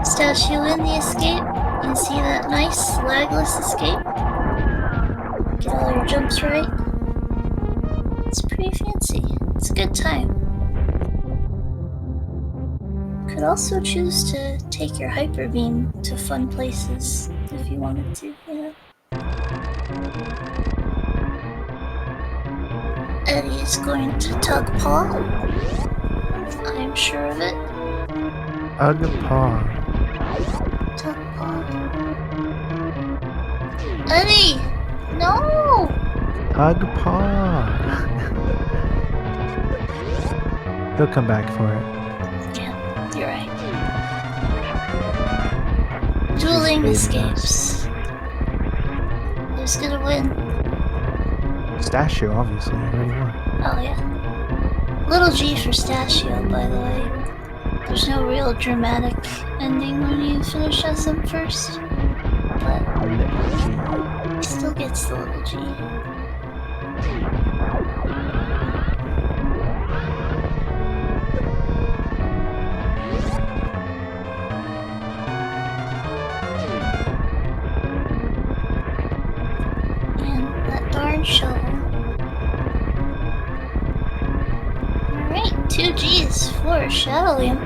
Stashio in the escape. You see that nice lagless escape? Get all your jumps right. It's pretty fancy. It's a good time. Could also choose to take your hyper beam to fun places if you wanted to, you know. Eddie is going to tug paw. I am sure of it. Tug paw. Tug paw. Eddie! No! Tug paw. He'll come back for it. Yeah, you're right. Dueling escapes. Who's gonna win? Stashio, obviously. You already won. Oh yeah. Little G for Stashio, by the way. There's no real dramatic ending when you finish SM first, but he still gets the little G. And that darn shovel. Alright, 2 Gs for Shadow Lamp.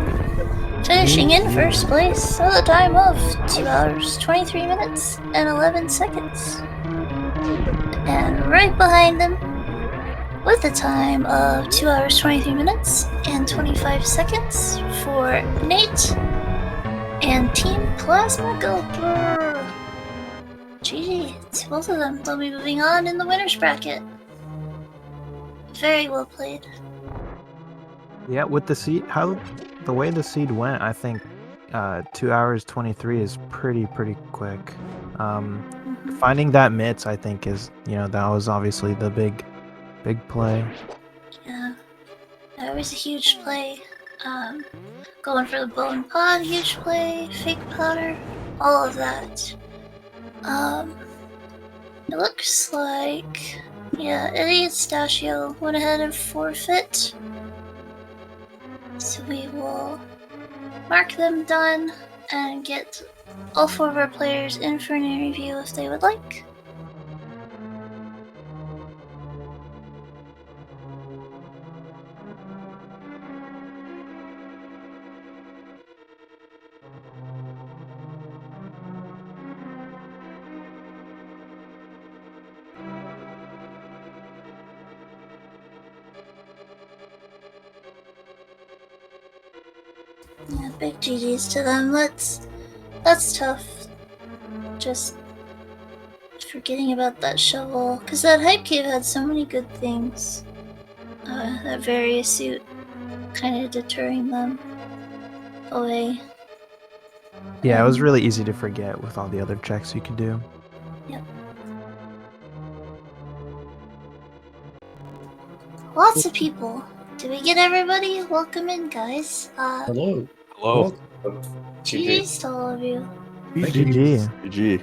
Finishing in first place at a time of 2 hours, 23 minutes, and 11 seconds. And right behind him, with a time of 2 hours, 23 minutes, and 25 seconds for Nate and Team Plasma Go Brrrr. GG to both of them. They'll be moving on in the winner's bracket. Very well played. Yeah, with the seed, the way the seed went, I think 2 hours 23 is pretty quick. Finding that mitts, I think, is, you know, that was obviously the big play. Yeah, that was a huge play. Going for the bone pod, huge play, fake powder, all of that. It looks like, yeah, Eddie and Stashio went ahead and forfeit. So we will mark them done and get all 4 of our players in for an interview if they would like. Yeah, big GG's to them. That's tough. Just forgetting about that shovel, because that hype cave had so many good things. That various suit kind of deterring them away. Yeah, it was really easy to forget with all the other checks you could do. Yep. Lots of people. Did we get everybody? Welcome in, guys. Hello. Hello. GG's to all of you. GG. GG.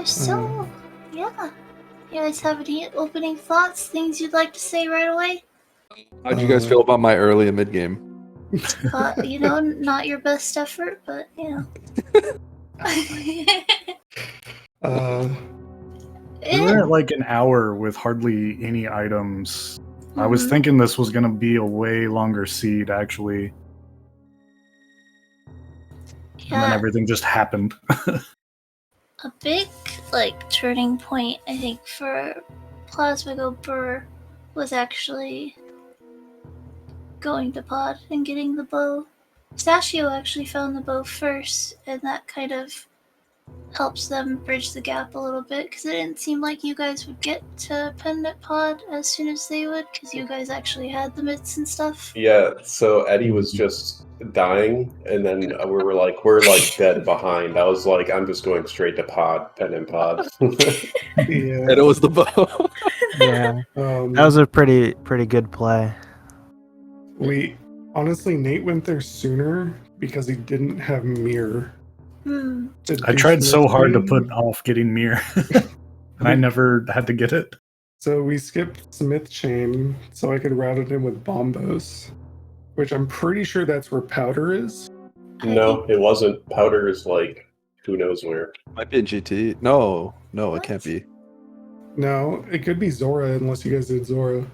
So, yeah. You guys have any opening thoughts? Things you'd like to say right away? How'd you guys feel about my early and mid game? You know, not your best effort, but you know. We were at like an hour with hardly any items. I was thinking this was gonna be a way longer seed, actually. Yeah. And then everything just happened. A big, like, turning point, I think, for Plasma Go Brrrr was actually going to pod and getting the bow. Pistachio actually found the bow first, and that kind of helps them bridge the gap a little bit, because it didn't seem like you guys would get to Pendant pod as soon as they would, because you guys actually had the mitts and stuff. Yeah, so Eddie was just dying, and then we're like dead behind. I was like, I'm just going straight to pod, Pendant pod. And it was the bow. Yeah, that was a pretty good play. Honestly, Nate went there sooner because he didn't have mirror. I tried so hard to put off getting mirror, and I never had to get it. So we skipped Smith Chain so I could route it in with Bombos, which I'm pretty sure that's where Powder is. No, it wasn't. Powder is like, who knows where. Might be in GT. No, it can't be. No, it could be Zora unless you guys did Zora.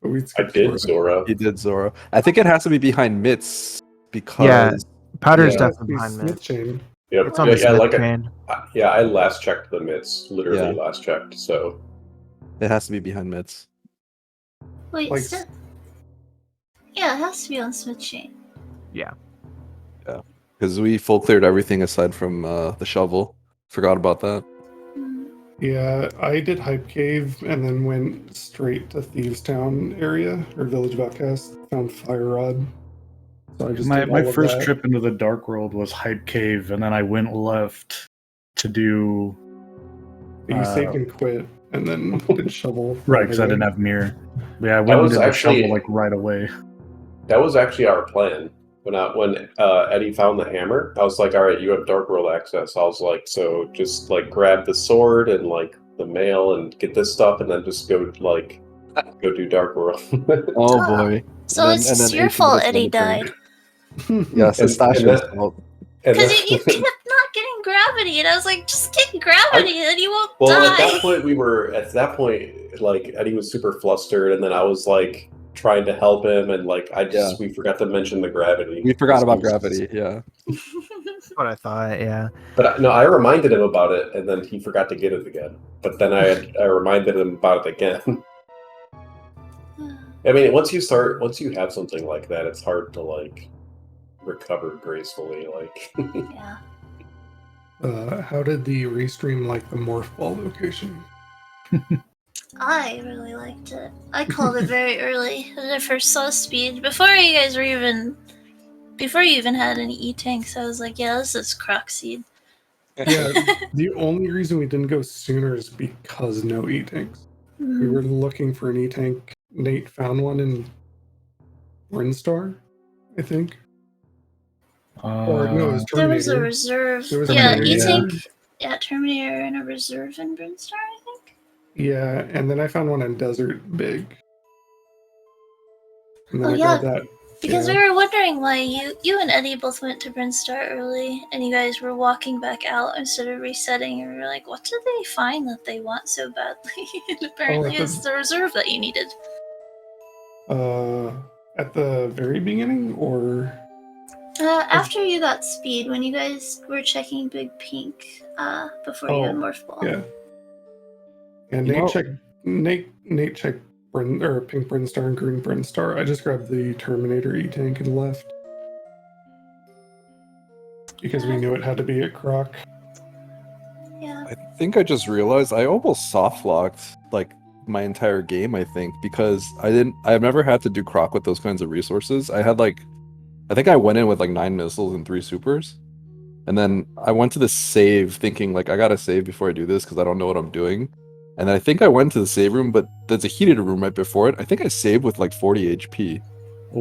But we I did Zora. He did Zora. I think it has to be behind mitts because Yeah, Powder's It has to definitely be behind Smith mid. Chain. Yep. It's on the Smith chain. I last checked the mitts. Literally Yeah. last checked. So it has to be behind mitts. Wait, Like- yeah, it has to be on Smith Chain. Yeah. Because we full cleared everything aside from the shovel. Forgot about that. Yeah, I did Hype Cave and then went straight to Thieves Town area or Village of Outcast. Found Fire Rod. So I just My did all of first that. trip into the Dark World was Hype Cave, and then I went left to do But you saved and quit, and then did shovel. right because I didn't have mirror. But yeah, I That went was into the actually- shovel like right away. that was actually our plan. When Eddie found the hammer, I was like, all right, you have Dark World access. I was like, so just like grab the sword and like the mail and get this stuff, and then just go do Dark World. Oh boy. So And it's then- and just then your 18 fault minutes Eddie later. died. Yes, And- it's Stash's and fault. And Because then- you kept not getting gravity, and I was like, just get gravity, and you won't well, die. at that point, like Eddie was super flustered, and then I was like trying to help him, and like we forgot to mention the gravity. We forgot about gravity, yeah. That's what I thought, yeah. But no, I reminded him about it, and then he forgot to get it again. But then I reminded him about it again. I mean, once you have something like that, it's hard to like recover gracefully. Like, Yeah. How did the restream like the morph ball location? I really liked it. I called it very early when I first saw Speed. Before you even had any E-tanks, I was like, yeah, this is Croc seed. Yeah, the only reason we didn't go sooner is because no E-tanks. We were looking for an E-tank. Nate found one in Brinstar, I think. Or no, it was There was a Terminator. reserve. There was a Yeah, Terminator. E-tank. Yeah, Terminator and a reserve in Brinstar, I think. Yeah, and then I found one in Desert Big. And then Oh, I yeah. grabbed that. Because Yeah. we were wondering why you and Eddie both went to Brinstar early, and you guys were walking back out instead of resetting, and we were like, what did they find that they want so badly? And apparently at it's the reserve that you needed. At the very beginning, or After you got Speed, when you guys were checking Big Pink, before you had Morph Ball. yeah. And You know- Nate checked pink Brinstar and green Brinstar. I just grabbed the Terminator E-Tank and left. Because we knew it had to be at Croc. Yeah. I think I just realized I almost soft locked like my entire game, I think, because I've never had to do Croc with those kinds of resources. I think I went in with like 9 missiles and 3 supers. And then I went to the save thinking like I gotta save before I do this because I don't know what I'm doing. And then I think I went to the save room, but there's a heated room right before it. I think I saved with like 40 HP.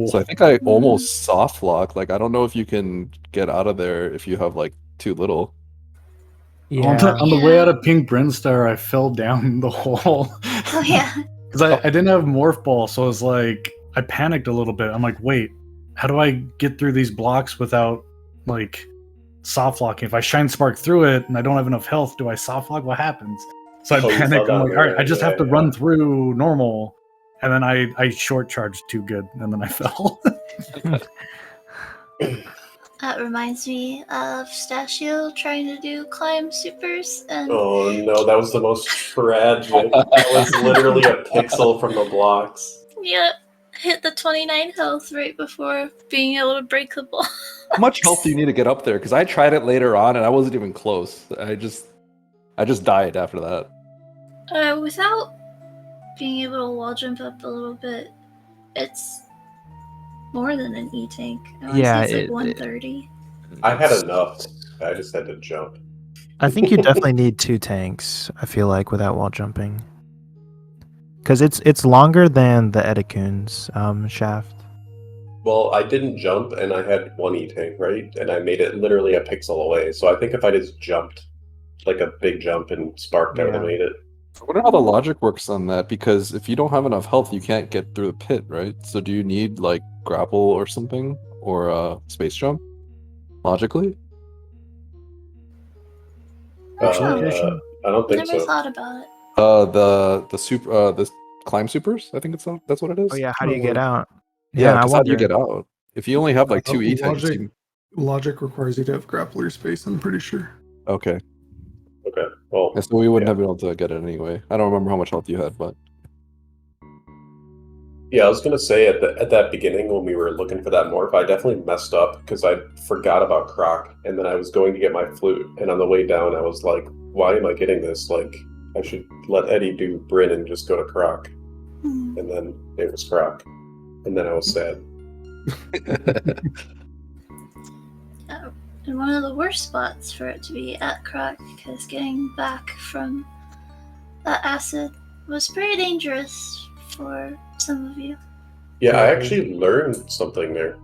So I think I almost soft lock. Like I don't know if you can get out of there if you have like too little. Yeah. On the way out of Pink Brinstar, I fell down the hole. Oh yeah. Because I didn't have Morph Ball, so I was like, I panicked a little bit. I'm like, wait, how do I get through these blocks without, like, soft locking? If I Shine Spark through it and I don't have enough health, do I soft lock? What happens? So I panicked. I'm like, all right, I just have to run through normal. And then I short charged too good, and then I fell. That reminds me of Stachio trying to do climb supers and Oh no, that was the most tragic. That was literally a pixel from the blocks. yeah, hit the 29 health right before being able to break the block. How much health do you need to get up there? Because I tried it later on and I wasn't even close. I just died after that. Without being able to wall jump up a little bit, it's more than an E-Tank. I want to Yeah, say it's like 130. I had enough. I just had to jump. I think you definitely need 2 tanks, I feel like, without wall jumping. Because it's longer than the Edicoon's shaft. Well, I didn't jump, and I had 1 E-Tank, right? And I made it literally a pixel away. So I think if I just jumped, like a big jump and sparked, I would have made it. I wonder how the logic works on that, because if you don't have enough health, you can't get through the pit, right? So do you need, like, grapple or something? Or space jump? Logically? I don't think Never so. thought about it. The climb supers, I think that's what it is. Oh yeah, how do you get out? Yeah, I because how do you wonder. get out? If you only have like 2 E-tanks, Logic requires you to have grappler space, I'm pretty sure. okay. Okay, well, So we wouldn't have been able to get it anyway. I don't remember how much health you had, but yeah, I was gonna say at that beginning when we were looking for that morph, I definitely messed up because I forgot about Croc, and then I was going to get my flute, and on the way down, I was like, "Why am I getting this? Like, I should let Eddie do Bryn and just go to Croc." Hmm. And then it was Croc, and then I was sad. And one of the worst spots for it to be at Croc, because getting back from that acid was pretty dangerous for some of you. Yeah, I actually learned something there.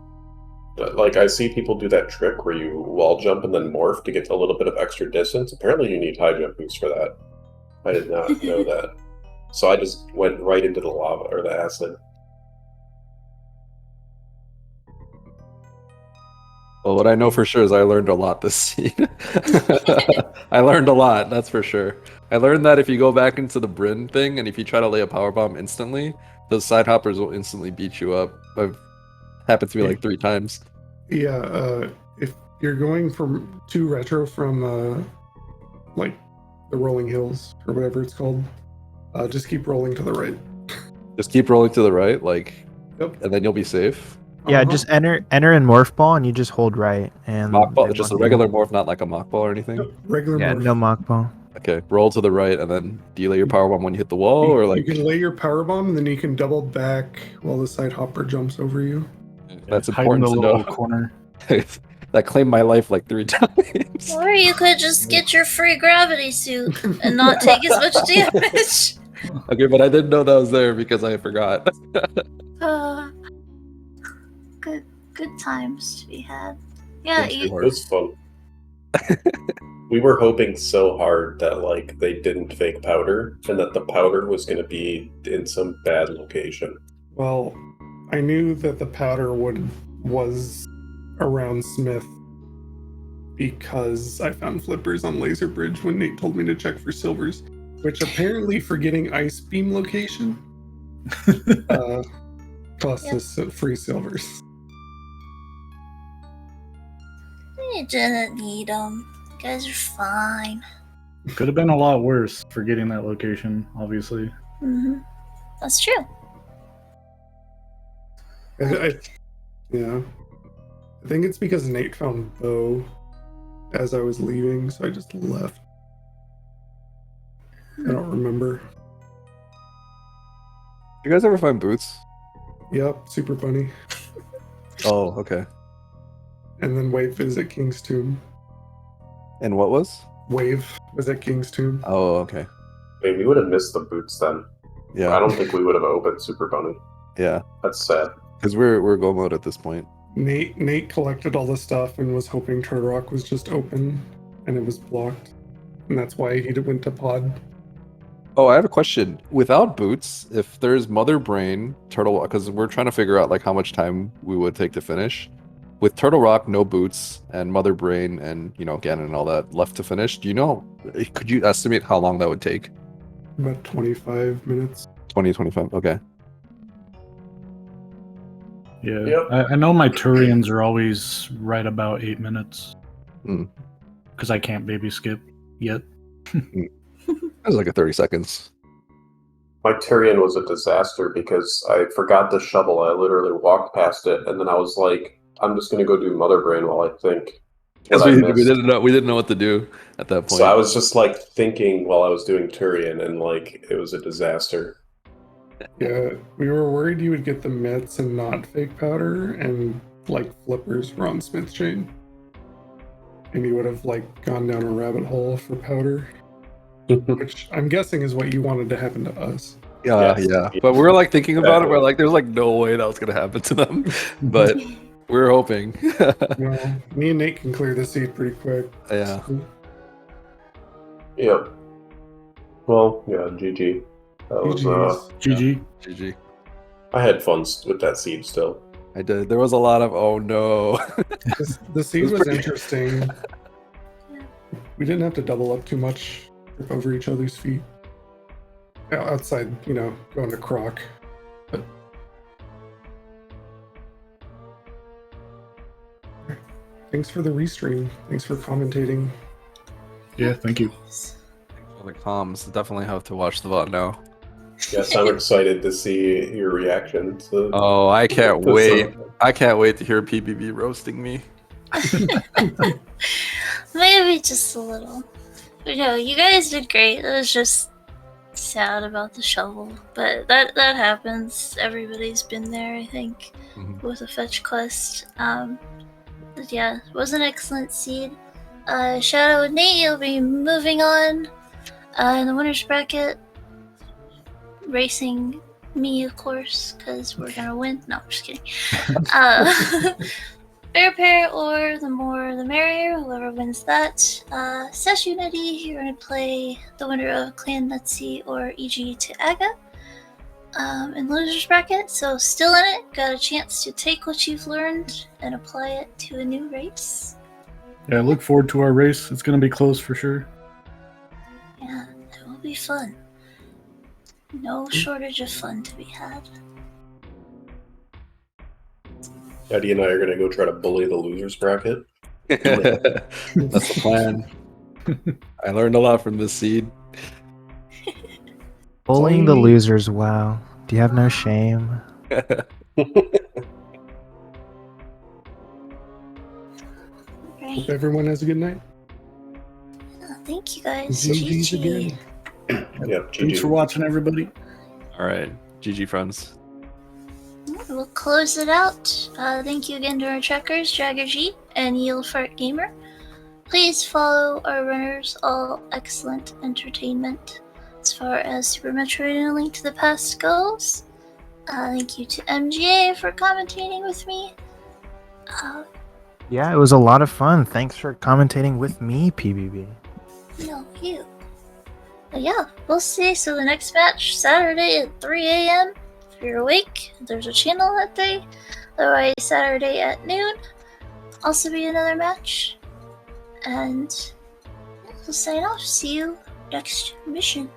Like, I see people do that trick where you wall jump and then morph to get a little bit of extra distance. Apparently you need high jump boost for that. I did not know that. So I just went right into the lava, or the acid. well, what I know for sure is I learned a lot this scene. I learned a lot, that's for sure. I learned that if you go back into the Bryn thing and if you try to lay a power bomb instantly, those side hoppers will instantly beat you up. I've happened to me like 3 times. Yeah, if you're going to retro from like the Rolling Hills or whatever it's called, just keep rolling to the right. Just keep rolling to the right, like, Yep. and then you'll be safe. Yeah, just enter in morph ball and you just hold right and Mock ball, they just a won't do regular it. morph, not like a mock ball or anything. Yep, regular Yeah, morph. no mock ball. Okay, roll to the right, and then do you lay your power bomb when you hit the wall, or You like can lay your power bomb and then you can double back while the side hopper jumps over you. that's Hide in important the to little know. corner. That claimed my life like 3 times. Or you could just get your free gravity suit and not take as much damage. Okay, but I didn't know that was there because I forgot. Good times to be had. Yeah, Thanks, you, It was fun. We were hoping so hard that, like, they didn't fake powder, and that the powder was going to be in some bad location. Well, I knew that the powder was around Smith because I found flippers on Laser Bridge when Nate told me to check for silvers, which apparently for getting Ice Beam location cost us free silvers. you didn't need them. You guys are fine. Could have been a lot worse for getting that location, obviously. Mm-hmm. That's true. Yeah. I think it's because Nate found Bo as I was leaving, so I just left. I don't remember. You guys ever find boots? Yep, super funny. Oh, okay. And then Wave is at King's Tomb. And what was? Wave was at King's Tomb. Oh, okay. Wait, we would have missed the boots then. Yeah. I don't think we would have opened Super Bunny. Yeah. That's sad. Because we're go mode at this point. Nate collected all the stuff and was hoping Turtle Rock was just open, and it was blocked. And that's why he went to pod. Oh, I have a question. Without boots, if there's Mother Brain, Turtle Rock, because we're trying to figure out like how much time we would take to finish. With Turtle Rock, no boots, and Mother Brain, and Ganon and all that left to finish. Do you know? Could you estimate how long that would take? About 25 minutes. 20, 25. Okay. Yeah, Yep. I know my Turians are always right about 8 minutes. Hmm. Because I can't baby skip yet. That was like a 30 seconds. My Tyrion was a disaster because I forgot the shovel. I literally walked past it, and then I was like, I'm just going to go do Mother Brain while I think. Because But I we missed. didn't know what to do at that point. So I was just like thinking while I was doing Turian, and like it was a disaster. Yeah, we were worried you would get the mitts and not fake powder, and like flippers were on Smith's chain. And you would have like gone down a rabbit hole for powder, which I'm guessing is what you wanted to happen to us. Yeah, Yes. yeah. But we were like thinking about it. Exactly. We're like, there's like no way that was gonna happen to them. But we were hoping. Well, me and Nate can clear the seed pretty quick. Yeah. Yep. Well, yeah, GG. That was GG's. GG. GG. I had fun with that seed still. I did. There was a lot of oh no. The seed It was was pretty- interesting. We didn't have to double up too much, trip over each other's feet. Outside, going to Croc. But... Thanks for the restream. Thanks for commentating. Yeah, thank you. For the comms, definitely have to watch the VOD now. Yes, I'm excited to see your reaction to. Oh, I can't to wait. some- I can't wait to hear PBB roasting me. Maybe just a little. But no, you guys did great. It was just sad about the shovel, but that happens. Everybody's been there, I think, Mhm. with a fetch quest. But yeah, it was an excellent seed. Shadow and Nate, you'll be moving on in the winner's bracket, racing me, of course, because we're gonna win. No, I'm just kidding. Fair pair or the more the merrier, whoever wins that. Sesh Unity, you're going to play the winner of Clan Nutsy or EG to Aga in loser's bracket, so still in it, got a chance to take what you've learned and apply it to a new race. Yeah, I look forward to our race. It's going to be close for sure. Yeah, it will be fun. No shortage of fun to be had. Eddie and I are gonna go try to bully the losers bracket. That's the plan. I learned a lot from this seed. Bullying the losers, wow. Do you have no shame? Right. Hope everyone has a good night. Thank you guys. GG's GG. again. Yep, Thanks GG. for watching, everybody. All right. GG, friends. We'll close it out. Thank you again to our checkers, Jagger G and Yieldfart Gamer. Please follow our runners, all excellent entertainment as far as Super Metroid and A Link to the Past goes. Thank you to MGA for commentating with me. Yeah, it was a lot of fun. Thanks for commentating with me, PBB. No, you. But yeah, we'll see. So the next match, Saturday at 3 a.m. If you're awake, there's a channel that day. Otherwise, Saturday at noon, also be another match. And yeah, we'll sign off. See you next mission.